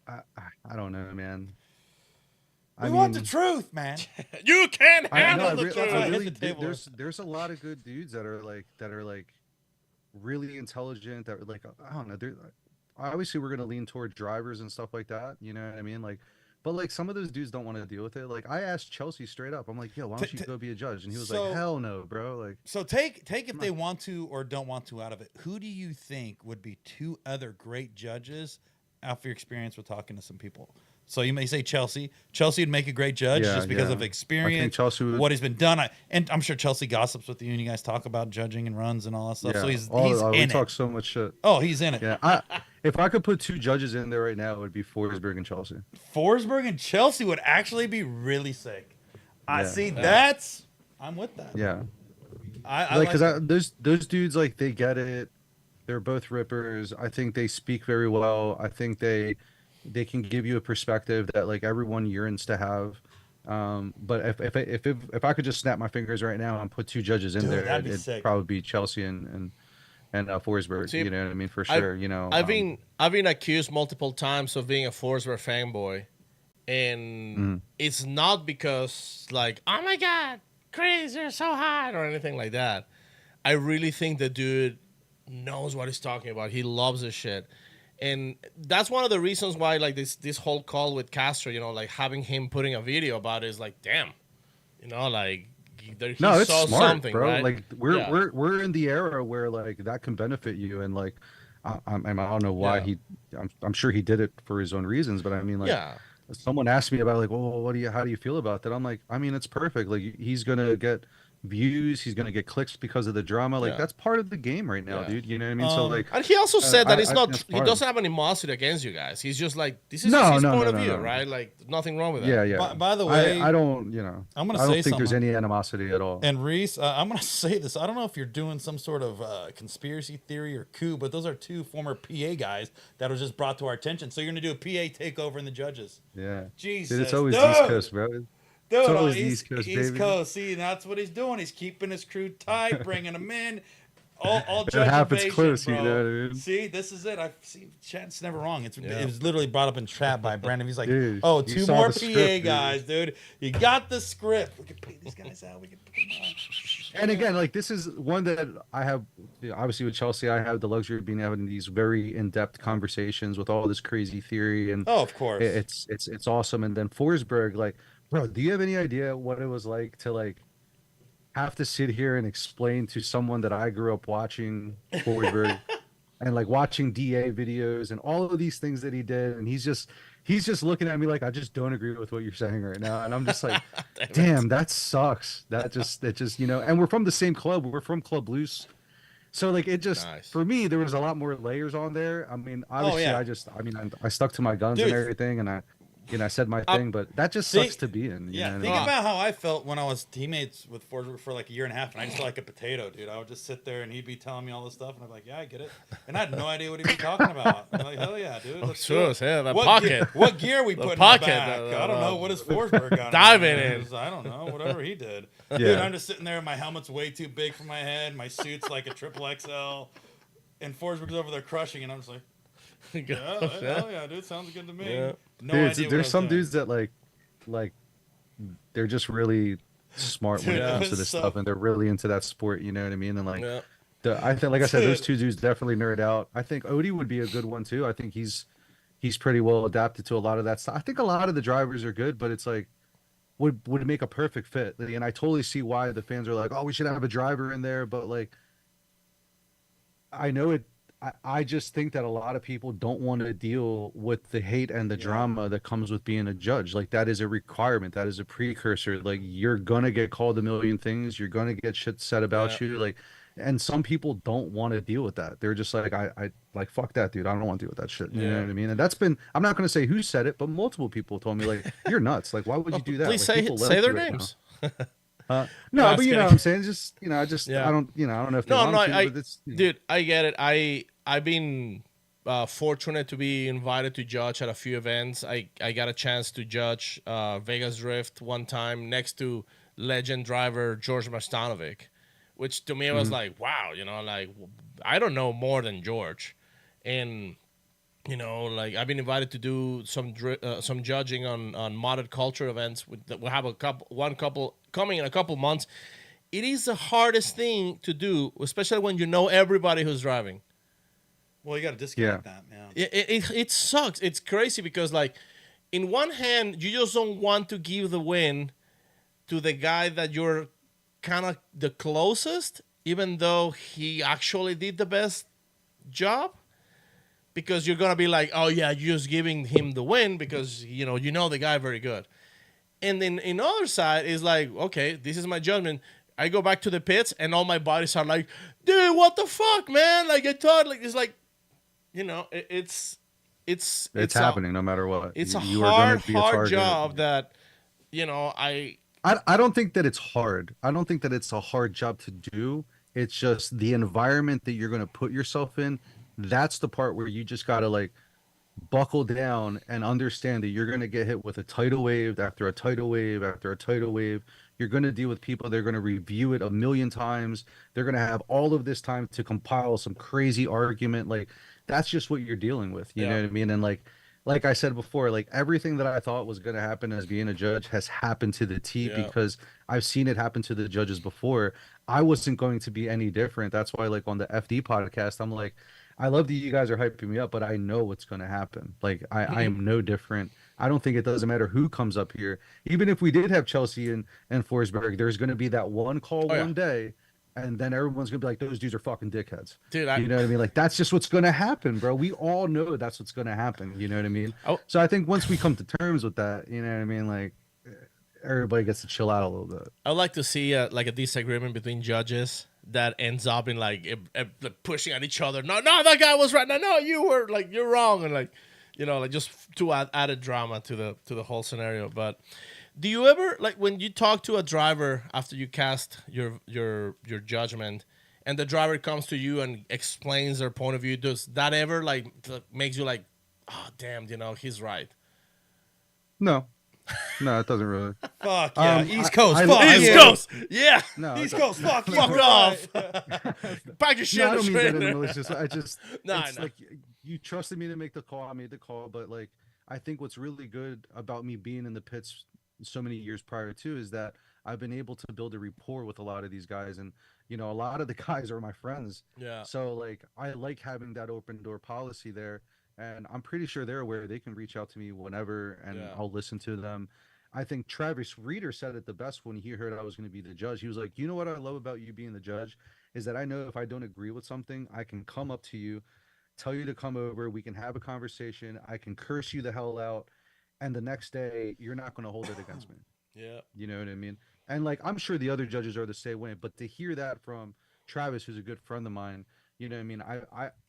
I don't know, man. We want the truth, man. You can't I handle know. the truth. truth. I hit Really, the table. there's a lot of good dudes that are like really intelligent. That are like, I don't know. Obviously, we're gonna lean toward drivers and stuff like that. You know what I mean? Like, but like some of those dudes don't want to deal with it. Like I asked Chelsea straight up. I'm like, yo, why don't you go be a judge? And he was So- like, hell no, bro. Like, So take if they want to or don't want to out of it. Who do you think would be two other great judges after your experience with talking to some people? So you may say Chelsea. Chelsea would make a great judge Yeah, just because yeah. of I experience, think Chelsea would. what he's been done. And I'm sure Chelsea gossips with you and you guys talk about judging and runs and all that stuff. Yeah, So he's we in talk it. so much shit. Oh, he's in it. Yeah, if I could put two judges in there right now, it would be Forsberg and Chelsea. Forsberg and Chelsea would actually be really sick. I Yeah. see. That's I'm with that. Yeah, I like like because those dudes, like, they get it. They're both rippers. I think they speak very well. I think they can give you a perspective that like everyone yearns to have. But if I could just snap my fingers right now and put two judges in Dude, there, that'd be it'd sick. probably be Chelsea and Forsberg. See, you know what I mean? For I've- sure. You know, I've been accused multiple times of being a Forsberg fanboy, and it's not because like, oh my god, Chris, you're so hot or anything like that. I really think the dude knows what he's talking about. He loves this shit, and that's one of the reasons why like this whole call with Castro, you know, like having him putting a video about it is like, damn, you know, like he no, it's saw smart, something, bro. right? Like Yeah. we're in the era where like that can benefit you, and like I don't know why Yeah. I'm sure he did it for his own reasons, but I mean, like, Yeah. someone asked me about like, well, how do you feel about that? I'm like, I mean, it's perfect. Like he's gonna get views, he's gonna get clicks because of the drama. Like Yeah. that's part of the game right now, Yeah. dude. You know what I mean? So like, And he also said that I- it's I not. think that's He fine. doesn't have animosity against you guys. He's just like, this is No, just his no, point no, of no, view, no. right? Like nothing wrong with that. yeah, yeah. By the way, I don't, you know, I'm gonna I don't say think there's something. any animosity at all. And Reese, I'm going to say this. I don't know if you're doing some sort of conspiracy theory or coup, but those are two former PA guys that was just brought to our attention. So you're going to do a PA takeover in the judges. Yeah, Jesus. dude, it's always Dude! East Coast, bro. Dude, It's always East, East Coast, East baby. Coast. See, that's what he's doing. He's keeping his crew tight, bringing them in. All It judge happens invasion, close, bro. you know what I mean? See, this is it. I've seen chat's never wrong. It Yeah. was literally brought up in chat by Brandon. He's like, Dude, oh, you two saw more the PA script, dude. guys, dude. You got the script. We can pay these guys out. We can put them on. And again, like this is one that I have, you know, obviously with Chelsea, I have the luxury of being having these very in-depth conversations with all this crazy theory, and Oh, of course. it's awesome. And then Forsberg, like, bro, do you have any idea what it was like to like have to sit here and explain to someone that I grew up watching Forsberg and like watching DA videos and all of these things that he did, and he's just looking at me like, I just don't agree with what you're saying right now, and I'm just like, damn, that sucks. That just you know, and we're from the same club. We're from Club Loose. So like it just Nice. for me there was a lot more layers on there. I mean, obviously yeah. I stuck to my guns Dude. and everything, and I said my thing, but that just See- sucks to be in. You Yeah, know what think I mean? about how I felt when I was teammates with Forsberg for like a year and a half, and I just felt like a potato, dude. I would just sit there, and he'd be telling me all this stuff, and I'm like, yeah, I get it. And I had no idea what he'd be talking about. I'm like, hell yeah, dude. Let's do sure, it. yeah, the what pocket. Gear, what gear we The put in pocket, the back? I don't know. What is Forsberg got? Diving on? in. I don't know. Whatever he did. Dude, Yeah. I'm just sitting there, my helmet's way too big for my head. My suit's like a triple XL. And Forsberg's over there crushing, and I'm just like, yeah, hell yeah, dude. Sounds good to me. Yeah. No Dude, idea. what I there's was some doing. dudes that like they're just really smart when it Yeah. comes to this So- stuff, and they're really into that sport. You know what I mean? And like, Yeah. I think, like I said, those Dude. two dudes definitely nerd out. I think Odie would be a good one too. I think he's pretty well adapted to a lot of that stuff. I think a lot of the drivers are good, but it's like would make a perfect fit. And I totally see why the fans are like, oh, we should have a driver in there. But like, I know it. I just think that a lot of people don't want to deal with the hate and the drama that comes with being a judge. Like that is a requirement. That is a precursor. Like you're gonna get called a million things. You're gonna get shit said about you. Like, and some people don't want to deal with that. They're just like, I like fuck that dude. I don't want to deal with that shit. You know Yeah. what I mean? And that's been. I'm not gonna say who said it, but multiple people told me like, you're nuts. Like, why would you do that? Please Like, say people say like their you right now. names. No, No, but you know kidding. what I'm saying. Just I just Yeah. I don't I don't know if they No, want no, to, but it's dude, I get it. I've been fortunate to be invited to judge at a few events. I got a chance to judge Vegas Drift one time next to legend driver George Marstanovic, which to me was like, wow, like I don't know more than George, and like I've been invited to do some judging on modded culture events. We'll have one couple coming in a couple months. It is the hardest thing to do, especially when you know everybody who's driving. Well, you got to disconnect that, man. It sucks. It's crazy because like, in one hand, you just don't want to give the win to the guy that you're kind of the closest, even though he actually did the best job. Because you're gonna be like, oh yeah, you're just giving him the win because you know the guy very good. And then in other side is like, okay, this is my judgment. I go back to the pits and all my buddies are like, dude, what the fuck, man? Like I thought, like it's like, it's happening no matter what. It's a You are gonna hard be a target. job that I don't think that it's hard. I don't think that it's a hard job to do. It's just the environment that you're going to put yourself in. That's the part where you just got to like buckle down and understand that you're going to get hit with a tidal wave after a tidal wave after a tidal wave. You're going to deal with people. They're going to review it a million times. They're going to have all of this time to compile some crazy argument. Like that's just what you're dealing with. You know what I mean? And like I said before, like everything that I thought was going to happen as being a judge has happened to the T because I've seen it happen to the judges before. I wasn't going to be any different. That's why like on the FD podcast, I'm like, I love that you guys are hyping me up, but I know what's going to happen. Like I am no different. I don't think it doesn't matter who comes up here. Even if we did have Chelsea and Forsberg, there's going to be that one call one day. And then everyone's gonna be like, "Those dudes are fucking dickheads." Dude, you know what I mean? Like that's just what's gonna happen, bro. We all know that's what's gonna happen. You know what I mean? So I think once we come to terms with that, you know what I mean? Like everybody gets to chill out a little bit. I'd like to see like a disagreement between judges that ends up in like pushing at each other. No, that guy was right. No, you were like you're wrong, and like like just to add added drama to the whole scenario. But do you ever like when you talk to a driver after you cast your judgment, and the driver comes to you and explains their point of view? Does that ever like makes you like, oh damn, he's right? No, it doesn't really. Fuck yeah, East Coast. I- fuck I- yeah. East Coast, yeah. No, East it Coast. Fuck you. Fuck we're off. right. Pack your shit I in don't the mean that in a trailer. malicious way. I just No, it's I know. like you trusted me to make the call. I made the call, but like I think what's really good about me being in the pits so many years prior to is that I've been able to build a rapport with a lot of these guys, and a lot of the guys are my friends. Yeah. So like I like having that open door policy there, and I'm pretty sure they're aware they can reach out to me whenever, and I'll listen to them. I think Travis Reeder said it the best when he heard I was going to be the judge. He was like, "You know what I love about you being the judge is that I know if I don't agree with something, I can come up to you, tell you to come over, we can have a conversation, I can curse you the hell out, and the next day you're not going to hold it against me." Yeah. You know what I mean? And like I'm sure the other judges are the same way, but to hear that from Travis, who's a good friend of mine, you know what I mean?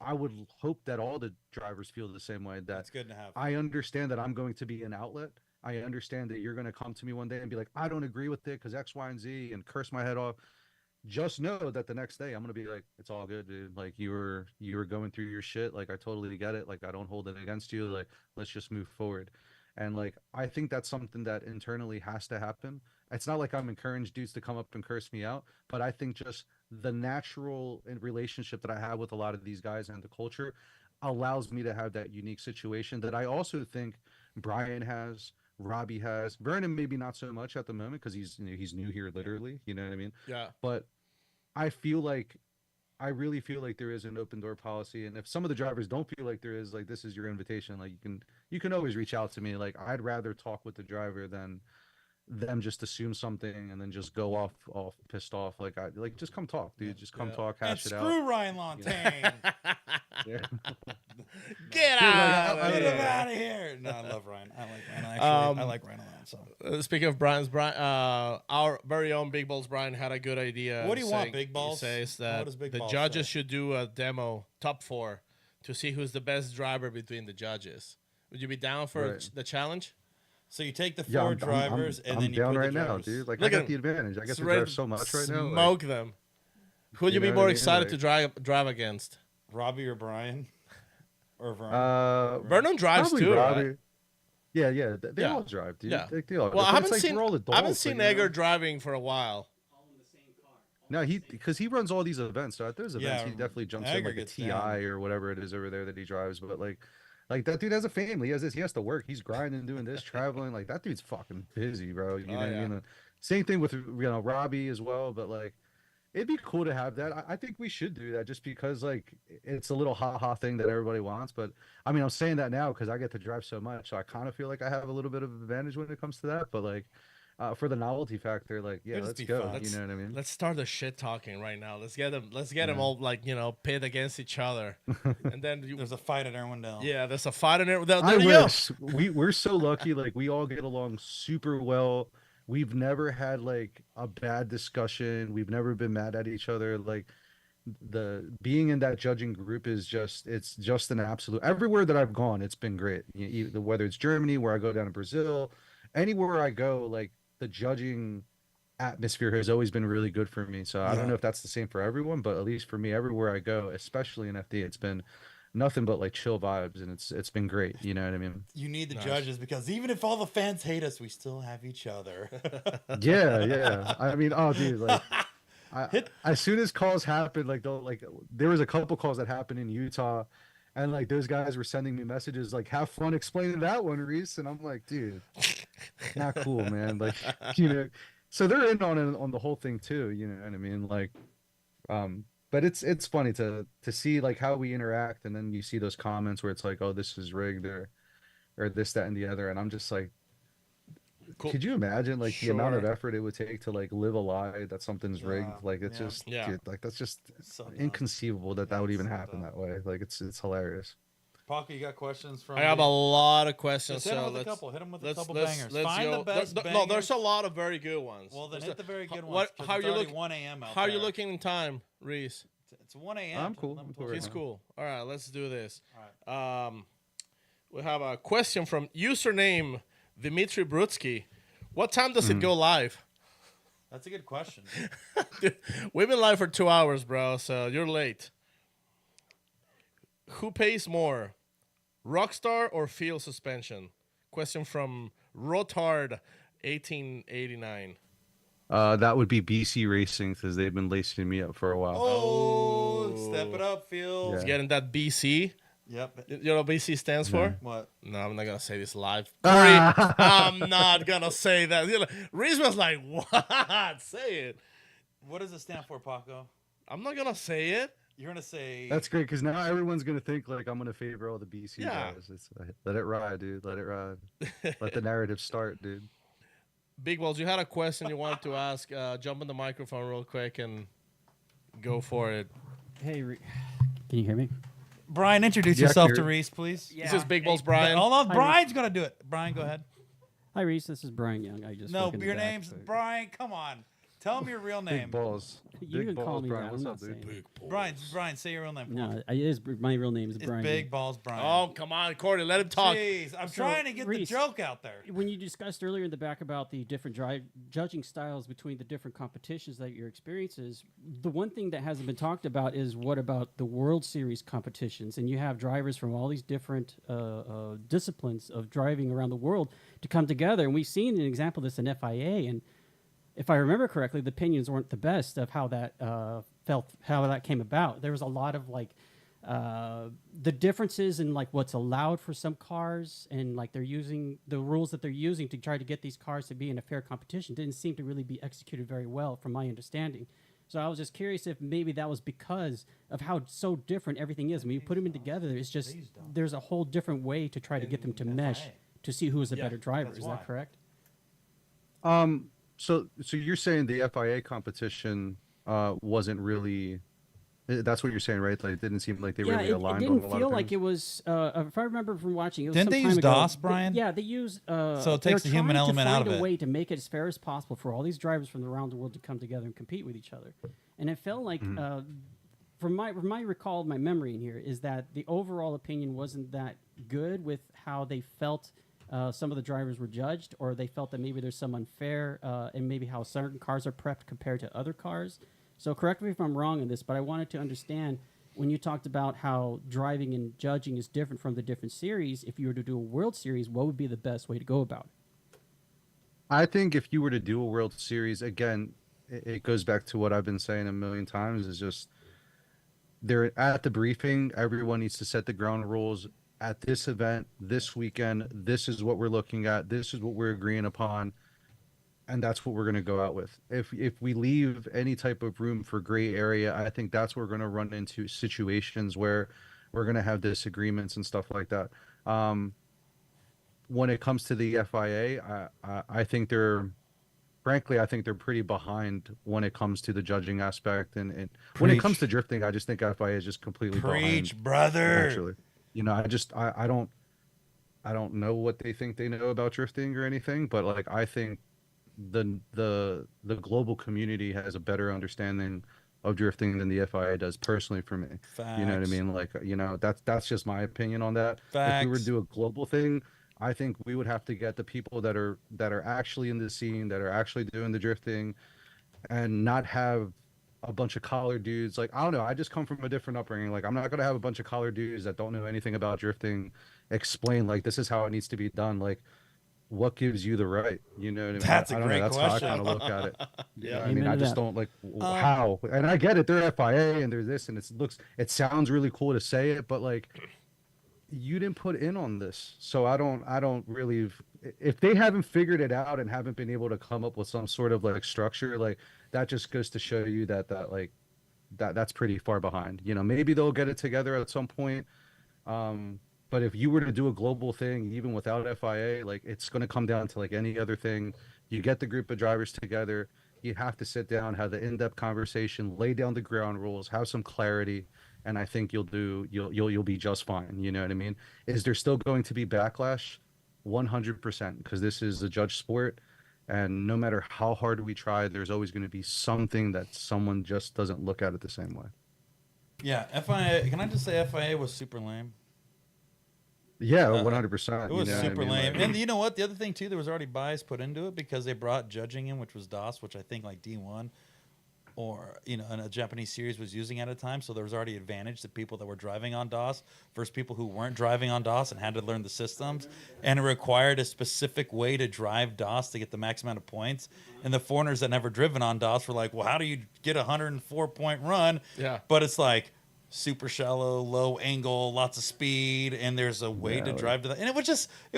I would hope that all the drivers feel the same way. That's good to have. I understand that I'm going to be an outlet. I understand that you're going to come to me one day and be like, I don't agree with it because X, Y, and Z, and curse my head off. Just know that the next day I'm going to be like, it's all good, dude. Like you were going through your shit. Like I totally get it. Like I don't hold it against you. Like let's just move forward. And like I think that's something that internally has to happen. It's not like I'm encouraging dudes to come up and curse me out, but I think just the natural relationship that I have with a lot of these guys and the culture allows me to have that unique situation that I also think Brian has, Robbie has. Vernon maybe not so much at the moment because he's new here literally. You know what I mean? Yeah. But I really feel like there is an open door policy, and if some of the drivers don't feel like there is, like this is your invitation. Like you can always reach out to me. Like I'd rather talk with the driver than them just assume something and then just go off pissed off. Like just come talk, dude. Just come talk, And hash it out. screw Ryan Lontaine. Yeah. Get Dude, out! like, Get him out of here. No, I love Ryan. I like Ryan. Actually, I like Ryan a lot. So. Speaking of Brian, our very own Big Balls Brian had a good idea. What do you want, Big Balls? He says What that does Big the Balls judges say? should do a demo top 4 to see who's the best driver between the judges. Would you be down for Right. the challenge? So you take the Yeah, 4 drivers and then I'm you down put right the now, drivers. dude. Like Look I at got the advantage. I guess we Ready drive to so much right now. Smoke them. Who would you You be know more what I mean? excited to Like- drive against? Robbie or Brian? Or Vernon? Vernon drives probably too, Robbie. right? Yeah. They Yeah. all drive, dude. Yeah. They all. Well, I but haven't it's like seen we're all I adults, haven't seen like, you know? Egger driving for a while. No, because he runs all these events. So at those events, Yeah, he definitely jumps Egger in like a gets TI down. or whatever it is over there that he drives. But like that dude has a family. He has this. He has to work. He's grinding, doing this, traveling. Like that dude's fucking busy, bro. You know what I yeah. mean? Same thing with Robbie as well. But like, it'd be cool to have that. I think we should do that just because like it's a little ha thing that everybody wants. But I mean, I'm saying that now because I get to drive so much, so I kind of feel like I have a little bit of advantage when it comes to that. But like. For the novelty factor, like yeah, It'd just let's be go. fun. You know what I mean? Let's start the shit talking right now. Let's get them all like pit against each other, and then There's a fight at Irwindale. yeah, there's a fight in there. There I you go. wish we're so lucky. Like we all get along super well. We've never had like a bad discussion. We've never been mad at each other. Like the being in that judging group is it's just an absolute. Everywhere that I've gone, it's been great. Whether it's Germany, where I go down to Brazil, anywhere I go, like the judging atmosphere has always been really good for me. So I don't know if that's the same for everyone, but at least for me, everywhere I go, especially in FD, it's been nothing but like chill vibes, and it's been great. You know what I mean? You need the judges because even if all the fans hate us, we still have each other. Yeah. I mean, oh, dude, like, as soon as calls happen, like there was a couple calls that happened in Utah, and like those guys were sending me messages like, "Have fun explaining that one, Reese," and I'm like, dude, not cool, man. Like, so they're in on the whole thing too. You know what I mean? Like, but it's funny to see like how we interact, and then you see those comments where it's like, "Oh, this is rigged," or this, that, and the other, and I'm just like. Cool. Could you imagine like the amount of Sure. effort it would take to like live a lie that something's rigged? Like it's just dude, like that's just So dumb. inconceivable that would even so happen dumb. that way. Like it's hilarious. Paco, you got questions from I have a lot of questions. Just hit so him with a let's couple. Hit him with a let's couple let's, bangers. let's Find go. the best No, bangers. there's a lot of very good ones. Well, then There's hit the very good ones. What? 'cause How it's you already look? 1 a.m. out How are you there. looking in time, Reese? It's 1 a.m. I'm cool. Let me I'm pull cool it He's up. cool. All right, let's do this. All We have a question from username Dmitry Brutsky. What time does it go live? That's a good question. We've been live for 2 hours, bro, so you're late. Who pays more, Rockstar or Field Suspension? Question from Rotard 1889. That would be BC Racing because they've been lacing me up for a while. Oh, step it up, Phil. Yeah. Getting that BC. Yep. You know what BC stands for? What? No, I'm not gonna say this live. I'm not gonna say that. Reese was like, "What? Say it." What does it stand for, Paco? I'm not gonna say it. You're gonna say That's great because now everyone's gonna think like I'm gonna favor all the BC Yeah. guys. Let it ride, dude. Let it ride. Let the narrative start, dude. Big Balls, you had a question you wanted to ask. Jump on the microphone real quick and go for it. Hey, can you hear me? Brian. Introduce Yeah, yourself you're- to Reese, please. This is Big Balls Brian. Hold on, Hi, Brian's gonna do it. Brian, go ahead. Hi, Reese. This is Brian Young. I just No, work in the your back, name's but- Brian. Come on, tell him your real Big name. balls. You Big can call balls, me Brian. that. What's I'm up, not dude? saying Brian, say your real name. No, it is. My real name is It's Brian. Big Balls Brian. Oh, come on, Cordy, let him talk. Jeez, I'm So, trying to get Reese, the joke out there. When you discussed earlier in the back about the different judging styles between the different competitions that your experiences, the one thing that hasn't been talked about is what about the World Series competitions? And you have drivers from all these different disciplines of driving around the world to come together. And we've seen an example of this in FIA. And if I remember correctly, the opinions weren't the best of how that how that came about. There was a lot of the differences in like what's allowed for some cars and like they're using the rules that they're using to try to get these cars to be in a fair competition didn't seem to really be executed very well from my understanding. So I was just curious if maybe that was because of how so different everything is. When you put them in together, it's just there's a whole different way to try to get them to mesh to see who is a better driver. Is that correct? So you're saying the FIA competition wasn't really. That's what you're saying, right? Like, it didn't seem like they really aligned it on a didn't lot feel of like things? it was. If I remember from watching, it was Didn't some they time use ago. DOS, Brian? Yeah, they use. So it takes the human element out of a it. way to make it as fair as possible for all these drivers from around the world to come together and compete with each other. And it felt like, from my recall, my memory in here is that the overall opinion wasn't that good with how they felt. Some of the drivers were judged, or they felt that maybe there's some unfair, and maybe how certain cars are prepped compared to other cars. So correct me if I'm wrong in this, but I wanted to understand when you talked about how driving and judging is different from the different series. If you were to do a World Series, what would be the best way to go about it? I think if you were to do a World Series, again, it goes back to what I've been saying a million times, is just they're at the briefing, everyone needs to set the ground rules. At this event, this weekend, this is what we're looking at, this is what we're agreeing upon, and that's what we're going to go out with. If we leave any type of room for gray area, I think that's where we're going to run into situations where we're going to have disagreements and stuff like that. When it comes to the FIA, I think frankly, I think they're pretty behind when it comes to the judging aspect. And when it comes to drifting, I just think FIA is just completely Preach, behind. brother. Actually, I don't know what they think they know about drifting or anything, but like, I think the global community has a better understanding of drifting than the FIA does, personally, for me. Facts. You know what I mean? Like, that's just my opinion on that. Facts. If we were to do a global thing, I think we would have to get the people that are actually in the scene, that are actually doing the drifting, and not have a bunch of collar dudes. Like, I don't know, I just come from a different upbringing. Like, I'm not going to have a bunch of collar dudes that don't know anything about drifting explain, like, this is how it needs to be done. Like, what gives you the right? You know what I mean? That's a I don't great know. That's question. how I kind of look at it. Yeah. I mean, Amen I to just that. don't like how. And I get it. They're FIA and there's this, and it sounds really cool to say it, but like, you didn't put in on this, so I don't really. If they haven't figured it out and haven't been able to come up with some sort of like structure, like, that just goes to show you that's pretty far behind. Maybe they'll get it together at some point. But if you were to do a global thing, even without FIA, like, it's going to come down to like any other thing. You get the group of drivers together, you have to sit down, have the in-depth conversation, lay down the ground rules, have some clarity, and I think you'll be just fine. You know what I mean? Is there still going to be backlash? 100%, because this is a judge sport, and no matter how hard we try, there's always going to be something that someone just doesn't look at it the same way. Yeah, FIA. Can I just say FIA was super lame? Yeah, 100%. It was you know what I super mean? lame. Like, And you know what? The other thing too, there was already bias put into it because they brought judging in, which was DOS, which I think like D1 or in a Japanese series was using at a time. So there was already advantage to people that were driving on DOS versus people who weren't driving on DOS and had to learn the systems. And it required a specific way to drive DOS to get the max amount of points. And the foreigners that never driven on DOS were like, well, how do you get a 104-point run? Yeah. But it's like super shallow, low angle, lots of speed, and there's a way to drive to that. And it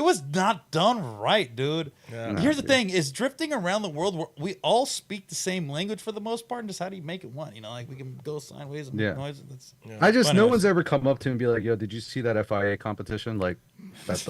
was not done right, dude. Yeah. Here's the thing, is drifting around the world, we all speak the same language for the most part, and just how do you make it one? Like we can go sideways and make noise. I just, But no anyways. one's ever come up to me and be like, yo, did you see that FIA competition? Like, that's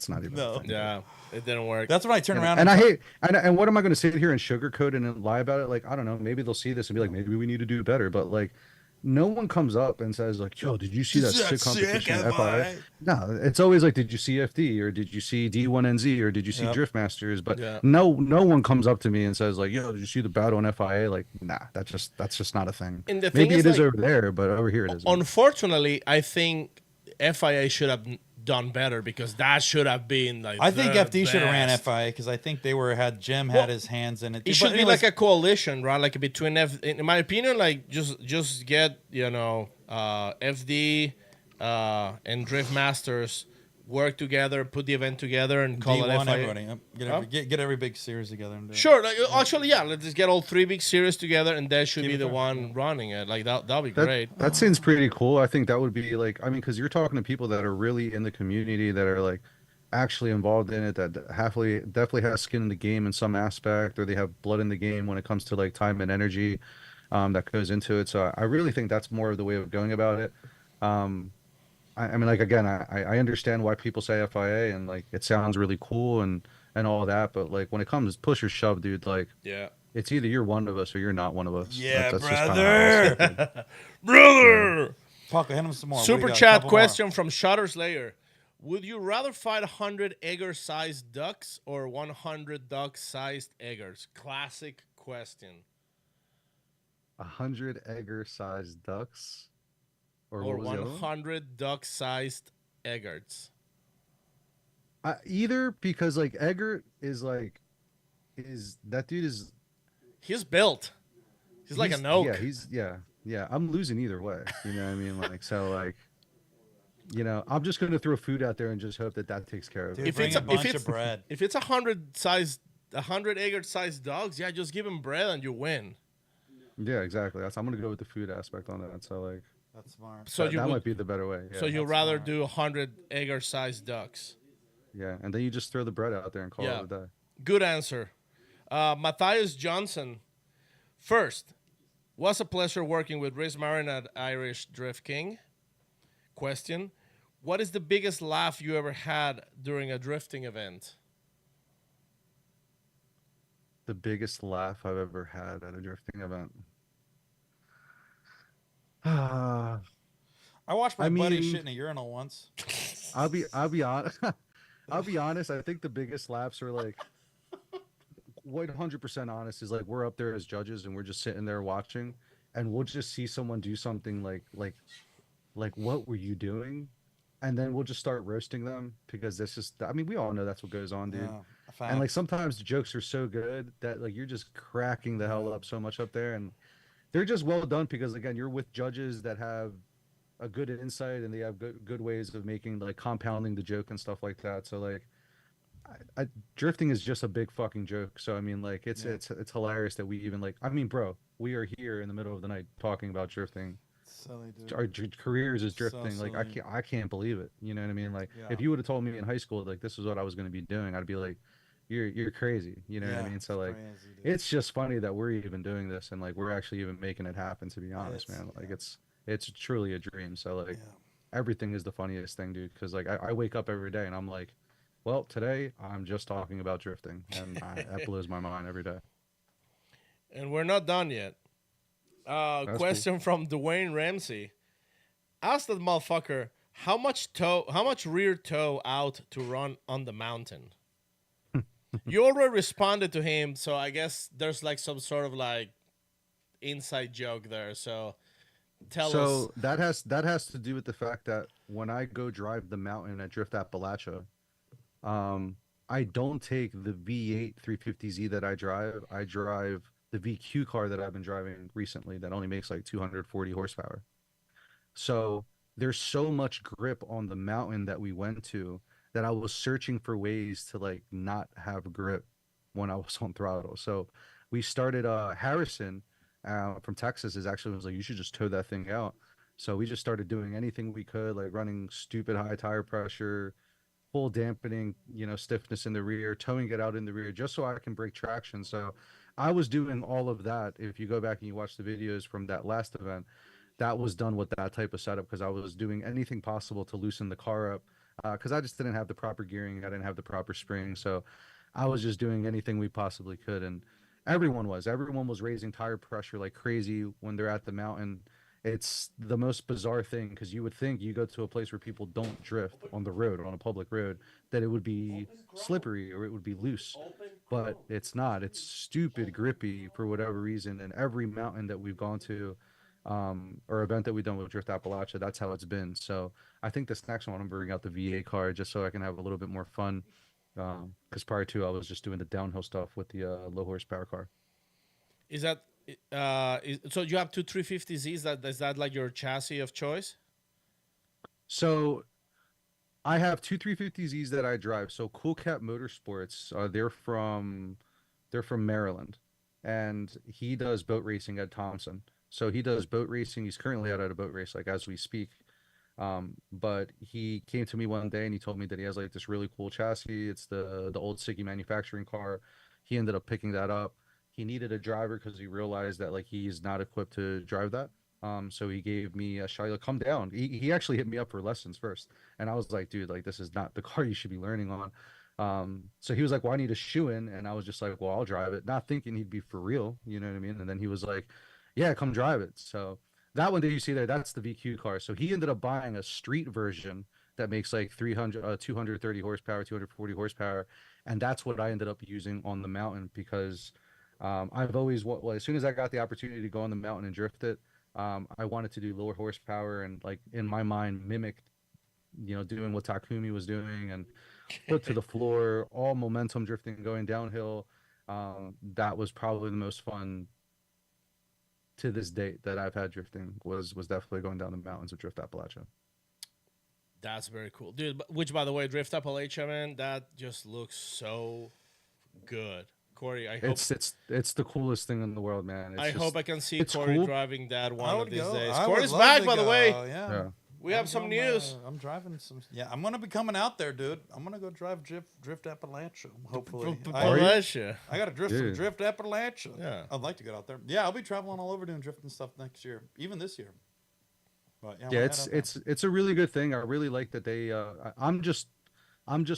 not even No. a thing. Yeah, it didn't work. That's when I turn around And I hate, and what am I going to sit here and sugarcoat it and lie about it? Like, I don't know, maybe they'll see this and be like, maybe we need to do better. But like, no one comes up and says like, yo, did you see that sick competition at FIA? No, it's always like, did you see FD, or did you see D1NZ, or did you see Drift Masters? But no one comes up to me and says like, yo, did you see the battle on FIA? Like, nah, that's just not a thing. And the thing Maybe it is like, over there, but over here it isn't. unfortunately, I think FIA should have done better, because that should have been like. I think the FD should have ran best. FIA because I think Jim Well, had his hands in it. It should be like a coalition, right? Like between in my opinion, like just get FD and Drift Masters work together, put the event together, and call it D1 FIA? everybody. Yep. Get every big series together. And do it. Sure. Like, actually, yeah. Let's just get all 3 big series together, and that should Keep be it the there. one running it. Like that'll be That great. that seems pretty cool. I think that would be like, I mean, because you're talking to people that are really in the community, that are like actually involved in it, that definitely has skin in the game in some aspect, or they have blood in the game when it comes to like time and energy that goes into it. So I really think that's more of the way of going about it. Um, I mean, like again, I understand why people say FIA, and like it sounds really cool and all that, but like when it comes push or shove, dude, like Yeah. it's either you're one of us or you're not one of us. Yeah, That's just kind of how I see it, brother. dude. Brother. Paco, hit him some more. What do you Super got? chat Couple more. question from Shutter Slayer. Would you rather fight 100 egger-sized ducks or 100 duck-sized eggers? Classic question. 100 egger-sized ducks, or Or what was the other one? 100 duck-sized eggers. Either, because like Egger is like that dude is He's built. He's like an oak. Yeah. I'm losing either way. You know what I mean? Like so, like I'm just gonna throw food out there and just hope that takes care of it. Dude, If bring it's a a- if bunch it's- of bread. If it's 100 egger-sized dogs, yeah, just give him bread and you win. Yeah, exactly. I'm gonna go with the food aspect on that. So like That's smart. So you that would, might be the better way. Yeah. so you'd that's rather smart. do 100 egger-sized ducks. Yeah, and then you just throw the bread out there and call Yeah. it a day. Good answer. Matthias Johnson. First, was a pleasure working with Reese Marin at Irish Drift King. Question, what is the biggest laugh you ever had during a drifting event? The biggest laugh I've ever had at a drifting event. I watched my I buddy mean- shit in a urinal once. I'll be honest. I'll be honest. I think the biggest laughs are like 100% honest is like we're up there as judges and we're just sitting there watching, and we'll just see someone do something like what were you doing, and then we'll just start roasting them because this is. I mean, we all know that's what goes on, dude. Yeah, And like sometimes the jokes are so good that like you're just cracking the hell up so much up there, and they're just well done because again you're with judges that have a good insight and they have good ways of making like compounding the joke and stuff like that. So like drifting is just a big fucking joke. So I mean like it's hilarious that we even like, I mean bro, we are here in the middle of the night talking about drifting. silly dude. Our careers is So drifting. Like silly. I can't believe it. You know what I mean? Like Yeah. if you would have told me in high school like this is what I was going to be doing, I'd be like you're crazy. You know what I mean? So like crazy, dude. it's just funny that we're even doing this and like we're actually even making it happen, to be honest, man. Like it's truly a dream. So like everything is the funniest thing, dude, because like I wake up every day and I'm like, well, today I'm just talking about drifting, and that blows my mind every day. And we're not done yet. Question from Dwayne Ramsey. Ask that motherfucker how much rear toe out to run on the mountain. You already responded to him, so I guess there's like some sort of like inside joke there. So tell us. So that has to do with the fact that when I go drive the mountain at Drift Appalachia, I don't take the V8 350Z that I drive. I drive the VQ car that I've been driving recently that only makes like 240 horsepower. So there's so much grip on the mountain that we went to that I was searching for ways to like not have grip when I was on throttle. So we started Harrison from Texas is actually was like, you should just tow that thing out. So we just started doing anything we could, like running stupid high tire pressure, full dampening, stiffness in the rear, towing it out in the rear just so I can break traction. So I was doing all of that. If you go back and you watch the videos from that last event, that was done with that type of setup because I was doing anything possible to loosen the car up because I just didn't have the proper gearing. I didn't have the proper spring. So I was just doing anything we possibly could. And everyone was raising tire pressure like crazy when they're at the mountain. It's the most bizarre thing because you would think you go to a place where people don't drift on the road, on a public road, that it would be slippery or it would be loose, but it's not. It's stupid grippy for whatever reason. And every mountain that we've gone to or event that we've done with Drift Appalachia, that's how it's been. So I think this next one I'm bringing out the VA car just so I can have a little bit more fun because prior to I was just doing the downhill stuff with the low horsepower car. Is that so? You have two 350Zs. Is that like your chassis of choice? So I have two 350Zs that I drive. So Cool Cat Motorsports, they're from Maryland, and he does boat racing at Thompson. So he does boat racing. He's currently out at a boat race, like as we speak. But he came to me one day and he told me that he has like this really cool chassis. It's the old Siggy manufacturing car. He ended up picking that up. He needed a driver because he realized that like he's not equipped to drive that. So he gave me a shot. Like, come down. He actually hit me up for lessons first, and I was like, dude, like this is not the car you should be learning on. So he was like, well, I need a shoe in, and I was just like, well, I'll drive it, not thinking he'd be for real, you know what I mean? And then he was like, yeah, come drive it. So that one that you see there, that's the VQ car. So he ended up buying a street version that makes like 230 horsepower, 240 horsepower, and that's what I ended up using on the mountain because I've always, well, as soon as I got the opportunity to go on the mountain and drift it, I wanted to do lower horsepower and like in my mind mimic, doing what Takumi was doing and foot to the floor, all momentum drifting, going downhill. That was probably the most fun to this date that I've had drifting was definitely going down the mountains of Drift Appalachia. That's very cool, dude. Which, by the way, Drift Appalachia, man, that just looks so good. Corey, I hope It's the coolest thing in the world, man. I hope I can see Corey cool. driving that I one of would these go. days. I would Corey's love back, to by the go, way. Yeah. We have some news. I'm driving some. Yeah, I'm gonna be coming out there, dude. I'm gonna go drive Drift Appalachia. Hopefully, Appalachia. I gotta drift some Dude. Drift Appalachia. Yeah. I'd like to get out there. Yeah, I'll be traveling all over doing drifting stuff next year, even this year. But Yeah, it's a really good thing. I really like that they. I'm just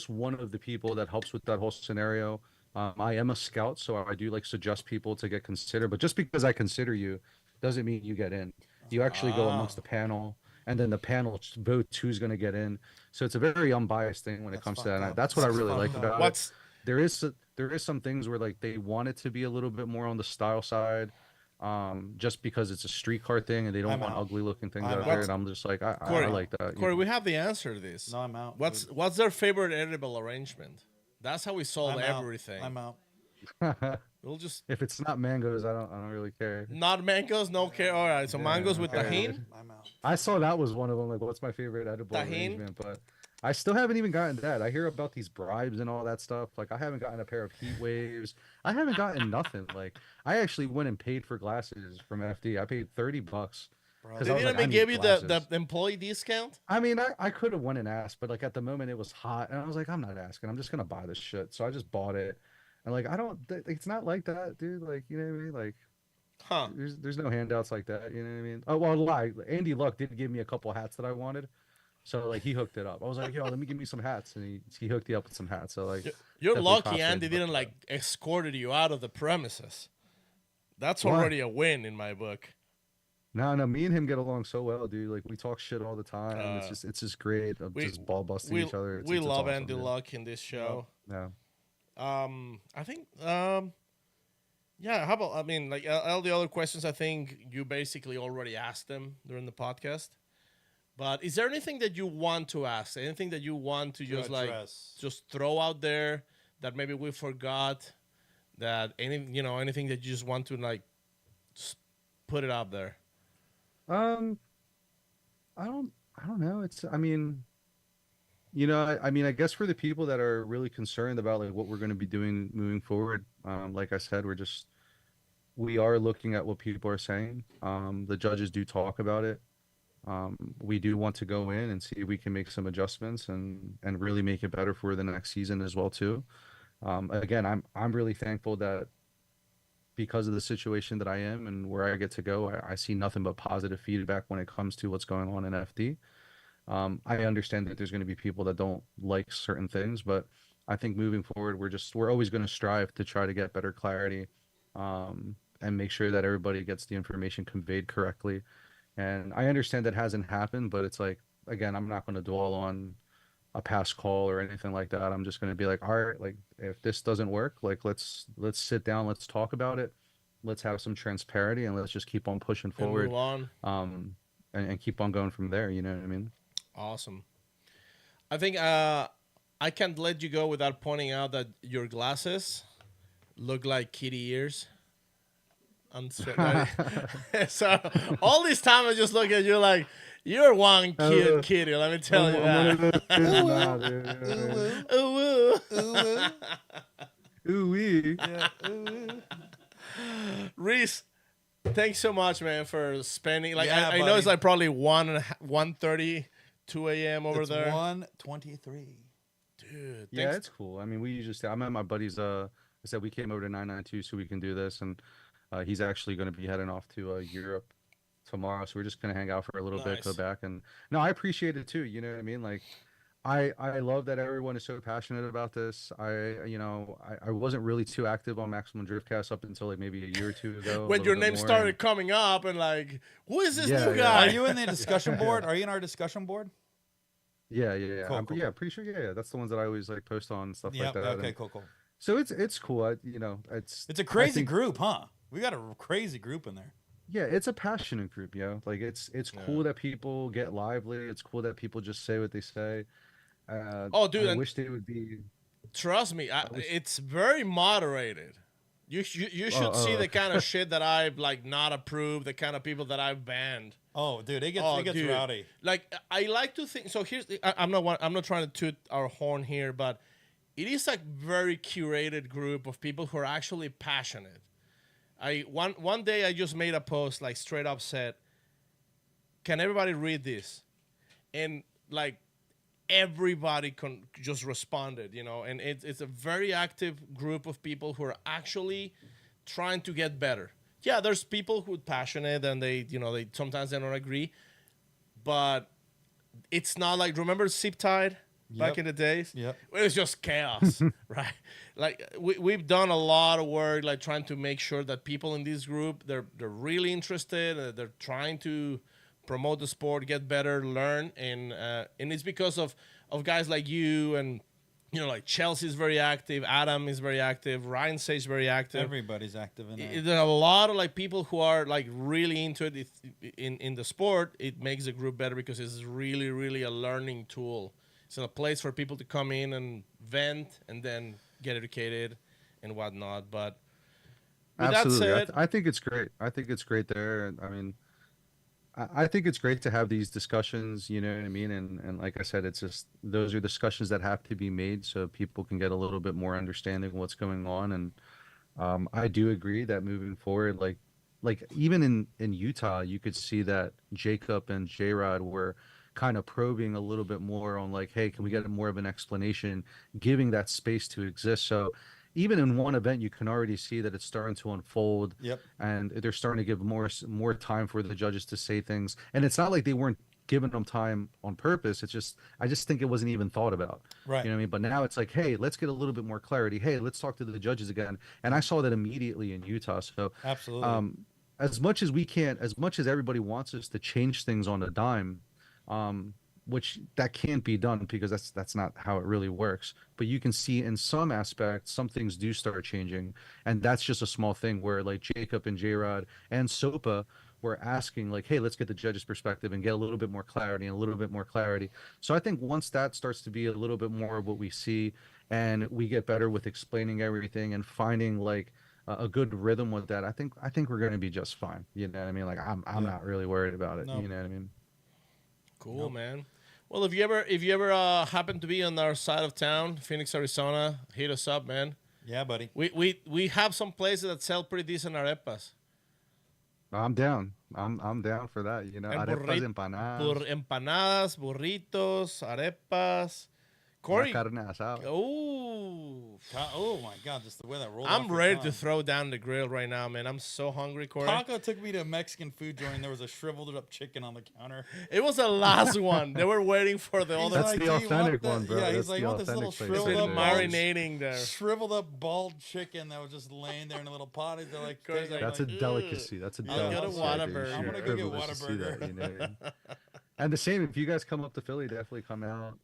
one of the people that helps with that whole scenario. I am a scout, so I do like suggest people to get considered. But just because I consider you, doesn't mean you get in. You actually go amongst the panel, and then the panel votes who's going to get in. So it's a very unbiased thing when it comes to that. And that's what I really like about it. There is some things where like they want it to be a little bit more on the style side. Just because it's a streetcar thing and they don't want ugly looking things out there, and I'm just like, I like that. Corey, we have the answer to this. No, I'm out. What's their favorite edible arrangement? That's how we solve everything. I'm out. We'll just if it's not mangoes, I don't really care. not mangoes, no care. All right, so mangoes with okay. tahini. I'm out. I saw that was one of them. Like, what's my favorite edible Tahini? arrangement? But I still haven't even gotten that. I hear about these bribes and all that stuff. Like, I haven't gotten a pair of heat waves. I haven't gotten nothing. Like, I actually went and paid for glasses from FD. I paid $30. They didn't even give you the employee discount. I mean, I could have went and asked, but like at the moment it was hot, and I was like, I'm not asking. I'm just gonna buy this shit. So I just bought it, and like it's not like that, dude. Like, you know what I mean? Like, there's no handouts like that. You know what I mean? Oh well, lie. Andy Luck did give me a couple hats that I wanted, so like he hooked it up. I was like, yo, let me give me some hats, and he hooked me up with some hats. So like, you're definitely lucky cost Andy savings, didn't but- like escorted you out of the premises. That's already a win in my book. No, me and him get along so well, dude. Like we talk shit all the time. It's just great. Just ball busting each other. We it's love awesome, Andy dude. Luck in this show. Yeah. I think yeah, how about, I mean, like all the other questions, I think you basically already asked them during the podcast. But is there anything that you want to ask? Anything that you want to just just throw out there that maybe we forgot? That anything that you just want to like just put it out there? I don't know. I mean, I guess for the people that are really concerned about like what we're going to be doing moving forward, like I said, we are looking at what people are saying. The judges do talk about it. We do want to go in and see if we can make some adjustments and really make it better for the next season as well too. Again, I'm really thankful that because of the situation that I am and where I get to go, I see nothing but positive feedback when it comes to what's going on in FD. I understand that there's going to be people that don't like certain things, but I think moving forward, we're always going to strive to try to get better clarity, and make sure that everybody gets the information conveyed correctly. And I understand that hasn't happened, but it's like, again, I'm not going to dwell on a past call or anything like that. I'm just going to be like, all right, like if this doesn't work, like let's sit down, let's talk about it, let's have some transparency, and let's just keep on pushing forward, and move on. And keep on going from there. You know what I mean? Awesome. I think I can't let you go without pointing out that your glasses look like kitty ears. So all this time I just look at you like you're one cute kitty. Let me tell you that. Nah, dude. Ooh wee. Reese, thanks so much, man, for spending. Like Yeah, I know it's buddy. like probably 1:30, 2 a.m. over It's there. 1:23. Dude, Yeah, thanks. it's cool. I mean, we usually stay. I'm at my buddy's. I said we came over to 992 so we can do this, and he's actually going to be heading off to Europe tomorrow. So we're just going to hang out for a little bit, go Nice. back, and no, I appreciate it too. You know what I mean? Like, I love that everyone is so passionate about this. I wasn't really too active on Maximum Driftcast up until like maybe a year or two ago. When your name started coming up and like, who is this Yeah, new yeah. guy? Are you in the discussion board? Are you in our discussion board? Yeah. Cool, I'm cool, yeah, cool. pretty sure. Yeah, that's the ones that I always like post on and stuff Yep. like that. Okay. and Cool. So it's cool. It's a crazy think- group, huh? We got a crazy group in there. Yeah, it's a passionate group, Like it's cool that people get lively. It's cool that people just say what they say. Oh, dude, I and- wish they would be. Trust me, it's very moderated. You should see the kind of shit that I've like not approved, the kind of people that I've banned. Oh, dude, it Oh, gets dude. rowdy. Like I like to think. So I'm not trying to toot our horn here, but it is like very curated group of people who are actually passionate. One day I just made a post like straight up said, "Can everybody read this?" And like everybody just responded, and it's a very active group of people who are actually trying to get better. Yeah, there's people who are passionate and they sometimes they don't agree, but it's not like, remember Zip Tide back Yep. in the days? Yep. It was just chaos, right? Like we've done a lot of work, like trying to make sure that people in this group, they're really interested, they're trying to promote the sport, get better, learn, and it's because of guys like you and like Chelsea's very active, Adam is very active, Ryan Say's very active. Everybody's active in there. There are a lot of like people who are like really into it in the sport. It makes the group better because it's really, really a learning tool. It's a place for people to come in and vent and then get educated and whatnot. But with Absolutely, that said, I think it's great. I think it's great there, and I mean, I think it's great to have these discussions. You know what I mean? And like I said, it's just those are discussions that have to be made so people can get a little bit more understanding of what's going on. And I do agree that moving forward, like even in Utah, you could see that Jacob and J-Rod were kind of probing a little bit more on like, hey, can we get more of an explanation, giving that space to exist. So even in one event, you can already see that it's starting to unfold. Yep. And they're starting to give more time for the judges to say things. And it's not like they weren't giving them time on purpose. It's just, I just think it wasn't even thought about. Right. You know what I mean? But now it's like, hey, let's get a little bit more clarity. Hey, let's talk to the judges again. And I saw that immediately in Utah. So Absolutely. as much as we can't, as much as everybody wants us to change things on a dime, which that can't be done because that's not how it really works. But you can see in some aspects, some things do start changing, and that's just a small thing where like Jacob and J-Rod and Sopa were asking like, hey, let's get the judge's perspective and get a little bit more clarity and a little bit more clarity. So I think once that starts to be a little bit more of what we see, and we get better with explaining everything and finding like a good rhythm with that, I think we're going to be just fine. You know what I mean? Like I'm not really worried about it. No. You know what I mean? cool, man. Well, if you ever happen to be on our side of town, Phoenix, Arizona, hit us up, man. Yeah, buddy. We have some places that sell pretty decent arepas. I'm down. I'm down for that. You know, And arepas, empanadas, Empanadas, burritos, arepas. Corey, la carne asada. Oh my God! Just the way that rolled. I'm off your ready tongue. to throw down the grill right now, man. I'm so hungry, Corey. Taco took me to a Mexican food joint. And there was a shriveled up chicken on the counter. It was the last one. They were waiting for the He's other. That's like, the "Do you want authentic that?" one, bro. Yeah, That's he's like, the "You want this little authentic It's place. shriveled been up bald marinating there. shriveled up bald chicken that was just laying there in a little pot. They're like, Corey's like, That's a like, delicacy. That's a I'll get a delicacy. Whataburger. You're I'm gonna go get privileged to see that, Whataburger. you know? And the same, if you guys come up to Philly, definitely come out.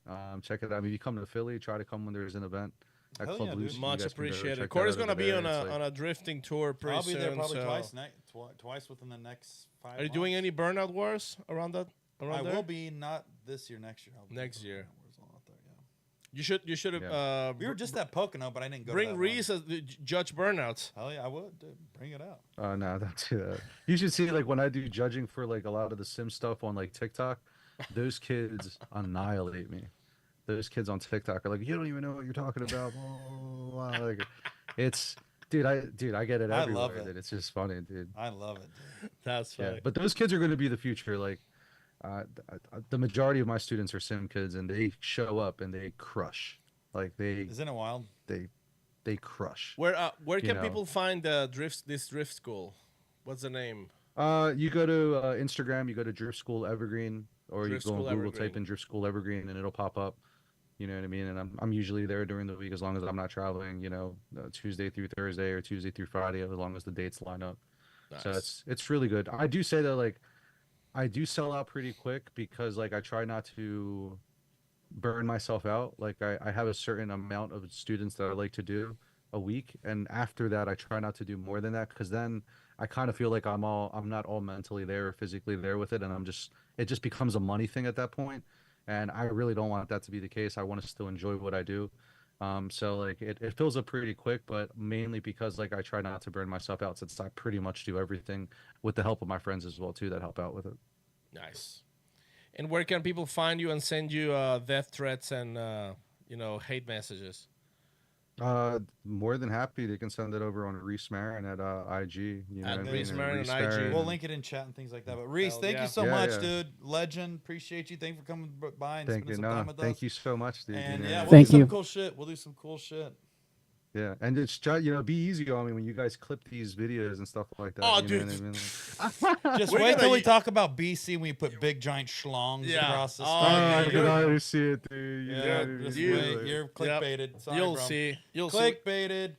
Check it out. I mean, if you come to Philly, try to come when there's an event at Hell Club yeah, Loose. dude. You Much guys can go check appreciated. that Corey's out gonna over be there. on It's a like- on a drifting tour pretty I'll be soon. there probably so- twice twice within the next 5 Are you doing any burnout wars around that? I Around there? will be not this year, next year. I'll be Next doing year. Burnout Wars all out there, yeah. You should We were just at Pocono, but I didn't go. bring to that Reese as the Judge Burnouts. One. Hell yeah, I would. Dude. Bring it out. No, that's you should see like when I do judging for like a lot of the sim stuff on like TikTok, those kids annihilate me. Those kids on TikTok are like, you don't even know what you're talking about. Blah, blah, blah. Like, it's dude, I get it I everywhere. love it. Dude. It's just funny, dude. I love it. Dude. That's funny. Yeah, but those kids are going to be the future. Like, the majority of my students are sim kids, and they show up and they crush. Like Isn't it wild? they crush. Where can know. people find this drift school? What's the name? You go to Instagram, you go to Drift School Evergreen, or Drift you go on School Google, Evergreen. type in Drift School Evergreen, and it'll pop up. You know what I mean? And I'm usually there during the week as long as I'm not traveling. You know, Tuesday through Thursday or Tuesday through Friday, as long as the dates line up. So Nice. it's really good. I do say that like I do sell out pretty quick because like I try not to burn myself out. Like I have a certain amount of students that I like to do a week, and after that I try not to do more than that because then I kind of feel like I'm not all mentally there or physically there with it, and it just becomes a money thing at that point, and I really don't want that to be the case. I want to still enjoy what I do. So like it fills up pretty quick, but mainly because like I try not to burn myself out since I pretty much do everything with the help of my friends as well too that help out with it. Nice. And where can people find you and send you death threats and hate messages? More than happy. They can send it over on Reese Marin at IG. You know At what I Reese mean? Marin Reese on IG. Marin. We'll link it in chat and things like that. But Reese, Hell thank yeah. you so Yeah, much, yeah. dude. Legend. Appreciate you. Thank you for coming by and Thank spending you. some No, time with thank us. you so much, dude. And you know yeah, what I we'll mean? do Thank some you. cool shit. We'll do some cool shit. Yeah, and it's be easy on me when you guys clip these videos and stuff like that. Oh, you dude. know what I mean? Just We're wait gonna till we u- talk about BC when you put big giant schlongs Yeah. across the Oh, sky. I dude, can you're- already see it, dude. You know Yeah, what I mean? just You- wait. You're clickbaited. Sorry, You'll bro. see. You'll see. Clickbaited.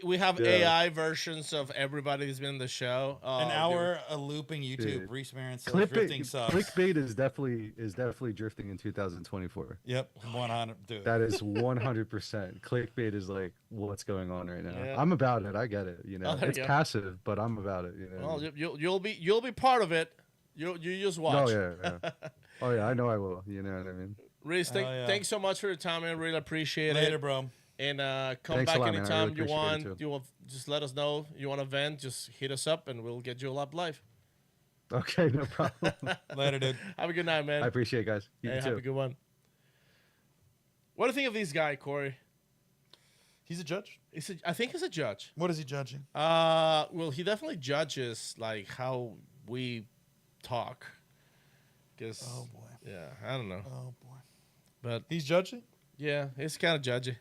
We have Yeah. AI versions of everybody who's been in the show. Oh, An dude. hour of looping YouTube. Dude. Reese Marin says drifting sucks. Clickbait is definitely drifting in 2024. Yep, 100. Dude. That is 100%. Clickbait is like what's going on right now. Yeah. I'm about it. I get it. You know, Oh, there it's you go. passive, but I'm about it. You know. Well, you'll be part of it. You just watch. Oh yeah. Oh yeah. I know I will. You know what I mean. Reese, Oh, yeah. thanks so much for your time. I really appreciate Later, it. bro. And come Thanks a back lot, man. I anytime really you appreciate it, want. too. You want just let us know you want to vent. Just hit us up and we'll get you up live. Okay, no problem. Later, dude. Have a good night, man. I appreciate it, guys. You Hey, too. have a good one. What do you think of this guy, Corey? He's a judge. I think he's a judge. What is he judging? Well, he definitely judges like how we talk. Cause Oh boy. yeah, I don't know, Oh boy. but He's judging. yeah, it's kind of judgy.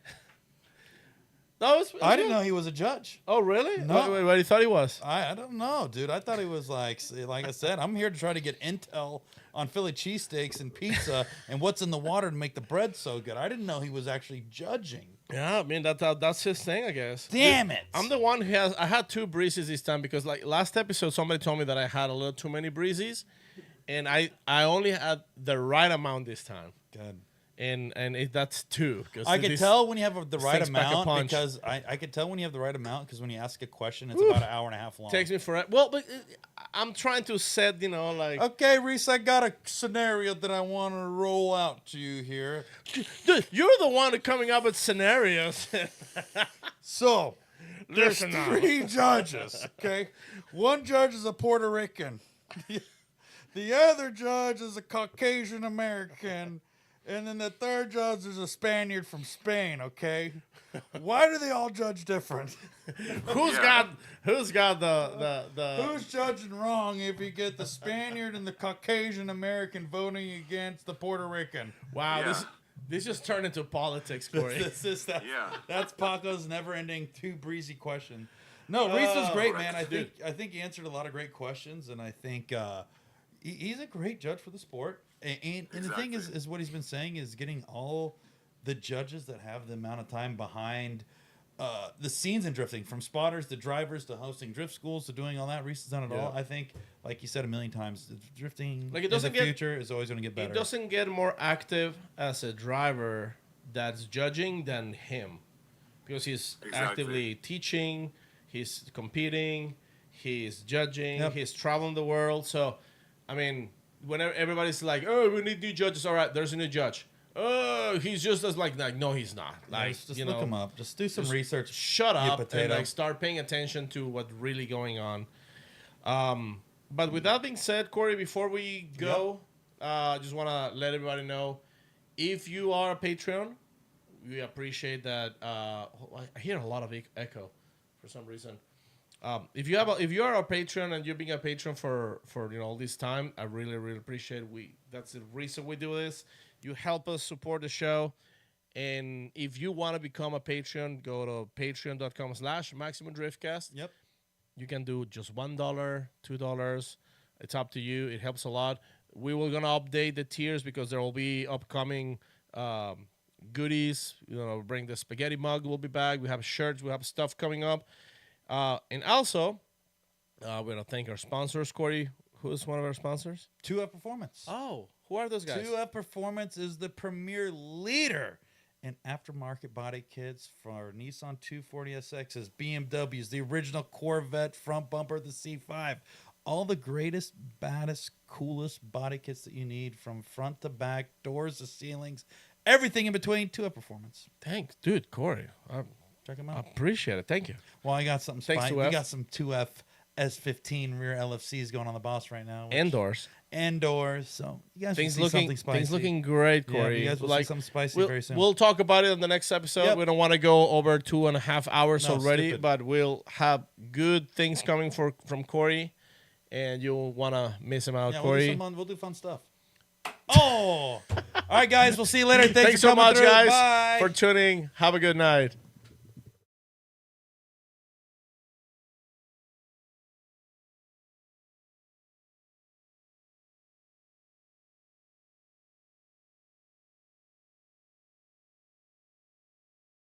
No, I didn't know he was a judge. Oh, really? No. What do you thought he was? I don't know, dude. I thought he was like I said, I'm here to try to get intel on Philly cheesesteaks and pizza and what's in the water to make the bread so good. I didn't know he was actually judging. Yeah, I mean that's his thing, I guess. Damn it! I'm the one who has. I had 2 breezes this time because like last episode, somebody told me that I had a little too many breezes, and I only had the right amount this time. Good. That's 2. I could tell when you have the right things pack a amount punch. because I could tell when you have the right amount because when you ask a question, it's about an hour and a half long. Takes me forever. Well, but I'm trying to set, like. Okay, Reese, I got a scenario that I want to roll out to you here. Dude, you're the one coming up with scenarios. So, there's Listen now. 3 judges, okay? One judge is a Puerto Rican. The other judge is a Caucasian American. And then the third judge is a Spaniard from Spain, okay? Why do they all judge different? Who's got the Who's judging wrong if you get the Spaniard and the Caucasian American voting against the Puerto Rican? Wow, Yeah. this just turned into politics, Corey. That's Paco's never-ending too breezy question. No, Reese was great, man. I dude. think he answered a lot of great questions, and I think he's a great judge for the sport. And the thing is what he's been saying is getting all the judges that have the amount of time behind the scenes in drifting, from spotters to drivers to hosting drift schools to doing all that. Reese has done it all. I think, like you said a million times, drifting Like, it in doesn't the get- future is always going to get better. He doesn't get more active as a driver that's judging than him, because he's actively teaching, he's competing, he's judging, Yep. he's traveling the world. So, I mean, whenever everybody's like, "Oh, we need new judges," all right, there's a new judge. he's just as like no, he's not. Like Just look him up. Just do some research. Shut you up and potato. like start paying attention to what's really going on. But with that being said, Corey, before we go, just want to let everybody know, if you are a Patreon, we appreciate that. I hear a lot of echo for some reason. If you are a Patreon and you're being a patron for all this time, I really appreciate it. That's the reason we do this. You help us support the show. And if you want to become a Patreon, go to patreon.com/MaximumDriftcast. Yep. You can do just $1, $2. It's up to you. It helps a lot. We were gonna update the tiers because there will be upcoming goodies. Bring the spaghetti mug. Will be back. We have shirts. We have stuff coming up. And also, we're gonna thank our sponsors. Corey, who is one of our sponsors? 2F Performance. Oh, who are those guys? 2F Performance is the premier leader in aftermarket body kits for Nissan 240SXs, BMWs, the original Corvette front bumper, the C5. All the greatest, baddest, coolest body kits that you need from front to back, doors to ceilings, everything in between. 2F Performance. Thanks, dude, Corey. Check them I out. appreciate it. Thank you. Well, I got something Thanks, spicy. 2F. We got some 2F S15 rear LFCs going on the boss right now. And doors. And doors. So you guys will Things see looking something spicy. things looking great, Yeah, Corey. you guys will see something spicy we'll, very soon. We'll talk about it in the next episode. Yep. We don't want to go over 2.5 hours No, already, stupid. but we'll have good things coming from Corey, and you'll want to miss him out, Yeah, Corey. we'll do fun stuff. Oh! All right, guys. We'll see you later. Thanks Thanks for so coming much, through. guys, Bye. for tuning. Have a good night.